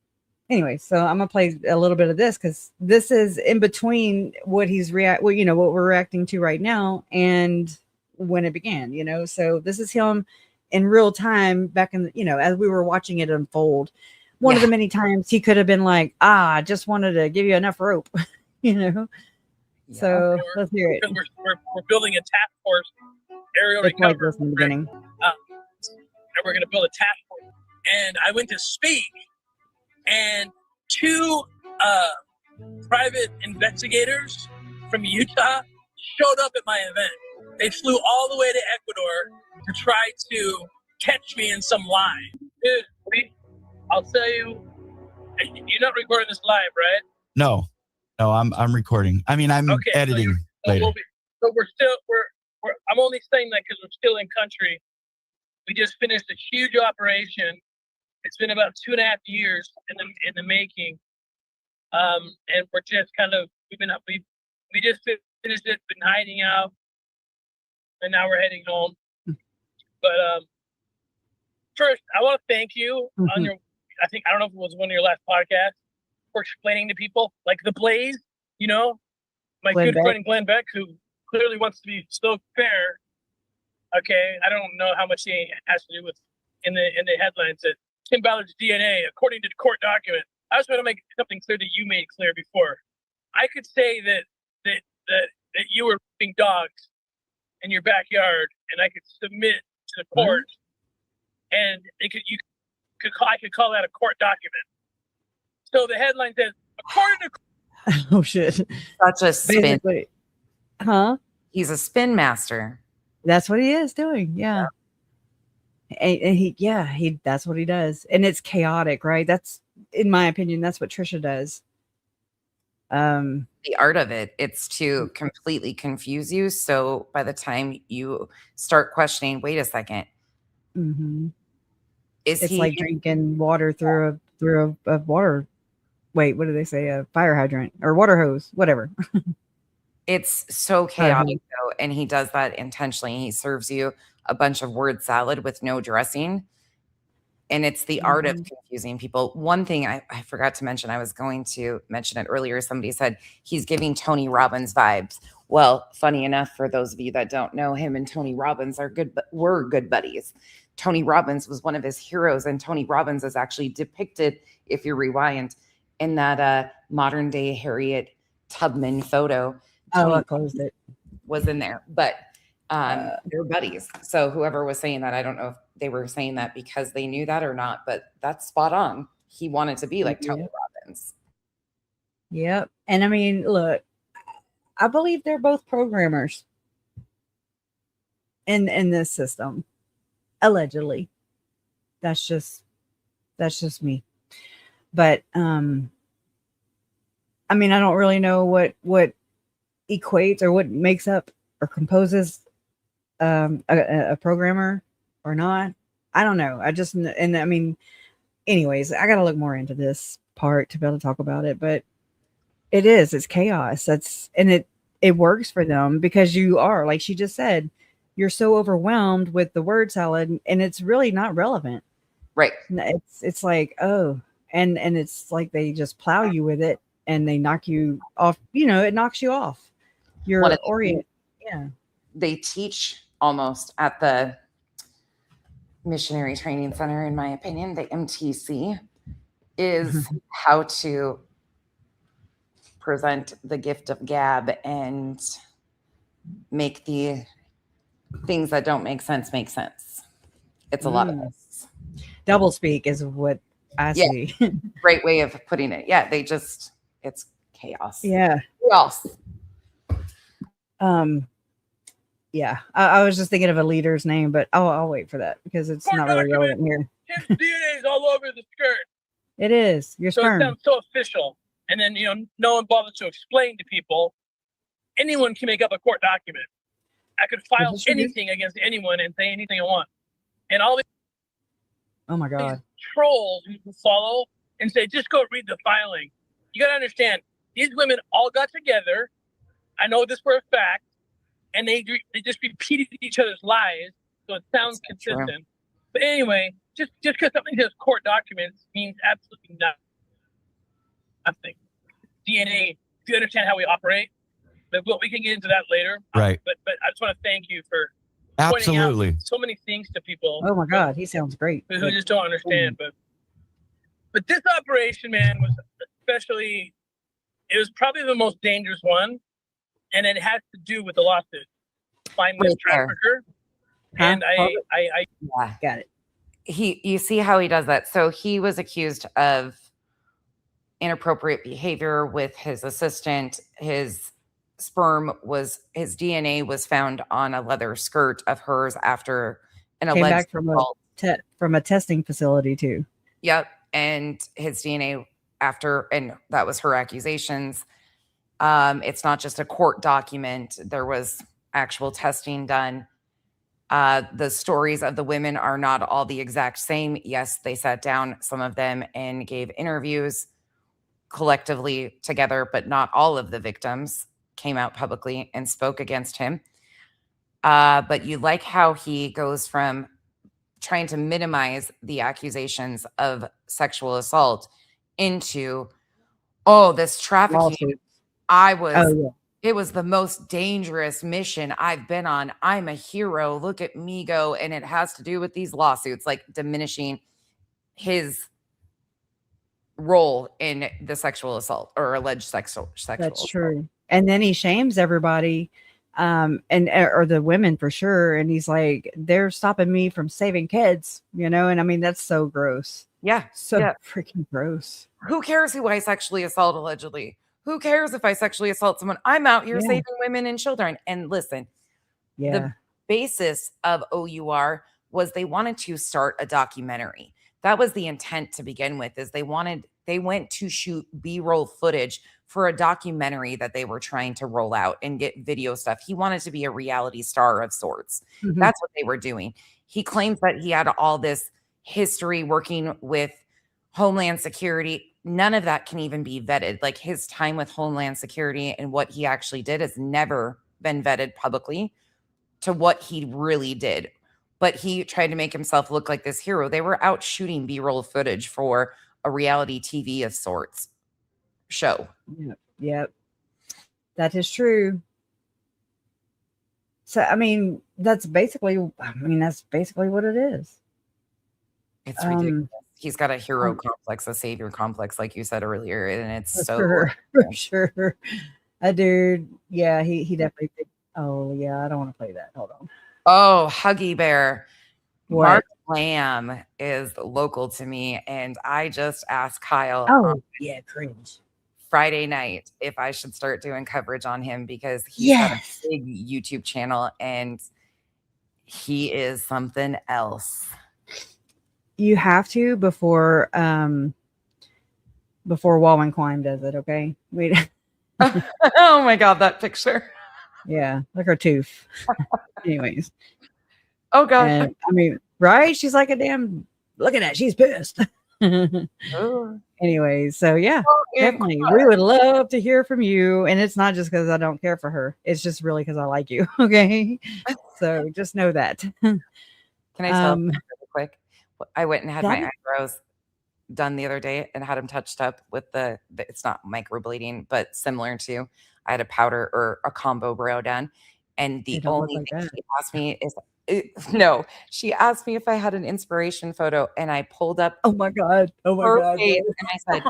anyway, so I'm gonna play a little bit of this because this is in between what what we're reacting to right now and when it began. So this is him in real time back in as we were watching it unfold. one of the many times he could have been like, I just wanted to give you enough rope, you know? Yeah. So let's hear it. We're building a task force, aerial it's recovery. Like this in the beginning. And we're going to build a task force. And I went to speak, and 2 private investigators from Utah showed up at my event. They flew all the way to Ecuador to try to catch me in some lie. Dude, I'll tell you, you're not recording this live, right? No, I'm recording. I mean, I'm editing later. So I'm only saying that because we're still in country. We just finished a huge operation. It's been about 2.5 years in the making. And we're just we just finished it, been hiding out, and now we're heading home. But first, I want to thank you on your. I don't know if it was one of your last podcasts, for explaining to people like the Blaze. You know, my good friend Glenn Beck, who clearly wants to be so fair. Okay, I don't know how much he has to do with in the headlines that Tim Ballard's DNA, according to the court document. I just want to make something clear that you made clear before. I could say that you were raping dogs in your backyard, and I could submit to the court, and I could call that a court document. So the headline says, according to oh shit, such a spin. Huh? He's a spin master. That's what he is doing. Yeah. And he that's what he does. And it's chaotic, right? That's, in my opinion, that's what Trisha does. The art of it's to completely confuse you. So by the time you start questioning, wait a second. It's like drinking water through a water. Wait, what do they say? A fire hydrant or water hose, whatever. It's so chaotic though. And he does that intentionally. He serves you a bunch of word salad with no dressing. And it's the art of confusing people. One thing I forgot to mention, I was going to mention it earlier. Somebody said he's giving Tony Robbins vibes. Well, funny enough, for those of you that don't know, him and Tony Robbins were good buddies. Tony Robbins was one of his heroes, and Tony Robbins is actually depicted, if you rewind, in that modern day Harriet Tubman photo. I closed it. Was in there, but they're buddies. So whoever was saying that, I don't know if they were saying that because they knew that or not, but that's spot on. He wanted to be like Tony Robbins. Yep. And I mean, look, I believe they're both programmers in this system. Allegedly. That's just me. But I mean, I don't really know what equates or what makes up or composes a programmer or not. I don't know. I mean, anyways, I got to look more into this part to be able to talk about it, but it's chaos. It works for them because you are, like she just said, you're so overwhelmed with the word salad and it's really not relevant. Right. It's like, oh, and it's like they just plow you with it and they knock you off, it knocks you off. You're oriented. Yeah. They teach almost at the Missionary Training Center, in my opinion, the MTC, is how to present the gift of gab and make the things that don't make sense. It's a lot of this. Double speak is what I see. Great way of putting it. Yeah, it's chaos. Yeah. Chaos. Yeah, I was just thinking of a leader's name, but I'll wait for that because it's not really relevant here. His DNA is all over the skirt. It is. Your sperm. So it sounds so official. And then, no one bothers to explain to people. Anyone can make up a court document. I could file anything against anyone and say anything I want. And all these oh my God, trolls who follow and say, just go read the filing. You got to understand, these women all got together. I know this for a fact. And they just repeated each other's lies, so it sounds consistent. True. But anyway, just because something says court documents means absolutely nothing. DNA, if you understand how we operate, but we can get into that later. Right. But I just want to thank you for absolutely pointing out so many things to people. Oh my God, he sounds great. Who just don't understand. But But this operation, man, was especially, it was probably the most dangerous one. And it has to do with the lawsuit. Find this trafficker. And I got it. You see how he does that. So he was accused of inappropriate behavior with his assistant. His DNA was found on a leather skirt of hers after an Came alleged back from a testing facility too. Yep. And his DNA and that was her accusations. It's not just a court document. There was actual testing done. The stories of the women are not all the exact same. Yes, they sat down, some of them, and gave interviews collectively together, but not all of the victims came out publicly and spoke against him. But you like how he goes from trying to minimize the accusations of sexual assault into, this trafficking. It was the most dangerous mission I've been on. I'm a hero. Look at me go. And it has to do with these lawsuits, like diminishing his role in the sexual assault or alleged sexual That's assault. true. And then he shames everybody, or the women for sure. And he's like, they're stopping me from saving kids, and I mean, that's so gross. Yeah. So freaking gross. Who cares who I sexually assault allegedly? Who cares if I sexually assault someone? I'm out here saving women and children. And listen, the basis of OUR was they wanted to start a documentary. That was the intent to begin with, is they went to shoot B-roll footage for a documentary that they were trying to roll out and get video stuff. He wanted to be a reality star of sorts. Mm-hmm. That's what they were doing. He claims that he had all this history working with Homeland Security. None of that can even be vetted. Like, his time with Homeland Security and what he actually did has never been vetted publicly to what he really did. But he tried to make himself look like this hero. They were out shooting B-roll footage for a reality TV of sorts show. Yep. That is true. So, I mean, that's basically what it is. It's ridiculous. He's got a hero complex, a savior complex, like you said earlier, and it's so for sure. Dude, yeah, he definitely. Oh yeah, I don't want to play that. Hold on. Oh, Huggy Bear. What? Mark Lamb is local to me, and I just asked Kyle. Oh yeah, cringe. Friday night if I should start doing coverage on him, because he's got a big YouTube channel and he is something else. You have to before Walwyn Quine does it, okay? Wait. Oh my god, that picture. Yeah, like her tooth. Anyways. Oh gosh. And, I mean, right? She's like a damn, look at that, she's pissed. Oh. Anyways, so definitely. We would love to hear from you. And it's not just because I don't care for her. It's just really because I like you. Okay. So just know that. Can I tell you really quick? I went and had my eyebrows done the other day and had them touched up with it's not microblading, but similar to, I had a powder or a combo brow done. And the only thing she asked me is, she asked me if I had an inspiration photo, and I pulled up. Oh my God. Face, and I said,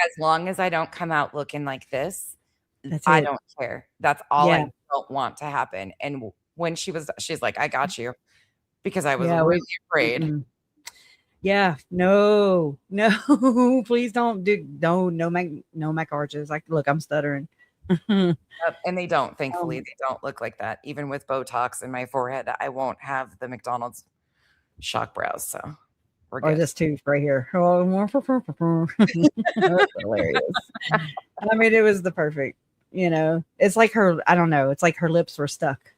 as long as I don't come out looking like this, I don't care. That's all I don't want to happen. And when she's like, I got you, because I was really afraid. Mm-mm. Yeah, no, please don't do no Mac arches. Like, look, I'm stuttering. And they don't, thankfully, they don't look like that. Even with Botox in my forehead, I won't have the McDonald's shock brows. So we're good. Or this tooth right here. That's hilarious. I mean, it was the perfect, it's like her, I don't know. It's like her lips were stuck.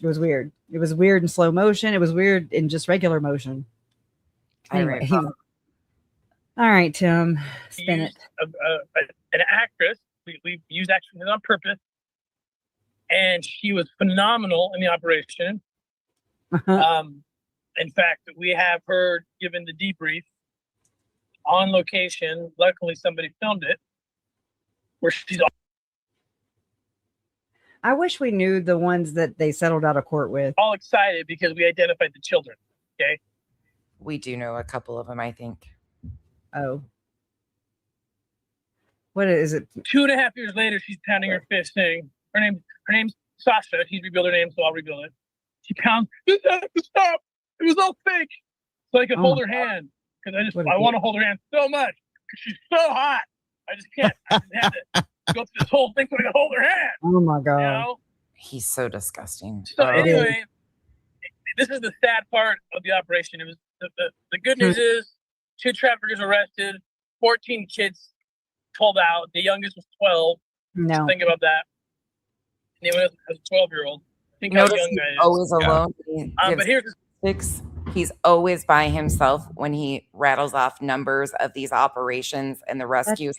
It was weird. It was weird in slow motion. It was weird in just regular motion. Anyway. All right, Tim, spin it. An actress. We used actresses on purpose, and she was phenomenal in the operation. In fact, we have her given the debrief on location. Luckily, somebody filmed it, where she's. I wish we knew the ones that they settled out of court with. All excited because we identified the children. Okay. We do know a couple of them, I think. Oh. What is it? 2.5 years later, she's pounding her fist, saying her name's Sasha. She's revealed her name, so I'll reveal it. She pounds. This has to stop. It was all fake. So I could hold her hand because I want to hold her hand so much because she's so hot. I just can't. I just had to go through this whole thing so I could hold her hand. Oh my god. You know? He's so disgusting. So anyway, this is the sad part of the operation. It was the good news is 2 traffickers arrested, 14 kids pulled out. The youngest was 12. No. So think about that. And he was a 12-year-old. Think Notice how young he's that is. always alone. But here's he's always by himself when he rattles off numbers of these operations and the rescues.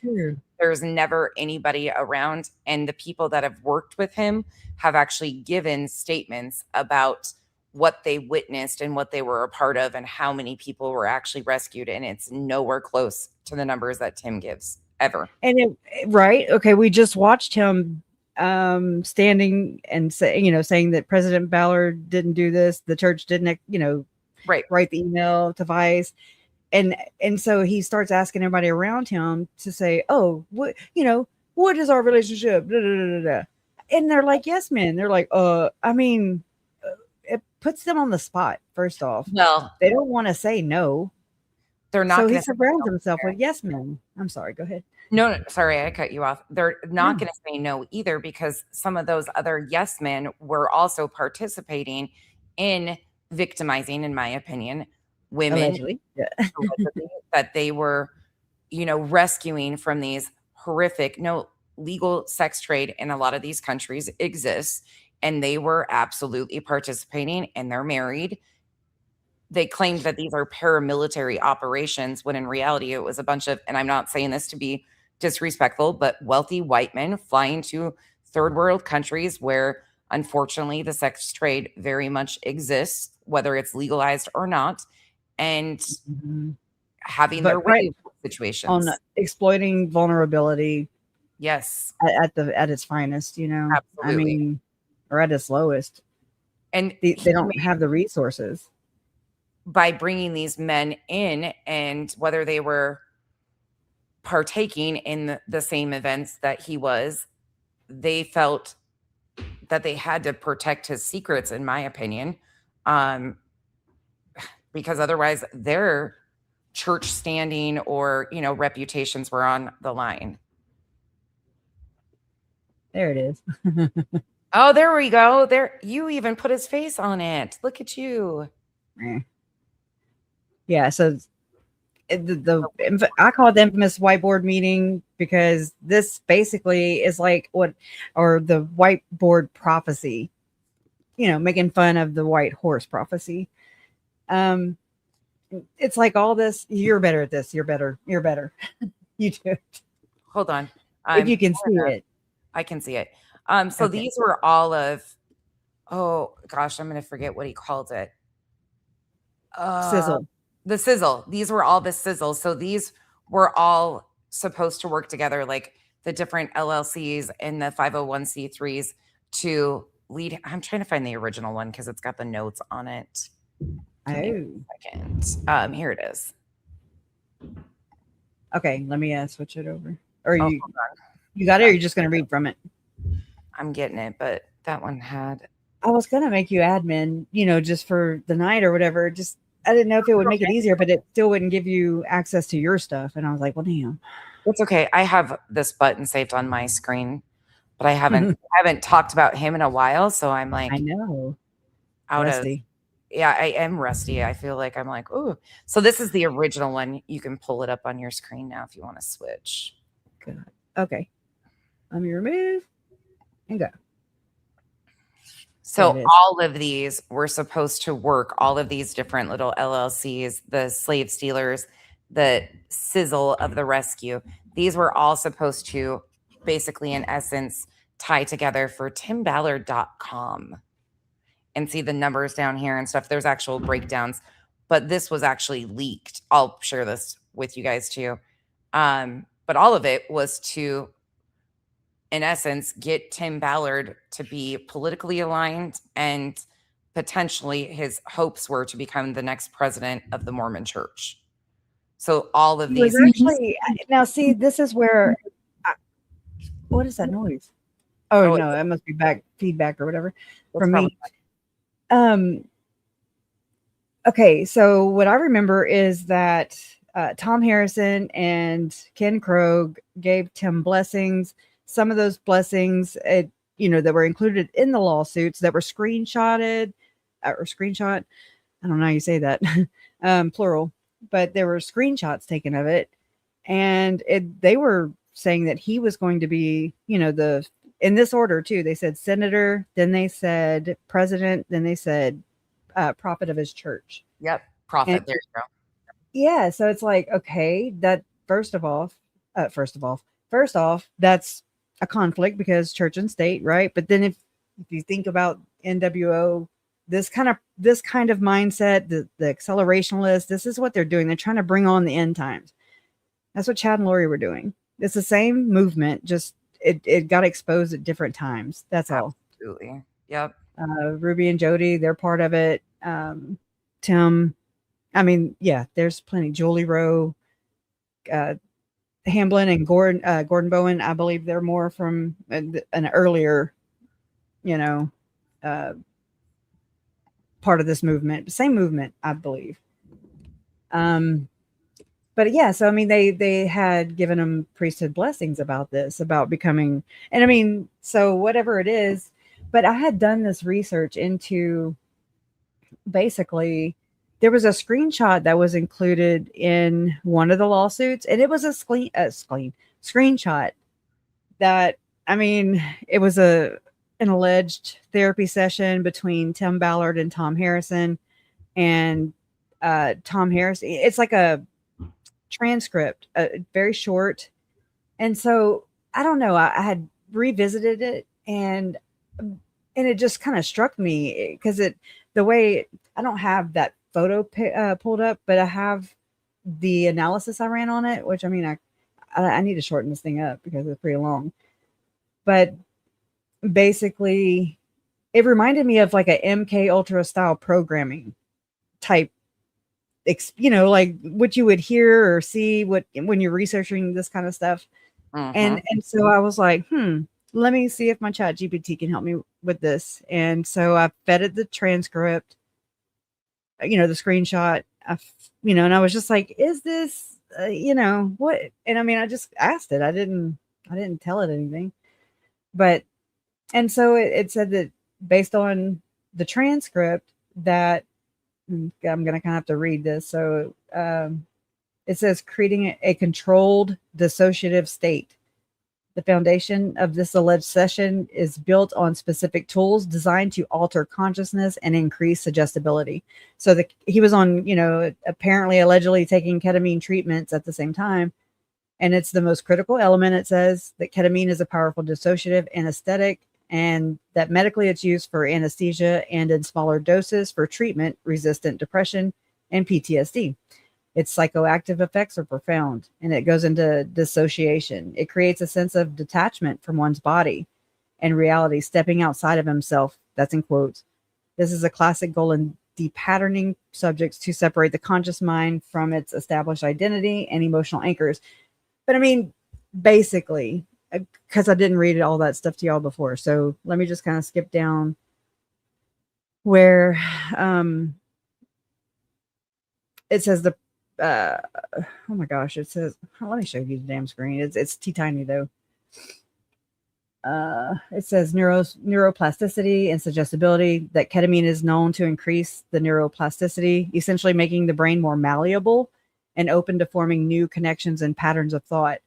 There's never anybody around, and the people that have worked with him have actually given statements about what they witnessed and what they were a part of and how many people were actually rescued, and it's nowhere close to the numbers that Tim gives ever. And right, okay, we just watched him standing and saying that President Ballard didn't do this, the church didn't, write the email to Vice, and so he starts asking everybody around him to say, oh, what is our relationship, blah, blah, blah, blah. And they're like, yes men. They're like, I mean, it puts them on the spot. First off, well, they don't want to say no. They're not. So he surrounds himself with yes men. I'm sorry, go ahead. No, sorry, I cut you off. They're not going to say no either, because some of those other yes men were also participating in victimizing, in my opinion, women. Allegedly. Yeah. That they were, rescuing from these horrific, legal sex trade in a lot of these countries exists, and they were absolutely participating, and they're married. They claimed that these are paramilitary operations when in reality it was a bunch of, and I'm not saying this to be disrespectful, but wealthy white men flying to third world countries where unfortunately the sex trade very much exists, whether it's legalized or not, and having their way situations on exploiting vulnerability. Yes, at its finest, Absolutely. I mean, or at its lowest, and they don't have the resources. By bringing these men in, and whether they were partaking in the same events that he was, they felt that they had to protect his secrets, in my opinion, because otherwise their church standing or reputations were on the line. There it is. Oh, there we go. There, you even put his face on it. Look at you. Yeah, so I call it the infamous whiteboard meeting, because this basically is like the whiteboard prophecy, making fun of the white horse prophecy. It's like all this, you're better at this, you're better. You do it. Hold on. If you can see it. I can see it. So okay. These were all of, oh gosh, I'm going to forget what he called it. Sizzle. The sizzle. These were all the sizzle. So these were all supposed to work together, like the different LLCs and the 501c3s to lead. I'm trying to find the original one because it's got the notes on it. Second. Here it is. Okay, let me switch it over. Or you got it, or you're just going to read from it? I'm getting it, but that one had. I was going to make you admin, just for the night or whatever. I didn't know if it would make it easier, but it still wouldn't give you access to your stuff. And I was like, well, damn. It's okay. I have this button saved on my screen, but I haven't talked about him in a while. So I'm like, I know. Rusty. Yeah, I am rusty. I feel like I'm like, ooh. So this is the original one. You can pull it up on your screen now if you want to switch. Good. Okay. Let me remove and go. So all of these were supposed to work, all of these different little LLCs, the slave stealers, the sizzle of the rescue. These were all supposed to basically, in essence, tie together for timballard.com. And see the numbers down here and stuff. There's actual breakdowns, but this was actually leaked. I'll share this with you guys too. But all of it was to, in essence, get Tim Ballard to be politically aligned, and potentially his hopes were to become the next president of the Mormon Church. So all of He was these. actually now. See, this is where. What is that noise? Oh no, that must be feedback or whatever from me. Okay, so what I remember is that Tom Harrison and Ken Krogh gave Tim blessings. Some of those blessings, that were included in the lawsuits that were screenshotted or screenshot. I don't know how you say that, plural, but there were screenshots taken of it, and they were saying that he was going to be, in this order too. They said senator, then they said president, then they said prophet of his church. Yep, prophet. There you go. Yeah, so it's like, okay, that first off, that's a conflict because church and state, right? But then if you think about NWO, this kind of mindset, the accelerationist, this is what they're doing. They're trying to bring on the end times. That's what Chad and Lori were doing. It's the same movement, just it got exposed at different times. That's all. Absolutely. Yep. Ruby and Jody, they're part of it. Tim, I mean, yeah, there's plenty. Julie Rowe, Hamblin and Gordon Bowen, I believe they're more from an earlier, part of this movement. Same movement, I believe. But yeah, so I mean, they had given them priesthood blessings about this, about becoming, and I mean, so whatever it is, but I had done this research into basically there was a screenshot that was included in one of the lawsuits, and it was a screenshot that, I mean, it was an alleged therapy session between Tim Ballard and Tom Harrison, and Tom Harrison. It's like a transcript, very short. And so I don't know, I had revisited it, and it just kind of struck me because the way I don't have that photo pulled up, but I have the analysis I ran on it, which I mean, I need to shorten this thing up because it's pretty long. But basically, it reminded me of like a MK Ultra style programming type, like what you would hear or see when you're researching this kind of stuff. And so I was like, let me see if my chat GPT can help me with this. And so I fed it the transcript, the screenshot, and I was just like, is this, what? And I mean, I just asked it. I didn't tell it anything, and so it said that based on the transcript that I'm going to kind of have to read this. So it says creating a controlled dissociative state. The foundation of this alleged session is built on specific tools designed to alter consciousness and increase suggestibility. So he was on, apparently allegedly taking ketamine treatments at the same time. And it's the most critical element. It says that ketamine is a powerful dissociative anesthetic, and that medically it's used for anesthesia and in smaller doses for treatment-resistant depression and PTSD. Its psychoactive effects are profound, and it goes into dissociation. It creates a sense of detachment from one's body and reality, stepping outside of himself. That's in quotes. This is a classic goal in depatterning subjects to separate the conscious mind from its established identity and emotional anchors. But I mean, basically, because I didn't read all that stuff to y'all before, so let me just kind of skip down where it says oh my gosh, it says, let me show you the damn screen. It's tiny though. It says neuroplasticity and suggestibility, that ketamine is known to increase the neuroplasticity, essentially making the brain more malleable and open to forming new connections and patterns of thought.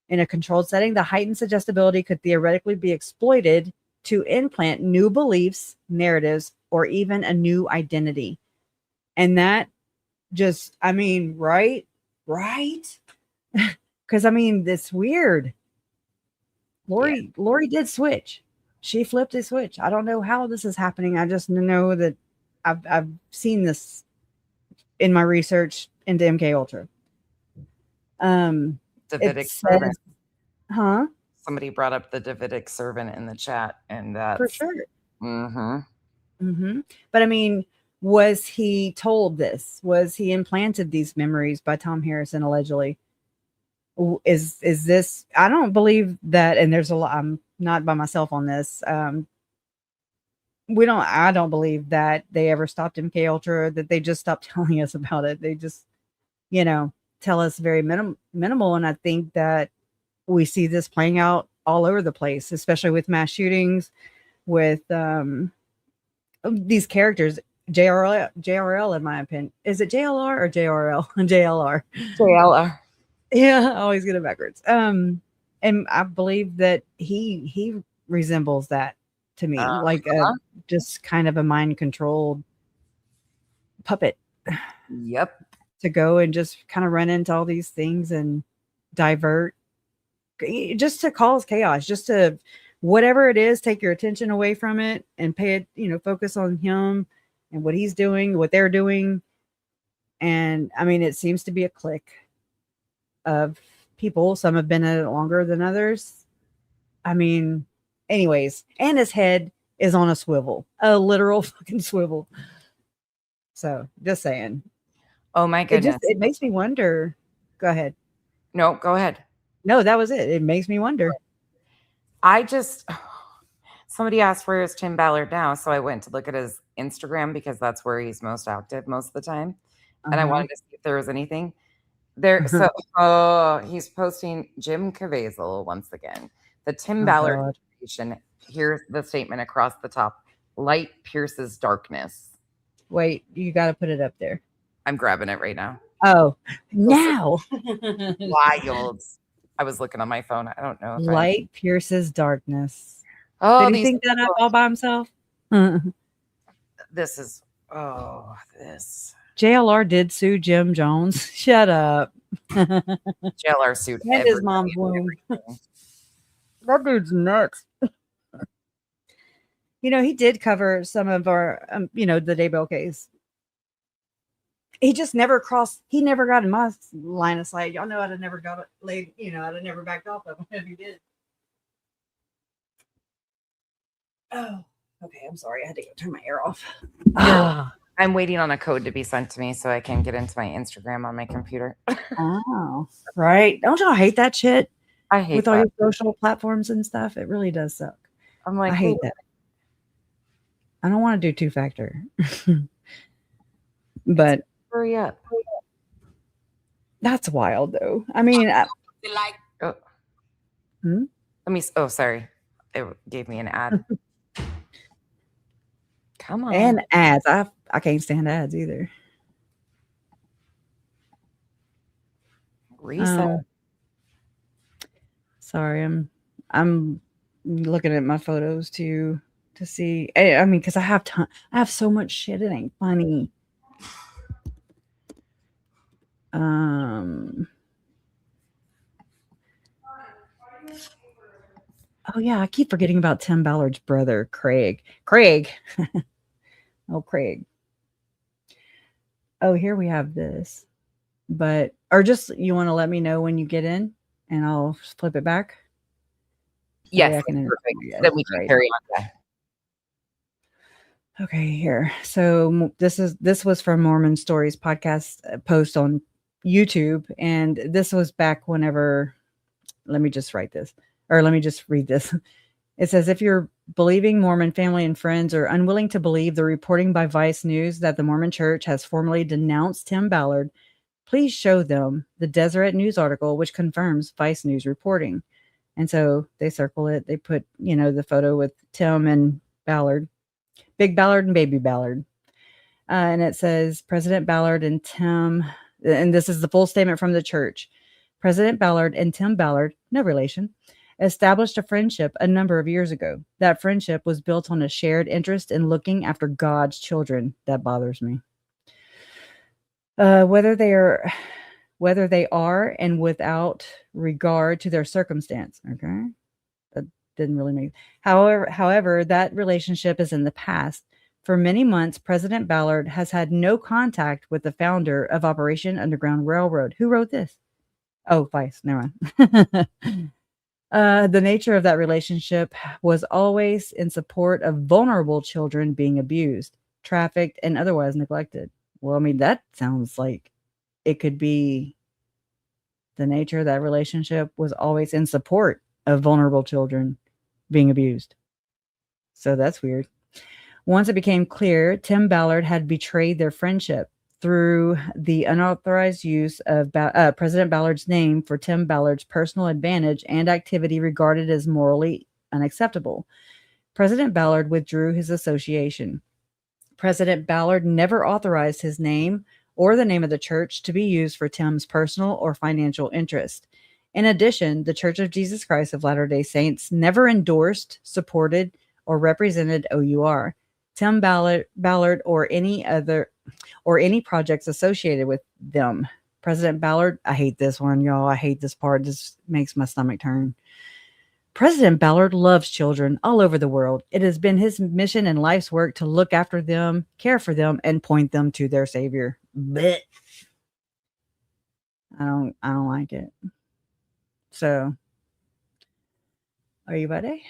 In a controlled setting, the heightened suggestibility could theoretically be exploited to implant new beliefs, narratives, or even a new identity. And that just, I mean, right? Because I mean, it's weird. Lori did switch. She flipped a switch. I don't know how this is happening. I just know that I've seen this in my research into MK Ultra. Davidic servant. Huh? Somebody brought up the Davidic servant in the chat, and that's for sure. Mm-hmm. Mm-hmm. But I mean, Was he told this? Was he implanted these memories by Tom Harrison allegedly? Is this? I don't believe that. And there's a lot. I'm not by myself on this. I don't believe that they ever stopped MK Ultra. That they just stopped telling us about it. They just, tell us very minimal. And I think that we see this playing out all over the place, especially with mass shootings, with these characters. JRL, in my opinion. Is it JLR or JRL? JLR. JLR. Yeah, I always get it backwards. And I believe that he resembles that to me, like just kind of a mind controlled puppet. Yep. To go and just kind of run into all these things and divert, just to cause chaos, just to whatever it is, take your attention away from it and pay it, focus on him and what he's doing, what they're doing. And I mean, it seems to be a clique of people. Some have been in it longer than others. I mean, anyways, and his head is on a swivel, a literal fucking swivel. So just saying. Oh my goodness. It makes me wonder. Go ahead. No, go ahead. No, that was it. It makes me wonder. Somebody asked where is Tim Ballard now, so I went to look at his Instagram because that's where he's most active most of the time. And I wanted to see if there was anything there. So he's posting Jim Caviezel once again. The Tim Ballard information. Here's the statement across the top. Light pierces darkness. Wait, you got to put it up there. I'm grabbing it right now. Oh, now. Wild. I was looking on my phone. I don't know. Light pierces darkness. Oh, did he think that up all by himself? This. JLR did sue Jim Jones. Shut up. JLR sued and his mom's womb. That dude's nuts. He did cover some of our, the Daybell case. He just never he never got in my line of sight. Y'all know I'd have never got it laid, I'd have never backed off of him if he did. Oh, okay. I'm sorry. I had to go turn my air off. I'm waiting on a code to be sent to me so I can get into my Instagram on my computer. Oh, right. Don't y'all hate that shit? I hate with all your social platforms and stuff. It really does suck. I'm like, I hate that. I don't want to do 2-factor, but hurry up. That's wild, though. I mean, sorry. It gave me an ad. Come on. And ads. I can't stand ads either. Reset. Sorry, I'm looking at my photos to see. I mean, because I have so much shit. It ain't funny. Oh yeah, I keep forgetting about Tim Ballard's brother, Craig. Oh, Craig. Oh, here we have this. Or just you want to let me know when you get in and I'll flip it back? Yes, perfect. Then we can carry on. Okay, here. So this was from Mormon Stories podcast post on YouTube, and this was back whenever. Let me just read this. It says, if you're believing Mormon family and friends are unwilling to believe the reporting by Vice News that the Mormon Church has formally denounced Tim Ballard, please show them the Deseret News article, which confirms Vice News reporting. And so they circle it. They put, the photo with Tim and Ballard, Big Ballard and Baby Ballard. And it says, President Ballard and Tim, and this is the full statement from the church. President Ballard and Tim Ballard, no relation, established a friendship a number of years ago. That friendship was built on a shared interest in looking after God's children. That bothers me. Whether they are and without regard to their circumstance. Okay. That didn't really make. However, that relationship is in the past. For many months, President Ballard has had no contact with the founder of Operation Underground Railroad. Who wrote this? Oh, Vice. Never mind. The nature of that relationship was always in support of vulnerable children being abused. trafficked, and otherwise neglected. Well, I mean, that sounds like it could be the nature of that relationship was always in support of vulnerable children being abused. So that's weird. Once it became clear Tim Ballard had betrayed their friendship through the unauthorized use of President Ballard's name for Tim Ballard's personal advantage and activity regarded as morally unacceptable, President Ballard withdrew his association. President Ballard never authorized his name or the name of the church to be used for Tim's personal or financial interest. In addition, the Church of Jesus Christ of Latter-day Saints never endorsed, supported, or represented OUR, Tim Ballard or any projects associated with them. President Ballard, I hate this one, y'all. I hate this part. This makes my stomach turn. President Ballard loves children all over the world. It has been his mission and life's work to look after them, care for them, and point them to their Savior. Blech. I don't like it. So, are you ready?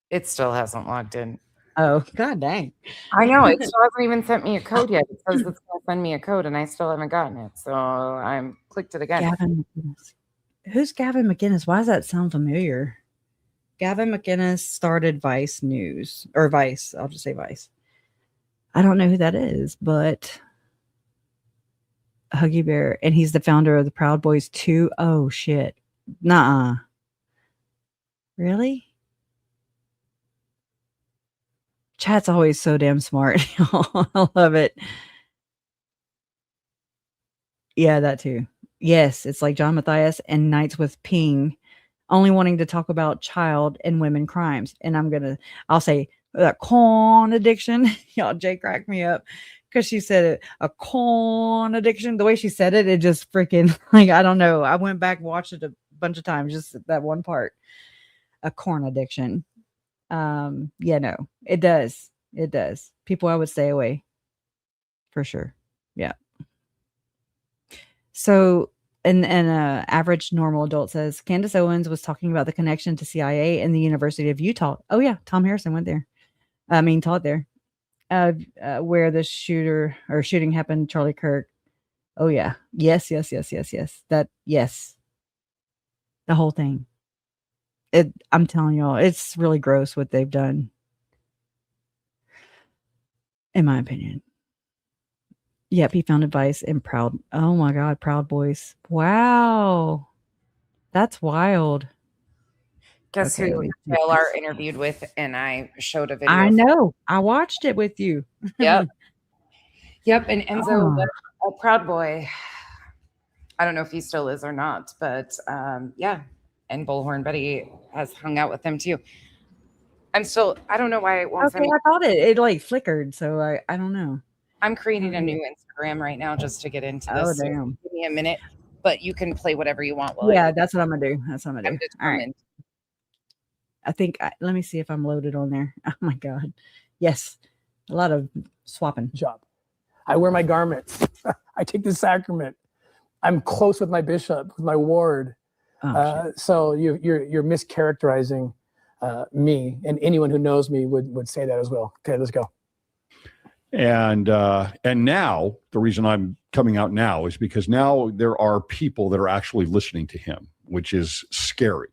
It still hasn't logged in. Oh, god dang. I know. It still hasn't even sent me a code yet. It says it's going to send me a code, and I still haven't gotten it. So I'm clicked it again. Gavin McInnes. Who's Gavin McInnes? Why does that sound familiar? Gavin McInnes started Vice News. Or Vice. I'll just say Vice. I don't know who that is, but Huggy Bear. And he's the founder of the Proud Boys 2. Oh, shit. Nuh-uh. Really? Chat's always so damn smart. I love it. Yeah, that too. Yes, it's like John Matthias and Nights with Ping only wanting to talk about child and women crimes. And I'll say that corn addiction. Y'all, Jay cracked me up because she said it, a corn addiction. The way she said it, it just freaking, like, I don't know. I went back and watched it a bunch of times, just that one part. A corn addiction. Yeah, no, it does. It does. People, I would stay away for sure. Yeah. So, and average normal adult says Candace Owens was talking about the connection to CIA and the University of Utah. Oh yeah, Tom Harrison went there. Taught there, where the shooting happened. Charlie Kirk. Oh yeah, yes. That yes. The whole thing. I'm telling y'all, it's really gross what they've done. In my opinion. Yep, he founded Vice and Proud. Oh my God, Proud Boys. Wow. That's wild. Guess who Ballard interviewed with, and I showed a video. I know. I watched it with you. Yep. And Enzo, a Proud Boy. I don't know if he still is or not, but yeah. And Bullhorn Betty has hung out with them too. I don't know why it won't send me. I thought it like flickered, so I don't know. I'm creating a new Instagram right now just to get into this. Oh, damn. So give me a minute, but you can play whatever you want. Yeah, that's what I'm going to do. That's what I'm going to do. All right. I think, let me see if I'm loaded on there. Oh my God. Yes. A lot of swapping. Job. I wear my garments. I take the sacrament. I'm close with my bishop, with my ward. So you're mischaracterizing me, and anyone who knows me would say that as well. Okay, let's go. And now the reason I'm coming out now is because now there are people that are actually listening to him, which is scary.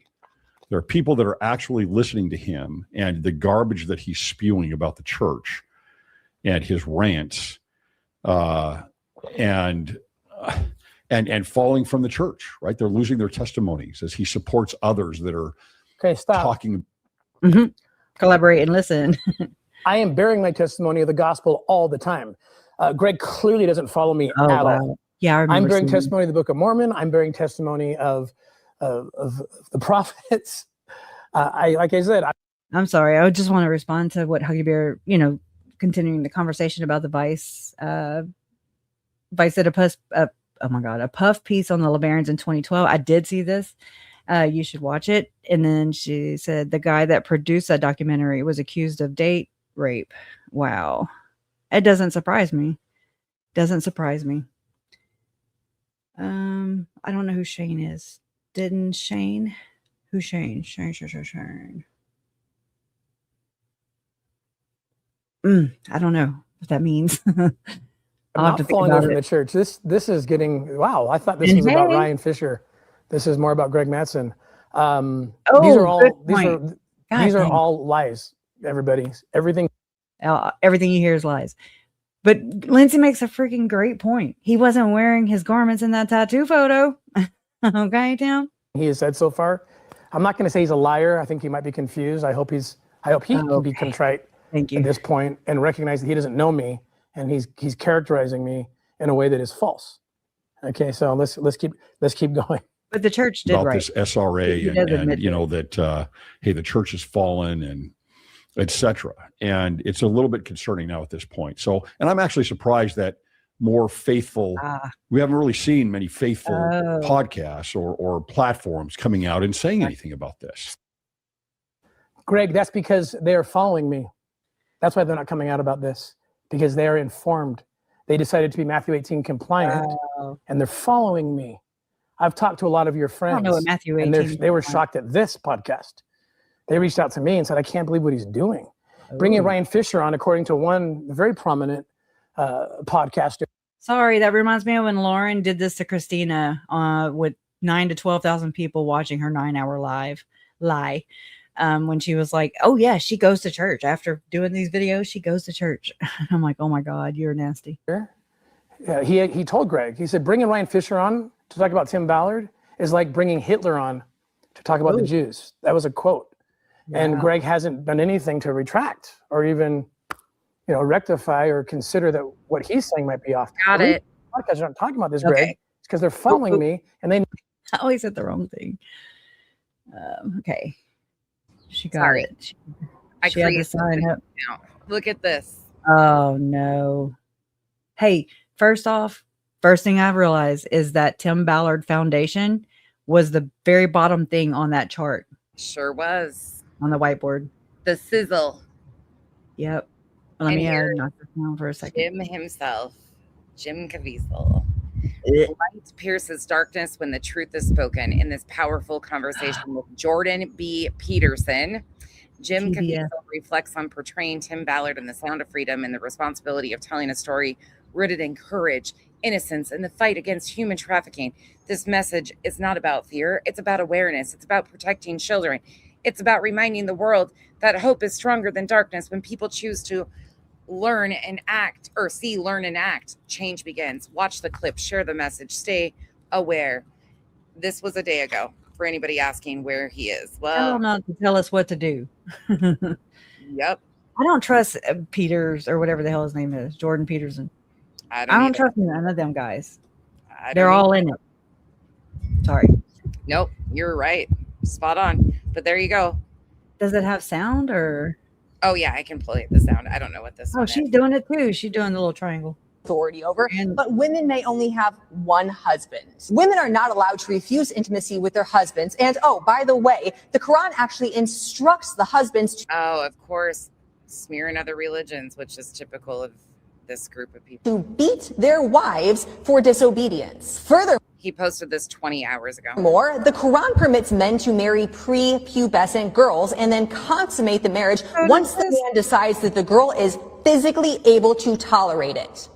There are people that are actually listening to him and the garbage that he's spewing about the church and his rants, and falling from the church, right? They're losing their testimonies as he supports others that are talking. Mm-hmm. Collaborate and listen. I am bearing my testimony of the gospel all the time. Greg clearly doesn't follow me at all. Yeah, I'm bearing testimony of the Book of Mormon. I'm bearing testimony of the prophets. Like I said, I'm sorry. I just want to respond to what Huggy Bear, continuing the conversation about the Vice. Vice did a puff piece on the LeBarons in 2012. I did see this. You should watch it. And then she said the guy that produced that documentary was accused of date rape. Wow. It doesn't surprise me. I don't know who Shane is. Didn't Shane? Who's Shane? Shane. I don't know what that means. I'm not falling away from the church. This is getting, wow. I thought this was about Ryan Fisher. This is more about Greg Mattson. These are all lies, everybody. Everything you hear is lies. But Lindsay makes a freaking great point. He wasn't wearing his garments in that tattoo photo. Okay, Tim? He has said so far. I'm not going to say he's a liar. I think he might be confused. I hope he can be contrite at this point and recognize that he doesn't know me and he's characterizing me in a way that is false. Okay, so let's keep going. But the church did about right. this SRA and you know that hey, the church has fallen and etc. And it's a little bit concerning now at this point. So, and I'm actually surprised that more faithful. We haven't really seen many faithful podcasts or platforms coming out and saying anything about this. Greg, that's because they are following me. That's why they're not coming out about this, because they are informed. They decided to be Matthew 18 compliant, and they're following me. I've talked to a lot of your friends, I don't know what Matthew 18 and they were shocked at this podcast. They reached out to me and said, I can't believe what he's doing. Bringing Ryan Fisher on, according to one very prominent podcaster. Sorry, that reminds me of when Lauren did this to Christina with 9,000 to 12,000 people watching her 9-hour lie. When she was like, oh yeah, she goes to church after doing these videos. She goes to church. I'm like, oh my God, you're nasty. Yeah, he told Greg, he said, bringing Ryan Fisher on to talk about Tim Ballard is like bringing Hitler on to talk about the Jews. That was a quote. Yeah. And Greg hasn't done anything to retract or even, rectify or consider that what he's saying might be off. Got it. Podcasts aren't talking about this, Greg. It's because they're following me and they. I always said the wrong thing. Okay. She got it. She had to sign up. Look at this. Oh no. Hey, first thing I realized is that Tim Ballard Foundation was the very bottom thing on that chart. Sure was. On the whiteboard. The sizzle. Yep. Let me knock this down for a second. Jim himself, Jim Caviezel. Light pierces darkness when the truth is spoken. In this powerful conversation with Jordan B. Peterson, Jim Caviezel reflects on portraying Tim Ballard in The Sound of Freedom and the responsibility of telling a story rooted in courage, innocence, and the fight against human trafficking. This message is not about fear. It's about awareness. It's about protecting children. It's about reminding the world that hope is stronger than darkness. When people choose to learn and act, change begins. Watch the clip, share the message, stay aware. This was a day ago for anybody asking where he is. Well, tell him not to tell us what to do. Yep. I don't trust Peters or whatever the hell his name is, Jordan Peterson. I don't trust none of them guys. They're all in it. Sorry. Nope, you're right. Spot on. But there you go. Does it have sound or? Oh yeah, I can play the sound. I don't know what this. Oh, she's doing it too. She's doing the little triangle. Authority over, but women may only have one husband. Women are not allowed to refuse intimacy with their husbands. And oh, by the way, the Quran actually instructs the husbands to. Oh, of course, smearing other religions, which is typical of this group of people. To beat their wives for disobedience. Further. He posted this 20 hours ago. More, the Quran permits men to marry pre-pubescent girls and then consummate the marriage once the man decides that the girl is physically able to tolerate it.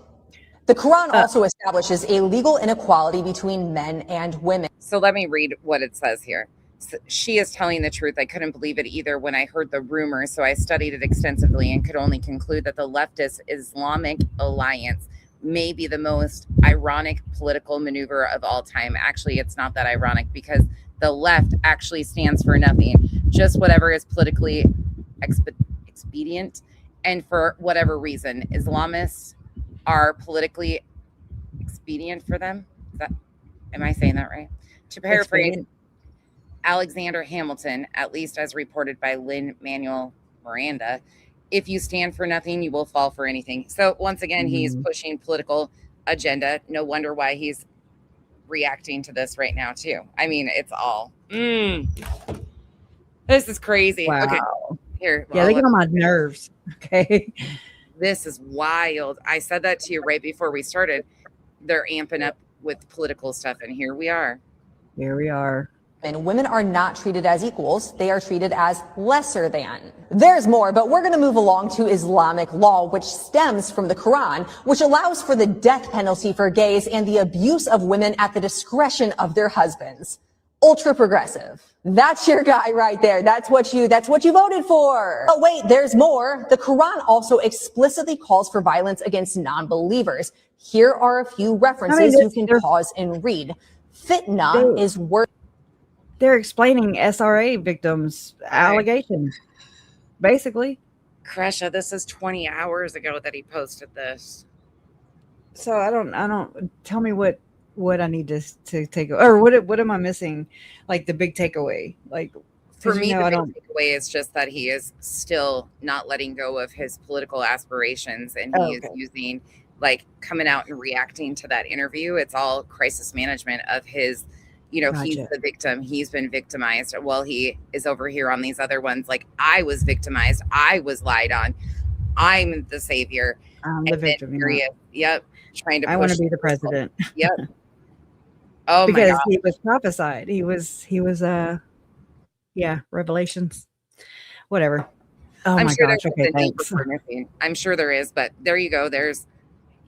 The Quran also establishes a legal inequality between men and women. So let me read what it says here. She is telling the truth. I couldn't believe it either when I heard the rumor, so I studied it extensively and could only conclude that the leftist Islamic alliance may be the most ironic political maneuver of all time. Actually, it's not that ironic because the left actually stands for nothing, just whatever is politically expedient. And for whatever reason, Islamists are politically expedient for them. Am I saying that right? To paraphrase Alexander Hamilton, at least as reported by Lin-Manuel Miranda, if you stand for nothing, you will fall for anything. So once again, he's pushing political agenda. No wonder why he's reacting to this right now too. I mean, it's all. This is crazy. Wow. Okay, here. Yeah, they get on my nerves. Okay. This is wild. I said that to you right before we started. They're amping up with political stuff, and here we are. Here we are. And women are not treated as equals. They are treated as lesser than. There's more, but we're going to move along to Islamic law, which stems from the Quran, which allows for the death penalty for gays and the abuse of women at the discretion of their husbands. Ultra progressive. That's your guy right there. That's what you voted for. Oh, wait, there's more. The Quran also explicitly calls for violence against non-believers. Here are a few references you can pause and read. Fitna is worse. They're explaining SRA victims' allegations, basically. Kresha, this is 20 hours ago that he posted this. So I don't. Tell me what I need to take, or what am I missing? Like the big takeaway. Like for me, the big takeaway is just that he is still not letting go of his political aspirations, and he is using like coming out and reacting to that interview. It's all crisis management of his. He's the victim. He's been victimized. Well, he is over here on these other ones. Like, I was victimized. I was lied on. I'm the savior. I'm the victim. Yep. Trying to push. I want to be the president. Yep. Oh, because my God. He was prophesied. He was Revelations. Whatever. Oh I'm my sure gosh. there's Okay, thanks. I'm sure there is, but there you go.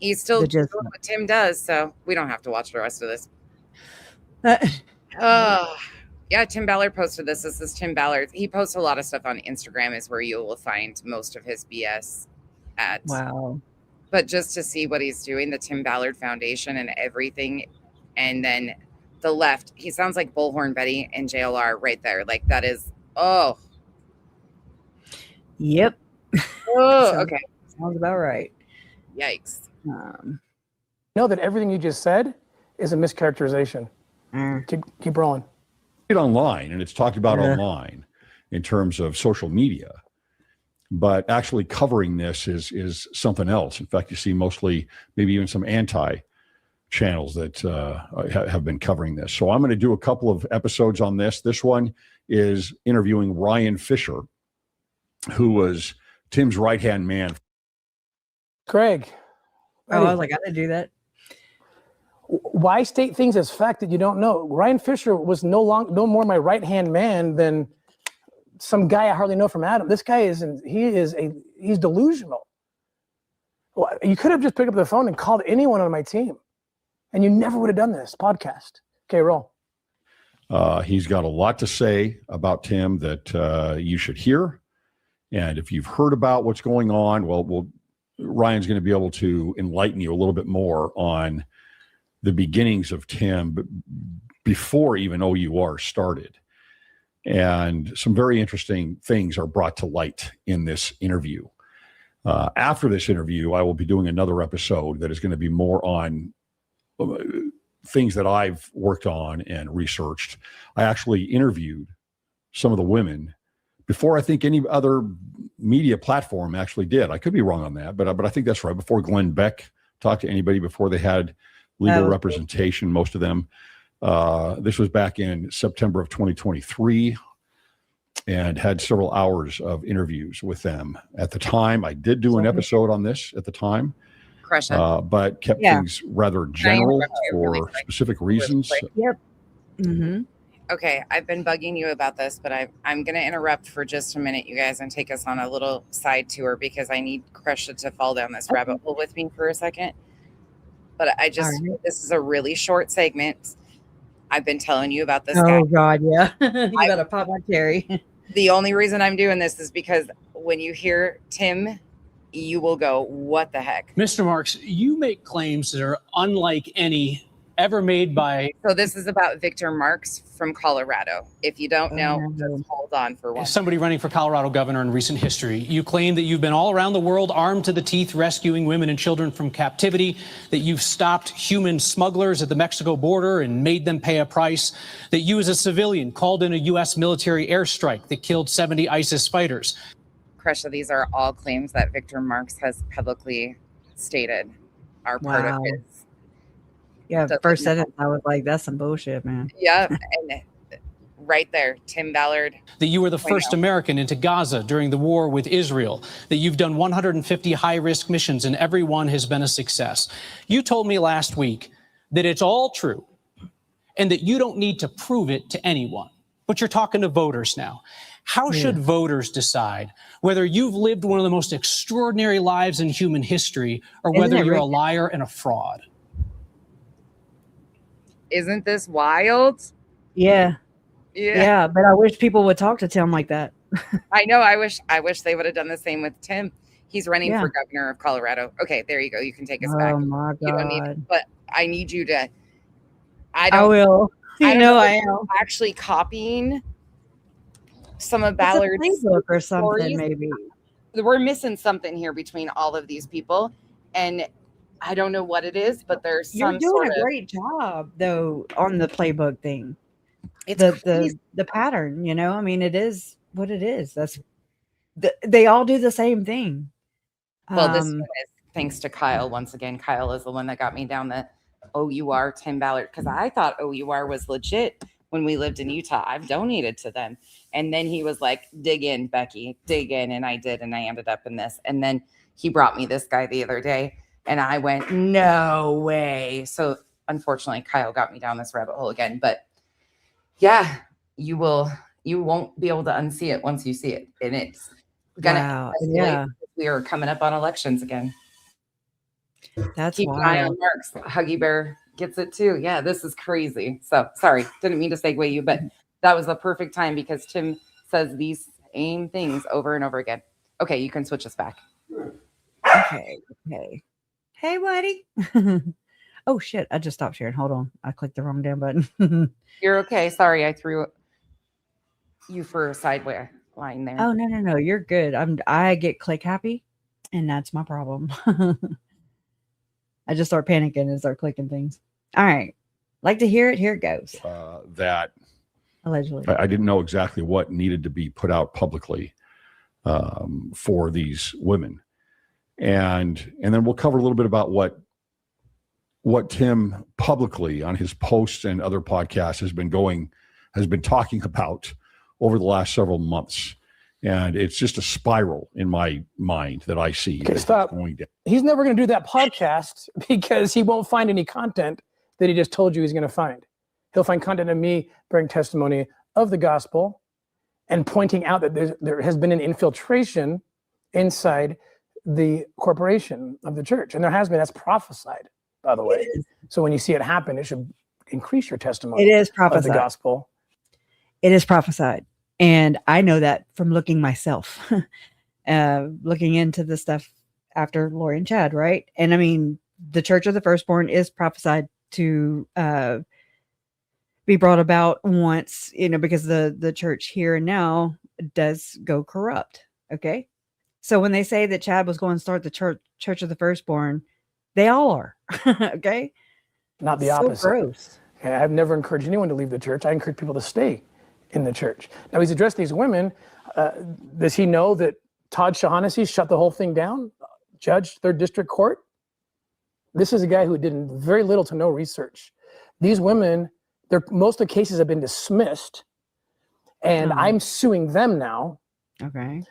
He's still doing what Tim does, so we don't have to watch the rest of this. Yeah, Tim Ballard posted this. This is Tim Ballard. He posts a lot of stuff on Instagram, is where you will find most of his BS at. Wow. But just to see what he's doing, the Tim Ballard Foundation and everything, and then the left, he sounds like Bullhorn Betty and JLR right there. Like that is, Yep. Okay. Sounds about right. Yikes. Know that everything you just said is a mischaracterization. Keep rolling. It online, and it's talked about online in terms of social media, but actually covering this is something else. In fact, you see mostly maybe even some anti channels that have been covering this. So I'm going to do a couple of episodes on this. This one is interviewing Ryan Fisher, who was Tim's right-hand man. Craig. I was like, I didn't do that. Why state things as fact that you don't know? Ryan Fisher was no more my right-hand man than some guy I hardly know from Adam. This guy he's delusional. Well, you could have just picked up the phone and called anyone on my team, and you never would have done this podcast. Okay, roll. He's got a lot to say about Tim that you should hear. And if you've heard about what's going on, Ryan's going to be able to enlighten you a little bit more on the beginnings of Tim before even OUR started. And some very interesting things are brought to light in this interview. After this interview, I will be doing another episode that is going to be more on things that I've worked on and researched. I actually interviewed some of the women before I think any other media platform actually did. I could be wrong on that, but I think that's right. Before Glenn Beck talked to anybody, before they had legal representation, most of them. This was back in September of 2023, and had several hours of interviews with them. At the time, I did do an episode on this at the time, but kept things rather general for specific reasons. Yep. Mm-hmm. Okay, I've been bugging you about this, but I'm going to interrupt for just a minute, you guys, and take us on a little side tour, because I need Kresha to fall down this rabbit hole with me for a second. But this is a really short segment. I've been telling you about this guy. Oh, God, yeah. You got to pop my cherry. The only reason I'm doing this is because when you hear Tim, you will go, what the heck? Mr. Marks, you make claims that are unlike any ever made by... So this is about Victor Marks from Colorado. If you don't know, just hold on for one. Somebody running for Colorado governor in recent history. You claim that you've been all around the world armed to the teeth rescuing women and children from captivity, that you've stopped human smugglers at the Mexico border and made them pay a price, that you as a civilian called in a U.S. military airstrike that killed 70 ISIS fighters. Kresha, these are all claims that Victor Marks has publicly stated are part of his. Yeah, the first sentence, I was like, that's some bullshit, man. Yeah, and right there, Tim Ballard. That you were the first American into Gaza during the war with Israel, that you've done 150 high-risk missions and every one has been a success. You told me last week that it's all true and that you don't need to prove it to anyone. But you're talking to voters now. How should voters decide whether you've lived one of the most extraordinary lives in human history or whether you're a liar and a fraud? Isn't this wild? Yeah. Yeah, but I wish people would talk to Tim like that. I know. I wish they would have done the same with Tim. He's running for governor of Colorado. Okay, there you go. You can take us back. Oh my God. You don't need, but I need you to. I will. I am actually copying some of Ballard's playbook or something. stories. Maybe we're missing something here between all of these people, and I don't know what it is, but there's you're some doing sort a of great job though on the playbook thing. It's the pattern, you know. I mean, it is what it is. That's they all do the same thing. Well, this one is thanks to Kyle once again. Kyle is the one that got me down the OUR Tim Ballard, because I thought OUR was legit when we lived in Utah. I've donated to them, and then he was like, "Dig in, Becky, dig in," and I did, and I ended up in this. And then he brought me this guy the other day, and I went, "No way!" So unfortunately, Kyle got me down this rabbit hole again, but. Yeah, you won't be able to unsee it once you see it. And it's gonna we are coming up on elections again. That's keep an eye on Mark's. Huggy Bear gets it too. Yeah, this is crazy. So sorry, didn't mean to segue you, but that was the perfect time because Tim says these same things over and over again. Okay, you can switch us back. Okay. Hey, buddy. Oh shit, I just stopped sharing. Hold on. I clicked the wrong damn button. You're okay. Sorry, I threw you for a sideway line there. Oh no. You're good. I get click happy, and that's my problem. I just start panicking and start clicking things. All right. Like to hear it? Here it goes. That allegedly. I didn't know exactly what needed to be put out publicly for these women. And then we'll cover a little bit about what Tim publicly on his posts and other podcasts has been talking about over the last several months. And it's just a spiral in my mind that I see. Okay, stop. He's never going to do that podcast because he won't find any content that he just told you he's going to find. He'll find content of me bearing testimony of the gospel and pointing out that there has been an infiltration inside the corporation of the church. And there has been. That's prophesied, by the way. So when you see it happen, it should increase your testimony. It is prophesied. Of the gospel. It is prophesied. And I know that from looking myself, looking into the stuff after Lori and Chad, right? And I mean, the Church of the Firstborn is prophesied to be brought about once, because the church here and now does go corrupt. Okay. So when they say that Chad was going to start the Church of the Firstborn, they all are. Okay. Not the opposite. Gross. Okay, I've never encouraged anyone to leave the church. I encourage people to stay in the church. Now he's addressed these women. Does he know that Todd Shaughnessy shut the whole thing down? Judge, 3rd District Court. This is a guy who did very little to no research. These women, most of the cases have been dismissed, and I'm suing them now. Okay.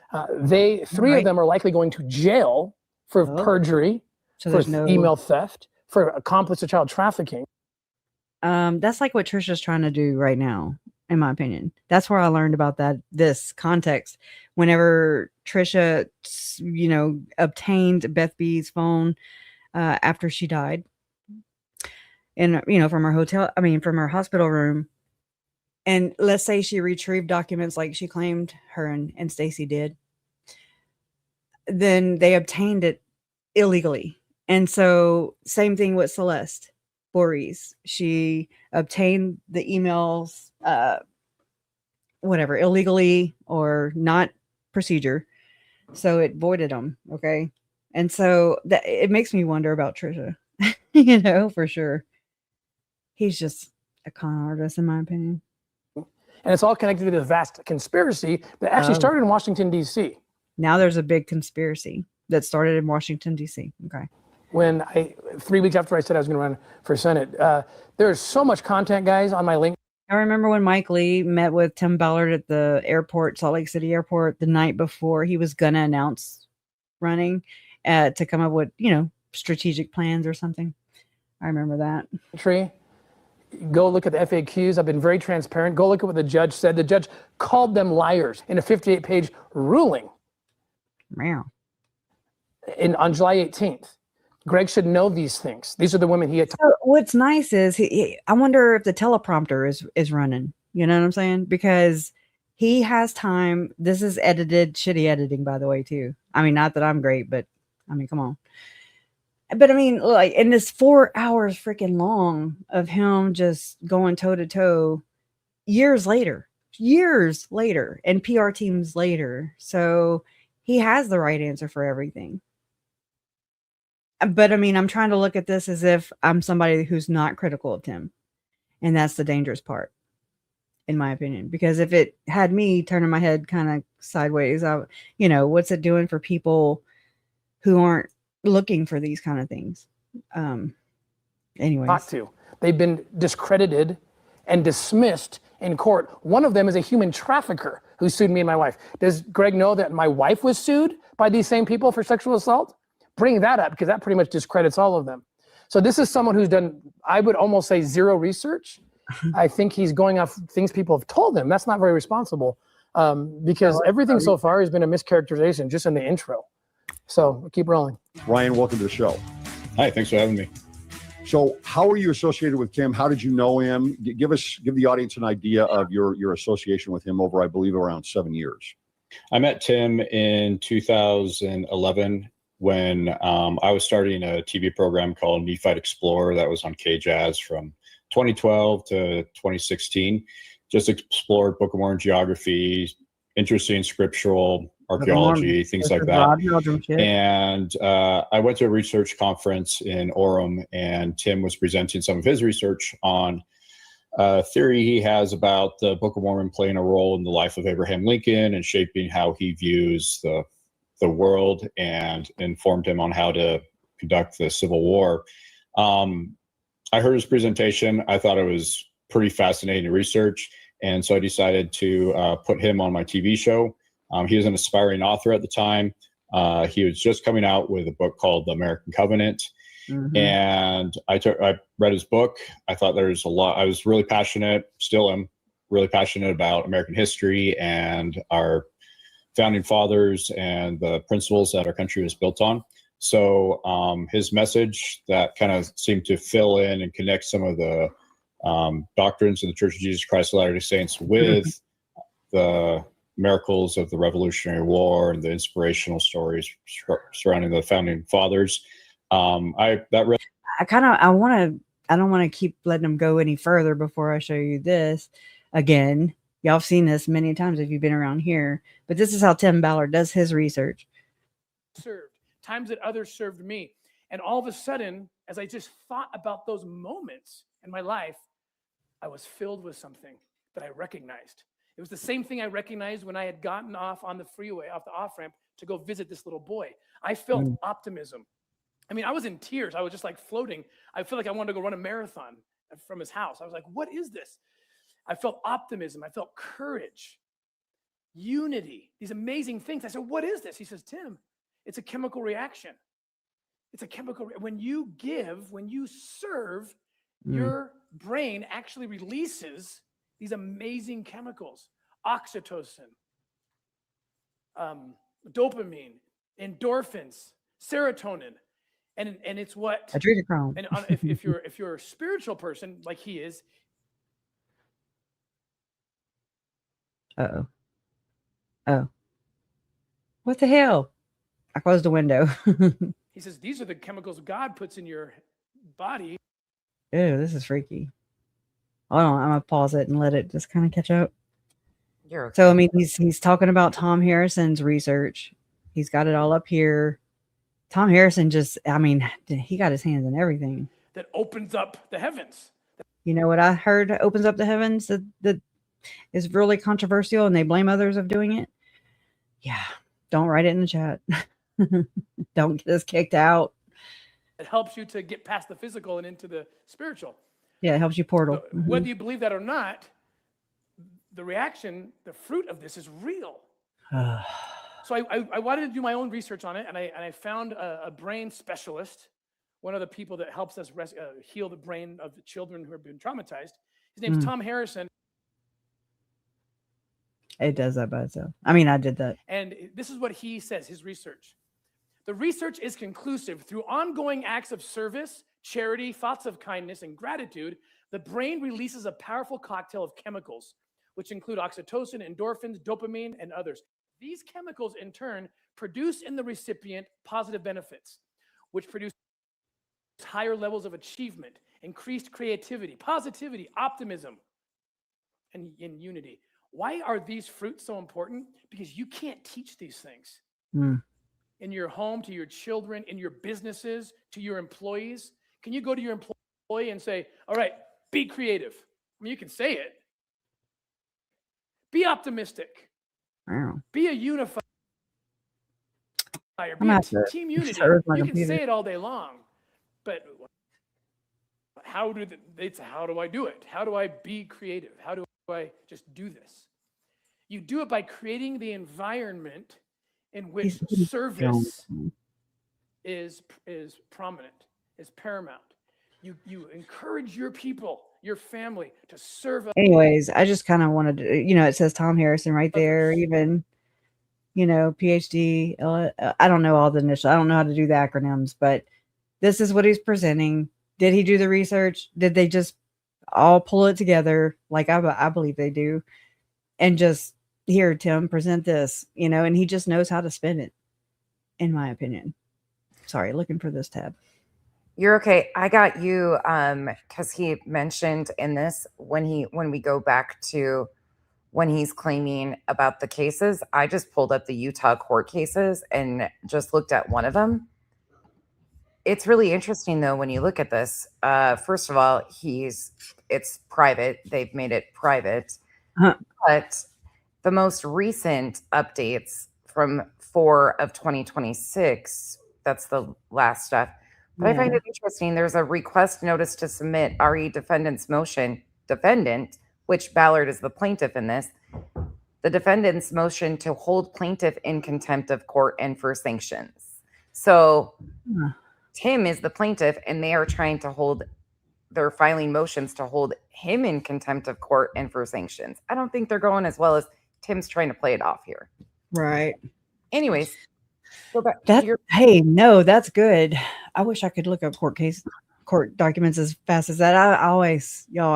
Three of them are likely going to jail for perjury, for email theft, for accomplice to child trafficking. That's like what Trisha's trying to do right now, in my opinion. That's where I learned about this context. Whenever Trisha, obtained Beth B's phone after she died, and from her hospital room, and let's say she retrieved documents like she claimed her and Stacy did, then they obtained it illegally. And so same thing with Celeste Voorhees. She obtained the emails, illegally or not procedure. So it voided them. Okay. And so it makes me wonder about Trisha, for sure. He's just a con artist, in my opinion. And it's all connected to this vast conspiracy that actually started in Washington, D.C. Now there's a big conspiracy that started in Washington, D.C. Okay. When 3 weeks after I said I was going to run for Senate, there's so much content, guys, on my link. I remember when Mike Lee met with Tim Ballard at the airport, Salt Lake City airport, the night before he was going to announce running to come up with, strategic plans or something. I remember that. Go look at the FAQs. I've been very transparent. Go look at what the judge said. The judge called them liars in a 58-page ruling. Wow. On July 18th. Greg should know these things. These are the women he had. So what's nice is I wonder if the teleprompter is running. You know what I'm saying? Because he has time. This is edited, shitty editing, by the way, too. I mean, not that I'm great, but I mean, come on. But I mean, like, and this 4 hours freaking long of him just going toe to toe years later, and PR teams later. So he has the right answer for everything. But I mean, I'm trying to look at this as if I'm somebody who's not critical of Tim. And that's the dangerous part, in my opinion, because if it had me turning my head kind of sideways, what's it doing for people who aren't looking for these kind of things? Anyways. They've been discredited and dismissed in court. One of them is a human trafficker who sued me and my wife. Does Greg know that my wife was sued by these same people for sexual assault? Bring that up because that pretty much discredits all of them. So this is someone who's done, I would almost say, zero research. I think he's going off things people have told him. That's not very responsible because everything so far has been a mischaracterization just in the intro. So keep rolling. Ryan, welcome to the show. Hi, thanks for having me. So how are you associated with Tim? How did you know him? Give the audience an idea of your association with him over, I believe, around 7 years. I met Tim in 2011 when I was starting a TV program called Neophyte Explorer that was on KJazz from 2012 to 2016. Just explored Book of Mormon geography, interesting scriptural archaeology, things like that. And I went to a research conference in Orem, and Tim was presenting some of his research on a theory he has about the Book of Mormon playing a role in the life of Abraham Lincoln and shaping how he views the world, and informed him on how to conduct the Civil War. I heard his presentation. I thought it was pretty fascinating research. And so I decided to put him on my TV show. He was an aspiring author at the time. He was just coming out with a book called The American Covenant. Mm-hmm. And I read his book. I thought there was a lot. I was really passionate, still am really passionate about American history and our founding fathers and the principles that our country was built on. So his message that kind of seemed to fill in and connect some of the doctrines of the Church of Jesus Christ of Latter-day Saints with the miracles of the Revolutionary War and the inspirational stories surrounding the founding fathers. I don't want to keep letting them go any further before I show you this again. Y'all have seen this many times if you've been around here, but this is how Tim Ballard does his research. Served times that others served me. And all of a sudden, as I just thought about those moments in my life, I was filled with something that I recognized. It was the same thing I recognized when I had gotten off on the freeway, off the off-ramp to go visit this little boy. I felt optimism. I mean, I was in tears. I was just like floating. I feel like I wanted to go run a marathon from his house. I was like, what is this? I felt optimism. I felt courage, unity, these amazing things. I said, what is this? He says, Tim, it's a chemical reaction. It's a chemical. When you give, when you serve, your brain actually releases these amazing chemicals, oxytocin, dopamine, endorphins, serotonin. And it's what adrenochrome. And if you're a spiritual person like he is. Oh, what the hell? I closed the window. He says, these are the chemicals God puts in your body. Ew, this is freaky. Hold on, I'm gonna pause it and let it just kind of catch up. You're okay. So I mean, he's talking about Tom Harrison's research. He's got it all up here. Tom Harrison he got his hands in everything. That opens up the heavens. You know what I heard opens up the heavens that is really controversial, and they blame others of doing it. Yeah, don't write it in the chat. Don't get us kicked out. It helps you to get past the physical and into the spiritual. Yeah, it helps you portal. So whether you believe that or not, the reaction, the fruit of this is real. So I wanted to do my own research on it, and I found a brain specialist one of the people that helps us heal the brain of the children who have been traumatized. His name's Tom Harrison. It does that by itself. I mean, I did that. And this is what he says, his research. The research is conclusive. Through ongoing acts of service, charity, thoughts of kindness, and gratitude, the brain releases a powerful cocktail of chemicals, which include oxytocin, endorphins, dopamine, and others. These chemicals, in turn, produce in the recipient positive benefits, which produce higher levels of achievement, increased creativity, positivity, optimism, and unity. Why are these fruits so important? Because you can't teach these things in your home, to your children, in your businesses, to your employees. Can you go to your employee and say, all right, be creative? I mean, you can say it. Be optimistic. Wow. Be a unifier. Be a team unity. You can say it all day long, but how do I do it? How do I be creative? How do I just do this? You do it by creating the environment in which service is prominent, is paramount. You encourage your people, your family to serve. Anyways, I just kind of wanted to, it says Tom Harrison right there, even, PhD. I don't know all the initials. I don't know how to do the acronyms, but this is what he's presenting. Did he do the research? Did they just all pull it together? Like I believe they do. And just, here, Tim, present this, and he just knows how to spin it, in my opinion. Sorry, looking for this tab. You're okay. I got you because he mentioned in this when we go back to when he's claiming about the cases, I just pulled up the Utah court cases and just looked at one of them. It's really interesting though when you look at this. First of all, it's private. They've made it private. But the most recent updates from 4 of 2026, that's the last stuff. But I find it interesting. There's a request notice to submit RE defendant's motion, which Ballard is the plaintiff in this, the defendant's motion to hold plaintiff in contempt of court and for sanctions. So Tim is the plaintiff and they are trying to they're filing motions to hold him in contempt of court and for sanctions. I don't think they're going as well as Tim's trying to play it off here. Right. Anyways, go back. Hey, no, that's good. I wish I could look up court documents as fast as that. I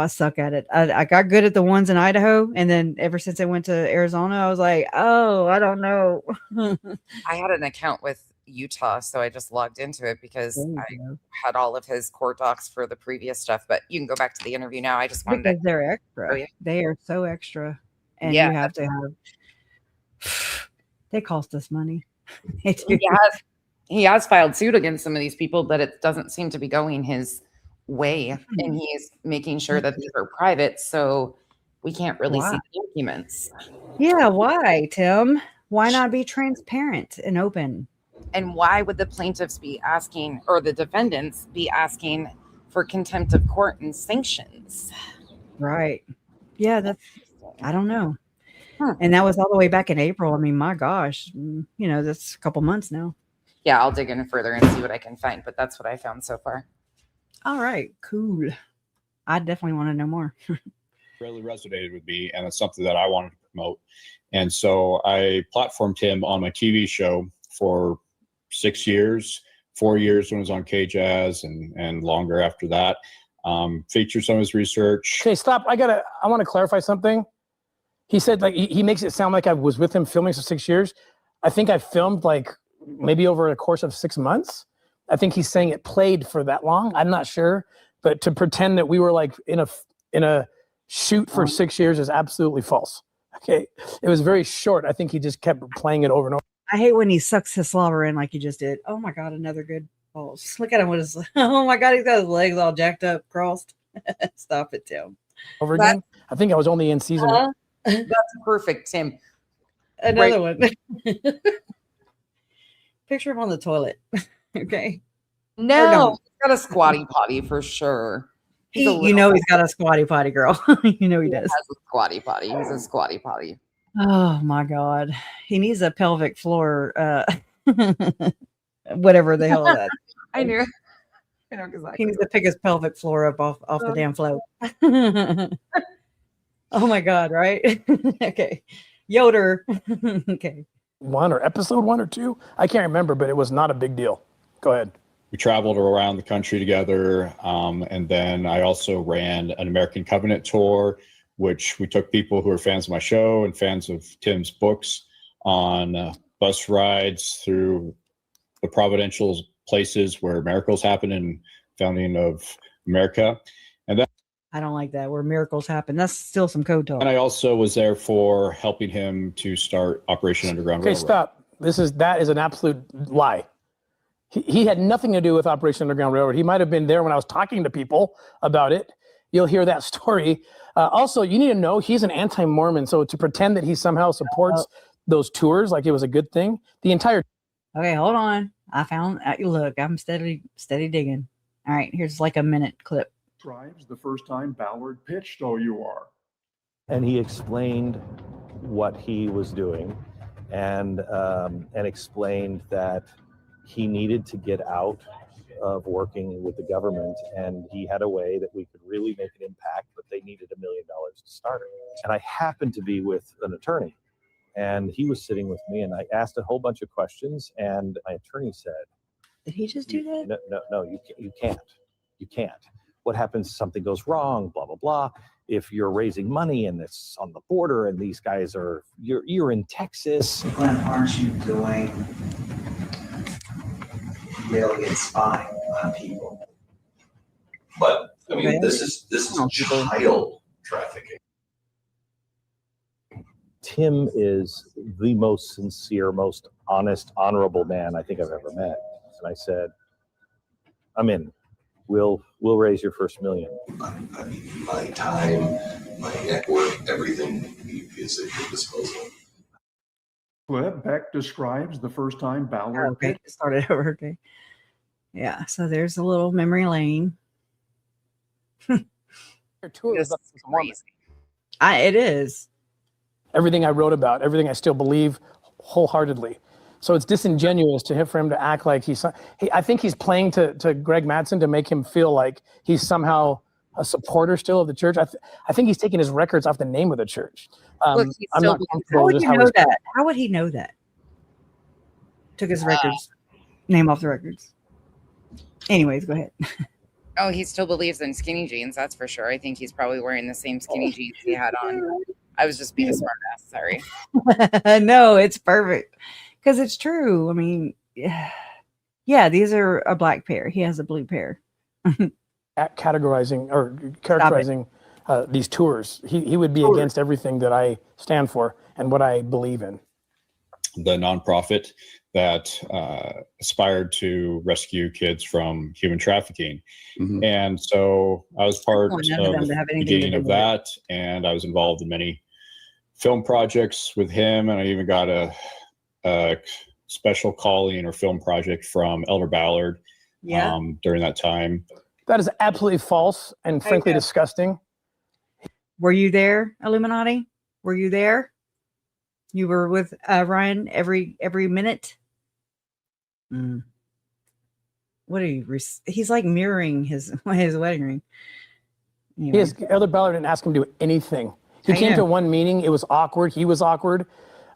suck at it. I got good at the ones in Idaho, and then ever since I went to Arizona, I was like, oh, I don't know. I had an account with Utah, so I just logged into it because I had all of his court docs for the previous stuff. But you can go back to the interview now. I just wanted because they're extra. Oh, yeah. They are so extra, and you have to have. They cost us money. He has filed suit against some of these people, but it doesn't seem to be going his way, and he's making sure that these are private, so we can't really see the documents. Yeah, why, Tim? Why not be transparent and open? And why would the plaintiffs be asking, or the defendants be asking for contempt of court and sanctions? Right. Yeah, I don't know. And that was all the way back in April. I mean, my gosh, that's a couple months now. Yeah, I'll dig in further and see what I can find, but that's what I found so far. All right, cool. I definitely want to know more. Really resonated with me, and it's something that I wanted to promote. And so I platformed him on my TV show for 6 years, 4 years when it was on KJazz, and longer after that. Featured some of his research. Okay, stop. I want to clarify something. He said he makes it sound like I was with him filming for 6 years. I think I filmed maybe over a course of 6 months. I think he's saying it played for that long. I'm not sure, but to pretend that we were in a shoot for 6 years is absolutely false. Okay, it was very short. I think he just kept playing it over and over. I hate when he sucks his slobber in like he just did. Oh my God, another good balls. Look at him with his. Oh my God, he's got his legs all jacked up, crossed. Stop it, Tim. Over again. I think I was only in season. That's perfect, Tim. Another one. Picture him on the toilet. Okay. No, he's got a squatty potty for sure. He's got a squatty potty, girl. He does. Has a squatty potty. He's a squatty potty. Oh my God. He needs a pelvic floor. Whatever the hell that. I knew. He needs to pick his pelvic floor up off the damn float. Oh my God, right? Okay. Yoder. Okay. Episode 1 or 2? I can't remember, but it was not a big deal. Go ahead. We traveled around the country together. And then I also ran an American Covenant tour, which we took people who are fans of my show and fans of Tim's books on bus rides through the providential places where miracles happen in founding of America. And then I don't like that, where miracles happen. That's still some code talk. and I also was there for helping him to start Operation Underground Okay, Railroad. stop. That is an absolute lie. He had nothing to do with Operation Underground Railroad. He might have been there when I was talking to people about it. You'll hear that story. Also, you need to know he's an anti-Mormon. So to pretend that he somehow supports those tours like it was a good thing, the entire. Okay, hold on. I found. Look, I'm steady digging. All right, here's like a minute clip. Describes the first time Ballard pitched OUR. And he explained what he was doing, and explained that he needed to get out of working with the government, and he had a way that we could really make an impact, but they needed $1 million to start it. And I happened to be with an attorney, and he was sitting with me, and I asked a whole bunch of questions, and my attorney said, "Did he just do that? No, you can't. You can't. What happens if something goes wrong, blah, blah, blah. If you're raising money and it's on the border and these guys you're in Texas." Glenn, aren't you doing alien spying on people? But I mean, this is child trafficking. Tim is the most sincere, most honest, honorable man I think I've ever met. And I said, "I'm in. We'll raise your first $1 million." I mean, my time, my network, everything is at your disposal. Clip Beck describes the first time Ballard. Okay, started over. Okay. Yeah, so there's a little memory lane. It is. Everything I wrote about, everything I still believe wholeheartedly. So it's disingenuous for him to act like I think he's playing to Greg Madsen to make him feel like he's somehow a supporter still of the church. I think he's taking his records off the name of the church. Look, I'm not comfortable. How would you know that? How would he know that? Took his records, name off the records. Anyways, go ahead. Oh, he still believes in skinny jeans. That's for sure. I think he's probably wearing the same skinny jeans he had on. I was just being a smart ass. Sorry. No, it's perfect. Because it's true. I mean, yeah, these are a black pair. He has a blue pair. Characterizing these tours, he would be against everything that I stand for and what I believe in. The nonprofit that aspired to rescue kids from human trafficking. Mm-hmm. And so I was part of the beginning of that, and I was involved in many film projects with him, and I even got a special calling or film project from Elder Ballard during that time. That is absolutely false and frankly disgusting. Were you there, Illuminati? Were you there? You were with Ryan every minute? What are you? He's like mirroring his wedding ring. Anyway. Elder Ballard didn't ask him to do anything. He came to one meeting. It was awkward. He was awkward.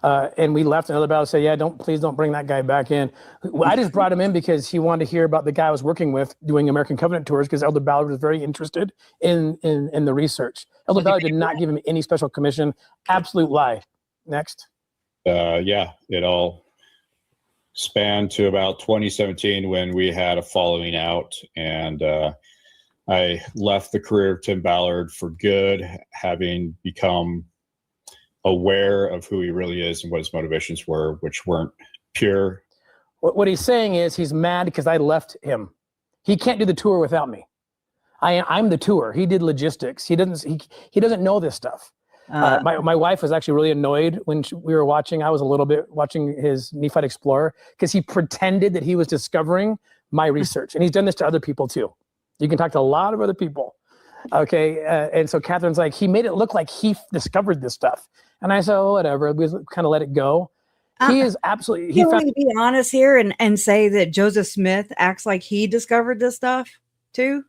And we left, and Elder Ballard said, please don't bring that guy back in. I just brought him in because he wanted to hear about the guy I was working with doing American Covenant tours, because Elder Ballard was very interested in the research. Elder Ballard did not give him any special commission. Absolute lie. Next. It all spanned to about 2017 when we had a following out, and I left the career of Tim Ballard for good, having become aware of who he really is and what his motivations were, which weren't pure. What he's saying is he's mad because I left him. He can't do the tour without me. I'm the tour. He did logistics. He doesn't know this stuff. My wife was actually really annoyed when we were watching. I was a little bit watching his Nephite Explorer because he pretended that he was discovering my research. And he's done this to other people too. You can talk to a lot of other people. Okay. And so Catherine's like, he made it look like he discovered this stuff. And I said, whatever. We kind of let it go. He is absolutely. Can we be honest here and say that Joseph Smith acts like he discovered this stuff too?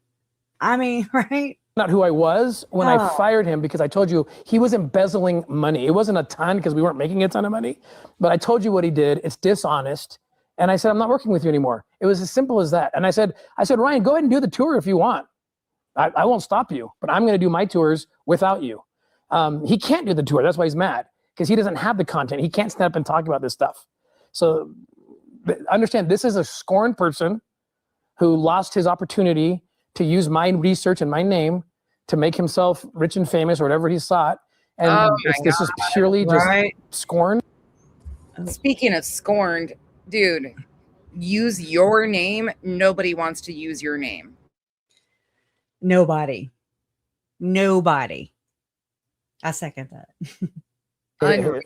I mean, right? Not who I was when I fired him, because I told you he was embezzling money. It wasn't a ton because we weren't making a ton of money, but I told you what he did. It's dishonest. And I said, I'm not working with you anymore. It was as simple as that. And I said, Ryan, go ahead and do the tour if you want. I won't stop you, but I'm going to do my tours without you. He can't do the tour. That's why he's mad, because he doesn't have the content. He can't stand up and talk about this stuff. So understand, this is a scorned person who lost his opportunity to use my research and my name to make himself rich and famous or whatever he sought. And this is purely just scorn. Speaking of scorned, dude, use your name. Nobody wants to use your name. Nobody. I second that.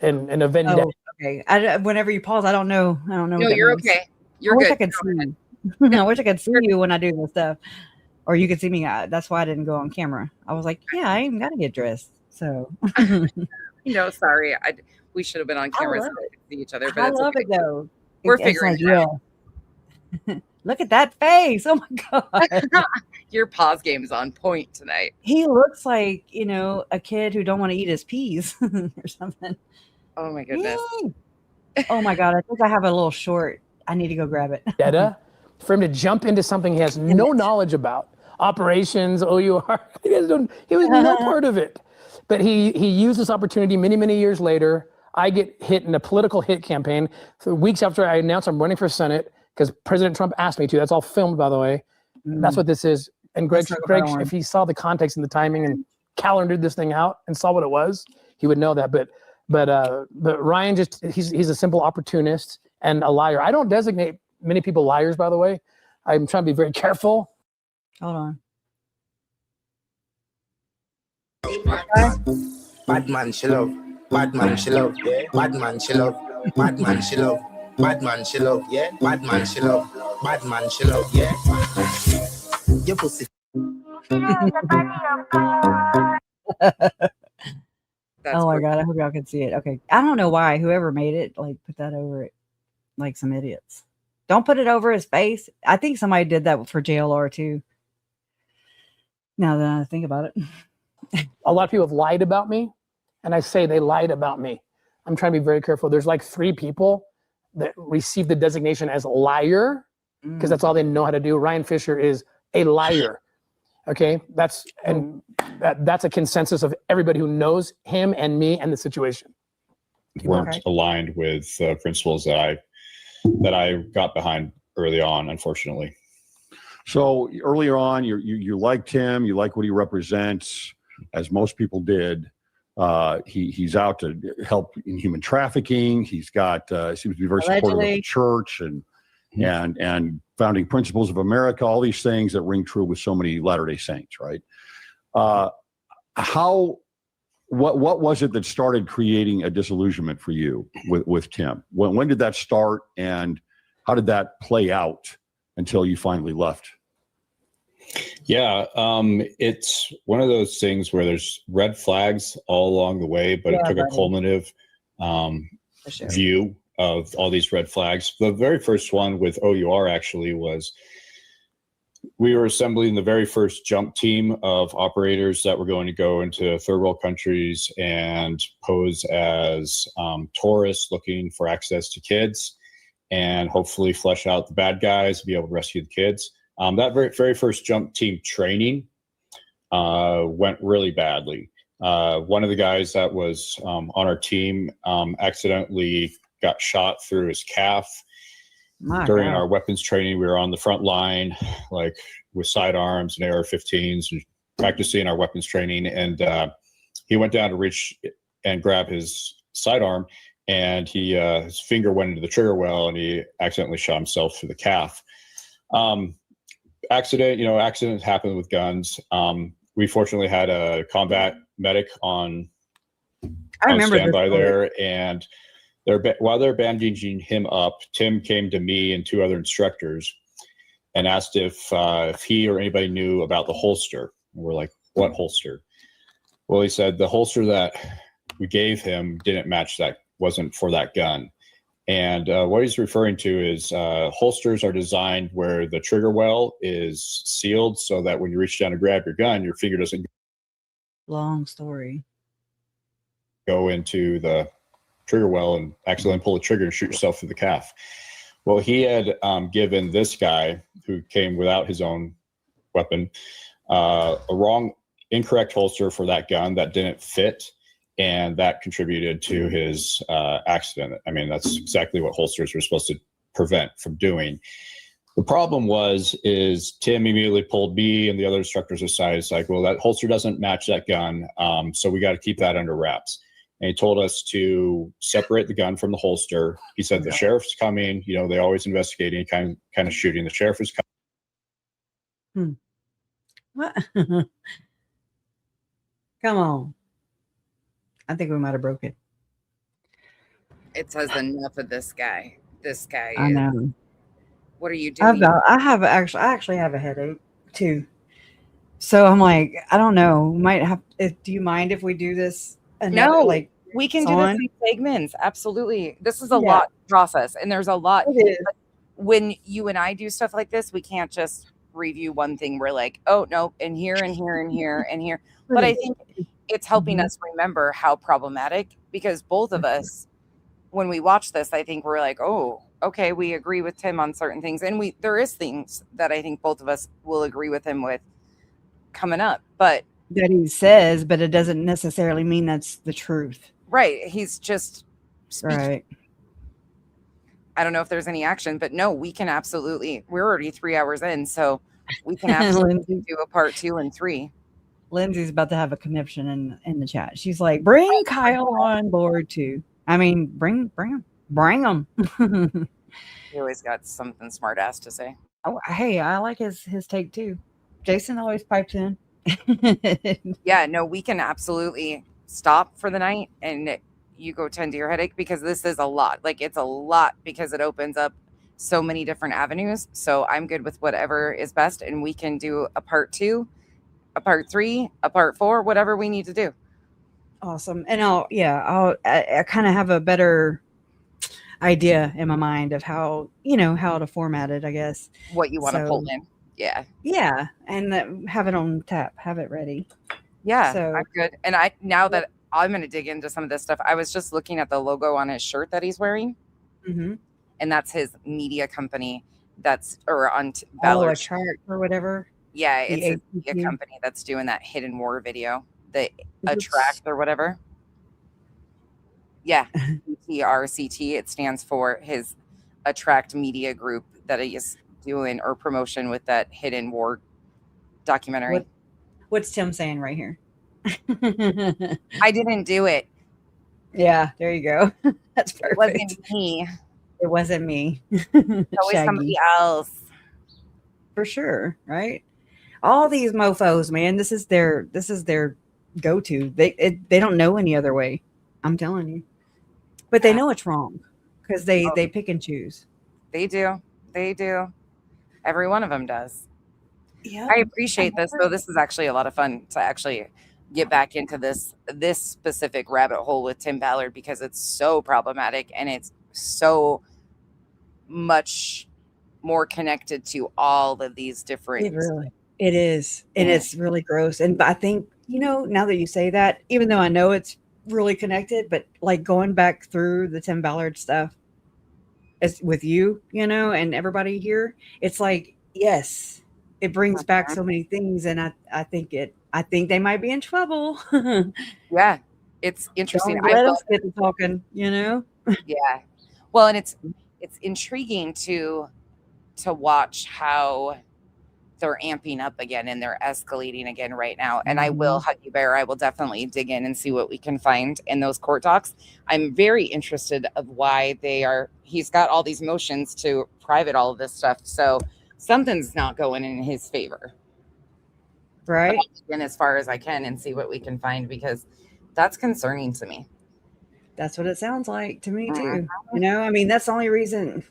And a vendetta. Okay. Whenever you pause, I don't know. No, you're okay. You're good. I wish I could see you when I do this stuff. Or you could see me. That's why I didn't go on camera. I was like, yeah, I ain't got to get dressed. So, sorry. We should have been on camera so we could see each other. But I love it though. We're figuring it out. Look at that face. Oh my God. Your pause game is on point tonight. He looks like, a kid who don't want to eat his peas or something. Oh my goodness. Oh my God. I think I have a little short. I need to go grab it. For him to jump into something he has no knowledge about. Operations, OUR. He was no part of it. But he used this opportunity many years later. I get hit in a political hit campaign. So weeks after I announced I'm running for Senate, because President Trump asked me to. That's all filmed, by the way. That's what this is. And Greg, if he saw the context and the timing and calendared this thing out and saw what it was, he would know that. But Ryan he's a simple opportunist and a liar. I don't designate many people liars, by the way. I'm trying to be very careful. Hold on. Bad man, she love. Bad man, she love. Yeah. Bad man, she love. Bad man, she love. Bad man, she love. Yeah. Bad man, she love. Bad man, she love. Yeah. Your pussy. Oh my God, I hope y'all can see it. Okay. I don't know why whoever made it put that over it like some idiots. Don't put it over his face. I think somebody did that for JLR too. Now that I think about it. A lot of people have lied about me, and I say they lied about me. I'm trying to be very careful. There's 3 people that receive the designation as liar, because that's all they know how to do. Ryan Fisher is a liar. Okay, that's a consensus of everybody who knows him and me and the situation. Weren't aligned with principles that I got behind early on, unfortunately. So earlier on, you liked him, you like what he represents, as most people did. He's out to help in human trafficking. He's got seems to be very supportive of the church and founding principles of America. All these things that ring true with so many Latter-day Saints, right? What was it that started creating a disillusionment for you with Tim? When did that start, and how did that play out until you finally left? Yeah, it's one of those things where there's red flags all along the way, but it took a cumulative view of all these red flags. The very first one with OUR actually was we were assembling the very first jump team of operators that were going to go into third world countries and pose as tourists looking for access to kids and hopefully flesh out the bad guys, be able to rescue the kids. That very first jump team training went really badly. One of the guys that was on our team accidentally got shot through his calf. During our weapons training. We were on the front line, with sidearms and AR-15s, and practicing our weapons training. And he went down to reach and grab his sidearm, and his finger went into the trigger well, and he accidentally shot himself through the calf. Accidents happen with guns. We fortunately had a combat medic on standby there, and while they're bandaging him up, Tim came to me and 2 other instructors and asked if he or anybody knew about the holster. And we're like, what holster? Well, he said the holster that we gave him didn't match that, wasn't for that gun. And what he's referring to is holsters are designed where the trigger well is sealed so that when you reach down to grab your gun, your finger doesn't Long story. go into the trigger well and accidentally pull the trigger and shoot yourself through the calf. Well, he had given this guy who came without his own weapon a incorrect holster for that gun that didn't fit, and that contributed to his accident. I mean, that's exactly what holsters were supposed to prevent from doing. The problem is Tim immediately pulled me and the other instructors aside. It's like, well, that holster doesn't match that gun, so we got to keep that under wraps. And he told us to separate the gun from the holster. He said the sheriff's coming. You know, they always investigate any kind of shooting. The sheriff is coming. What? Come on. I think we might have broke it. It says enough of this guy. This guy. I know. What are you doing? I actually have a headache too. So I'm like, I don't know. Might have. Do you mind if we do this? No, like we can do this in segments. Absolutely. This is a lot to process, and there's a lot. When you and I do stuff like this, we can't just review one thing. We're like, oh no, and here and here and here and here. But I think it's helping us remember how problematic, because both of us, when we watch this, I think we're like, oh, okay, we agree with Tim on certain things. And there is things that I think both of us will agree with him with coming up, but that he says, but it doesn't necessarily mean that's the truth. Right. He's just speaking. Right. I don't know if there's any action, but no, we can absolutely, we're already 3 hours in, so we can absolutely do a part 2 and 3. Lindsay's about to have a conniption in the chat. She's like, bring Kyle on board too. I mean, bring him. He always got something smart ass to say. Oh, hey, I like his take too. Jason always pipes in. Yeah, no, we can absolutely stop for the night and you go tend to your headache, because this is a lot. Like, it's a lot because it opens up so many different avenues. So I'm good with whatever is best, and we can do a part 2, a part 3, a part 4, whatever we need to do. Awesome. And I kind of have a better idea in my mind of how to format it, I guess. What you want to pull in. Yeah. Yeah. And have it on tap, have it ready. Yeah. So I'm good. And now that I'm going to dig into some of this stuff, I was just looking at the logo on his shirt that he's wearing. Mm-hmm. And that's his media company. Or on Ballard chart or whatever. Yeah. It's a media company that's doing that Hidden War video, the Attract or whatever. Yeah. TRCT. It stands for his Attract Media Group that he is doing or promotion with that Hidden War documentary. What's Tim saying right here? I didn't do it. Yeah, there you go. That's perfect. It wasn't me. It wasn't me. It's always somebody else. For sure, right? All these mofos, man. This is their go-to. They don't know any other way. I'm telling you. But they know it's wrong because they pick and choose. They do. Every one of them does. Yeah. I appreciate this, though. This is actually a lot of fun to actually get back into this specific rabbit hole with Tim Ballard, because it's so problematic and it's so much more connected to all of these different. It is. And it's really gross. And I think, now that you say that, even though I know it's really connected, but like going back through the Tim Ballard stuff as with you, and everybody here, it's like, yes, it brings back so many things. And I think they might be in trouble. Yeah. It's interesting. Let us get to talking, Yeah. Well, and it's intriguing to watch how they're amping up again and they're escalating again right now. And I will, Huggy Bear, I will definitely dig in and see what we can find in those court talks. I'm very interested of why he's got all these motions to private all of this stuff. So something's not going in his favor. Right. And as far as I can and see what we can find, because that's concerning to me. That's what it sounds like to me too. I mean, that's the only reason.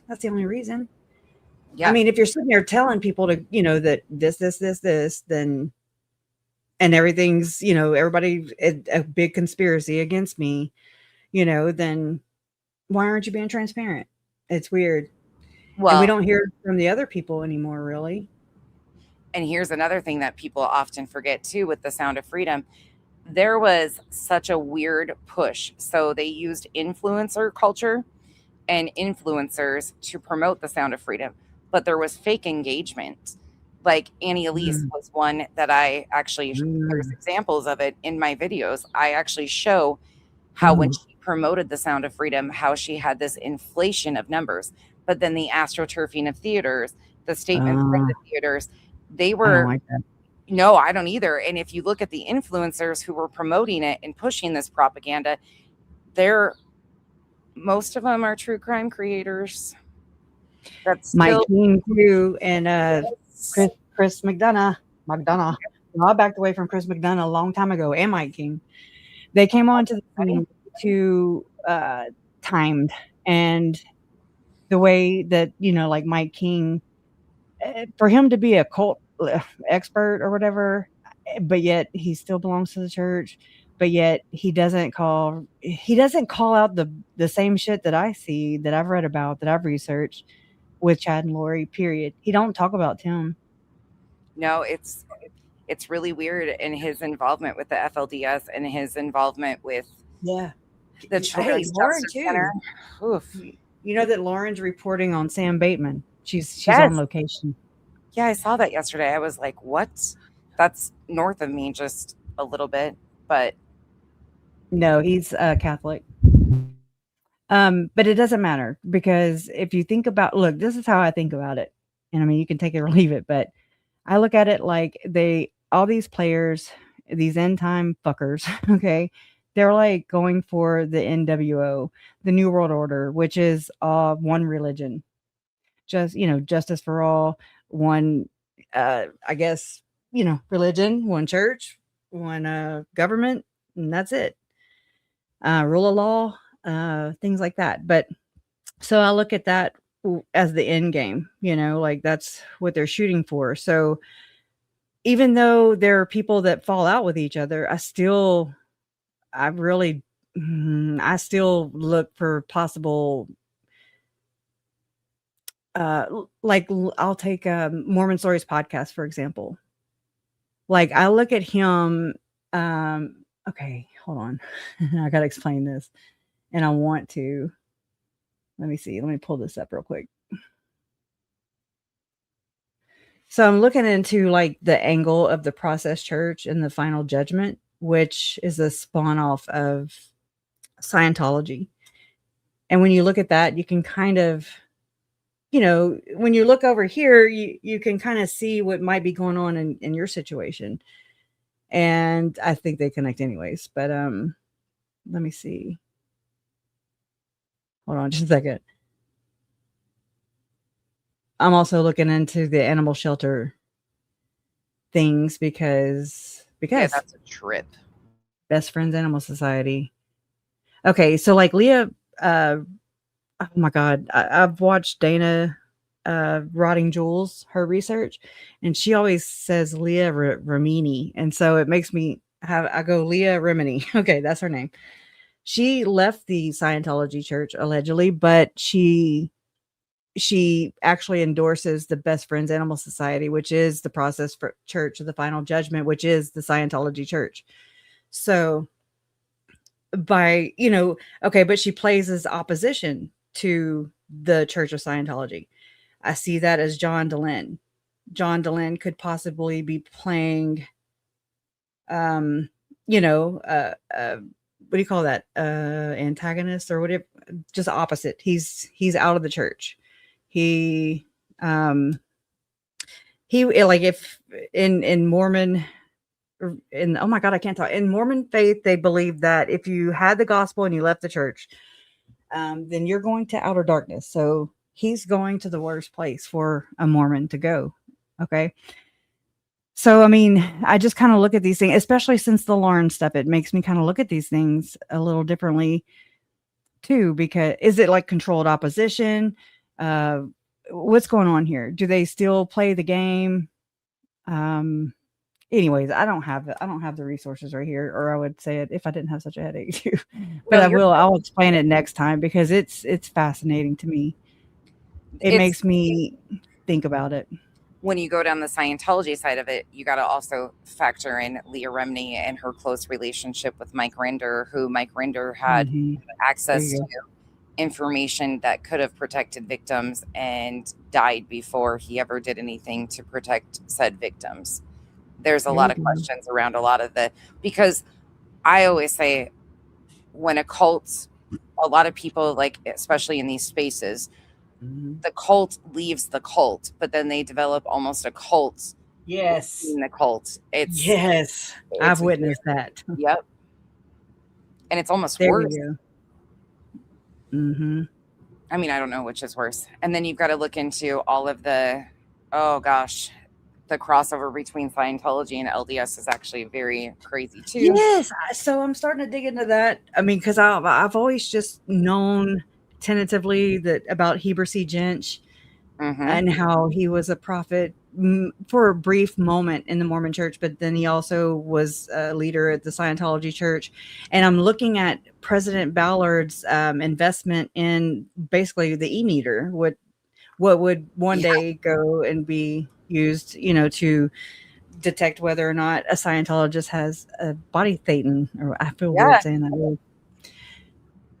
Yeah. I mean, if you're sitting there telling people to, that this, then, and everything's, everybody, a big conspiracy against me, then Why aren't you being transparent? It's weird. Well, and we don't hear from the other people anymore, really. And here's another thing that people often forget too with the Sound of Freedom. There was such a weird push. So they used influencer culture and influencers to promote the Sound of Freedom, but there was fake engagement. Like Annie Elise was one that I actually, there's examples of it in my videos. I actually show how when she promoted the Sound of Freedom, how she had this inflation of numbers, but then the astroturfing of theaters, the statement from the theaters, they were, I don't like that. No, I don't either. And if you look at the influencers who were promoting it and pushing this propaganda, most of them are true crime creators. That's Mike King too, and Chris McDonough. I backed away from Chris McDonough a long time ago, and Mike King. They came on to the scene too timed, and the way that like Mike King, for him to be a cult expert or whatever, but yet he still belongs to the church. But yet he doesn't call out the same shit that I see, that I've read about, that I've researched with Chad and Lori, period. He don't talk about Tim. No, it's really weird in his involvement with the FLDS and his involvement with the Children's Justice Center. Oof. You know that Lauren's reporting on Sam Bateman. She's on location. Yeah, I saw that yesterday. I was like, what? That's north of me just a little bit, but no, he's Catholic. But it doesn't matter, because if you think about, look, this is how I think about it. And I mean, you can take it or leave it, but I look at it like all these players, these end time fuckers, okay, they're like going for the NWO, the New World Order, which is one religion, just, justice for all, one, I guess, religion, one church, one government, and that's it. Rule of law, things like that. But so I look at that as the end game, like that's what they're shooting for. So even though there are people that fall out with each other, I still look for possible, like I'll take Mormon Stories podcast, for example. Like I look at him, okay, hold on. I got to explain this. And I want to, let me pull this up real quick. So I'm looking into like the angle of the Process Church and the Final Judgment, which is a spawn off of Scientology. And when you look at that, you can kind of, when you look over here, you can kind of see what might be going on in your situation. And I think they connect anyways, but let me see. Hold on just a second. I'm also looking into the animal shelter things because that's a trip. Best Friends Animal Society. Okay, so like Leah, oh my God, I've watched Dana Rotting Jewels, her research, and she always says Leah Remini, and so it makes me I go Leah Remini. Okay, that's her name. She left the Scientology church allegedly, but she actually endorses the Best Friends Animal Society, which is the Process for Church of the Final Judgment, which is the Scientology church. So but she plays as opposition to the Church of Scientology. I see that as John Dehlin. John Dehlin could possibly be playing, what do you call that? Antagonist or whatever, just opposite. He's out of the church. He like if in Mormon, oh my God, I can't talk. In Mormon faith, they believe that if you had the gospel and you left the church, then you're going to outer darkness. So he's going to the worst place for a Mormon to go. Okay. So, I mean, I just kind of look at these things, especially since the Lauren stuff, it makes me kind of look at these things a little differently too, because is it like controlled opposition? What's going on here? Do they still play the game? anyways, I don't have the resources right here, or I would say it if I didn't have such a headache too. But I'll explain it next time because it's fascinating to me. It makes me think about it. When you go down the Scientology side of it, you got to also factor in Leah Remini and her close relationship with Mike Rinder, who Mike Rinder had access to information that could have protected victims and died before he ever did anything to protect said victims. There's a lot of questions around a lot of because I always say when a lot of people, like, especially in these spaces, the cult leaves the cult, but then they develop almost a cult. Yes. In the cult. I've witnessed that. Yep. And it's almost there worse. You go. I mean, I don't know which is worse. And then you've got to look into all of the crossover between Scientology and LDS is actually very crazy too. Yes. So I'm starting to dig into that. I mean, because I've always just known tentatively that about Heber C. Jench and how he was a prophet for a brief moment in the Mormon church, but then he also was a leader at the Scientology church. And I'm looking at President Ballard's investment in basically the e-meter, what would one day go and be used, to detect whether or not a Scientologist has a body thetan, or I feel weird saying that word.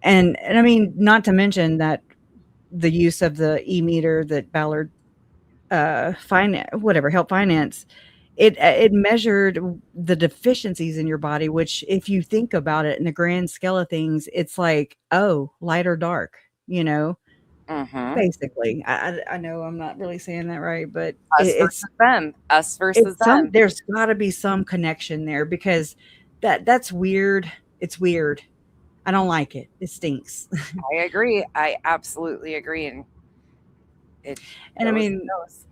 And I mean, not to mention that the use of the e-meter that Ballard helped finance, it measured the deficiencies in your body, which if you think about it in the grand scale of things, it's like, light or dark, basically. I know I'm not really saying that right, but us versus them. There's got to be some connection there because that's weird. It's weird. I don't like it. It stinks. I agree. I absolutely agree. And I mean,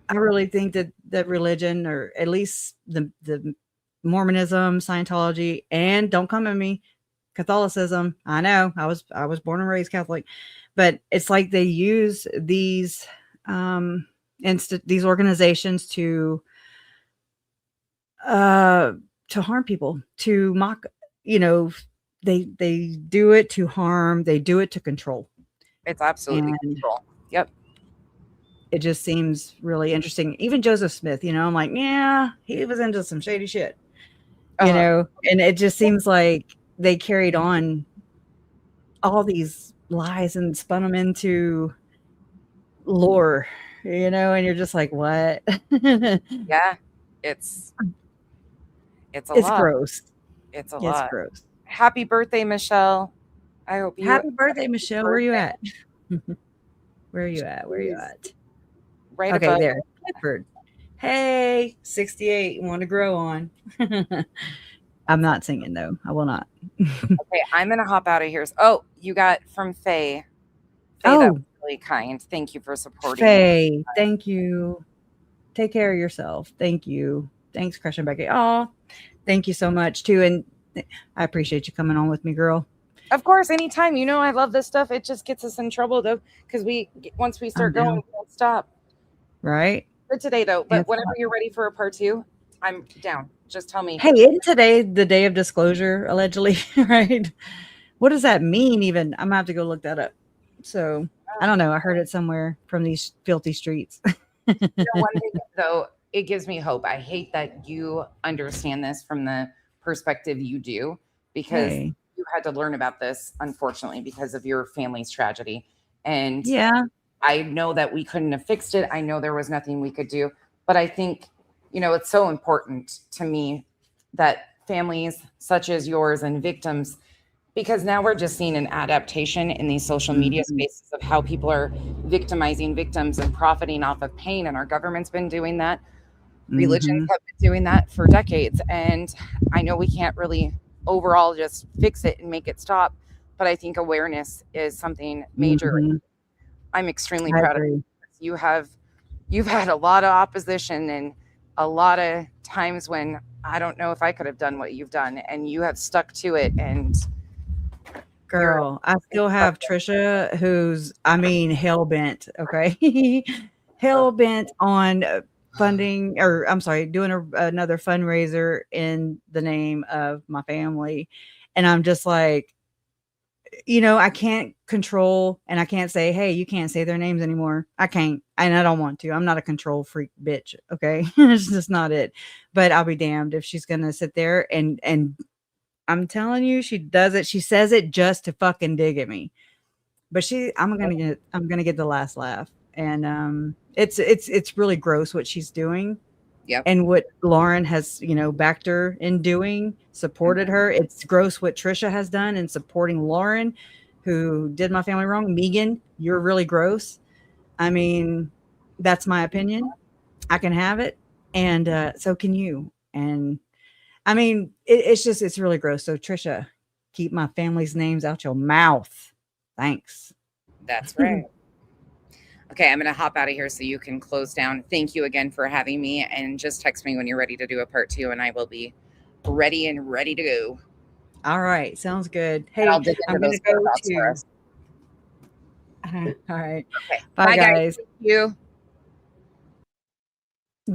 I really think that religion, or at least the Mormonism, Scientology, and don't come at me, Catholicism. I know I was born and raised Catholic, but it's like they use these these organizations to harm people, to mock, They do it to harm. They do it to control. It's absolutely control. Yep. It just seems really interesting. Even Joseph Smith, I'm like, yeah, he was into some shady shit, and it just seems like they carried on all these lies and spun them into lore, and you're just like, what? Yeah, it's lot. Gross. It's a lot. It's gross. Happy birthday, Michelle. I hope you happy birthday, Michelle. Where are you at? Where are you at? Right okay, above there. Clifford. Hey, 68. Want to grow on. I'm not singing though. I will not. Okay, I'm gonna hop out of here. Oh, you got from Faye. That was really kind. Thank you for supporting Faye, me. Thank you. Take care of yourself. Thank you. Thanks, Crush and Becky. Oh, thank you so much too. And I appreciate you coming on with me, girl. Of course, anytime. I love this stuff. It just gets us in trouble though, because once we start going, we won't stop. Right. For today though, but whenever you're ready for a part 2, I'm down. Just tell me. Hey, isn't today the day of disclosure, allegedly? Right? What does that mean? Even I'm gonna have to go look that up. So I don't know. I heard it somewhere from these filthy streets. One thing though, it gives me hope. I hate that you understand this from the perspective you do, because you had to learn about this, unfortunately, because of your family's tragedy. And I know that we couldn't have fixed it. I know there was nothing we could do, but I think, it's so important to me that families such as yours and victims, because now we're just seeing an adaptation in these social media spaces of how people are victimizing victims and profiting off of pain. And our government's been doing that. Religions have been doing that for decades. And I know we can't really overall just fix it and make it stop, but I think awareness is something major. I'm extremely proud of you. You've had a lot of opposition and a lot of times when I don't know if I could have done what you've done, and you have stuck to it. And girl, I still have Trisha, who's, hell bent. Okay. Hell bent on funding, or I'm sorry, doing another fundraiser in the name of my family. And I'm just like, I can't control, and I can't say, hey, you can't say their names anymore. I can't, and I don't want to. I'm not a control freak bitch. Okay. It's just not it. But I'll be damned if she's going to sit there and I'm telling you, she does it. She says it just to fucking dig at me. But I'm going to get the last laugh. And it's really gross what she's doing. Yep. And what Lauren has, backed her in doing, supported her. It's gross what Trisha has done in supporting Lauren, who did my family wrong. Megan, you're really gross. I mean, that's my opinion. I can have it. And so can you. And I mean, it's really gross. So Trisha, keep my family's names out your mouth. Thanks. That's right. Okay, I'm going to hop out of here so you can close down. Thank you again for having me. And just text me when you're ready to do a part 2, and I will be ready to go. All right. Sounds good. Hey, I'm going to go to... All right. Okay. Bye, guys. Thank you.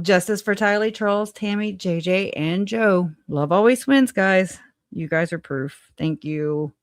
Justice for Tylee, Charles, Tammy, JJ, and Joe. Love always wins, guys. You guys are proof. Thank you.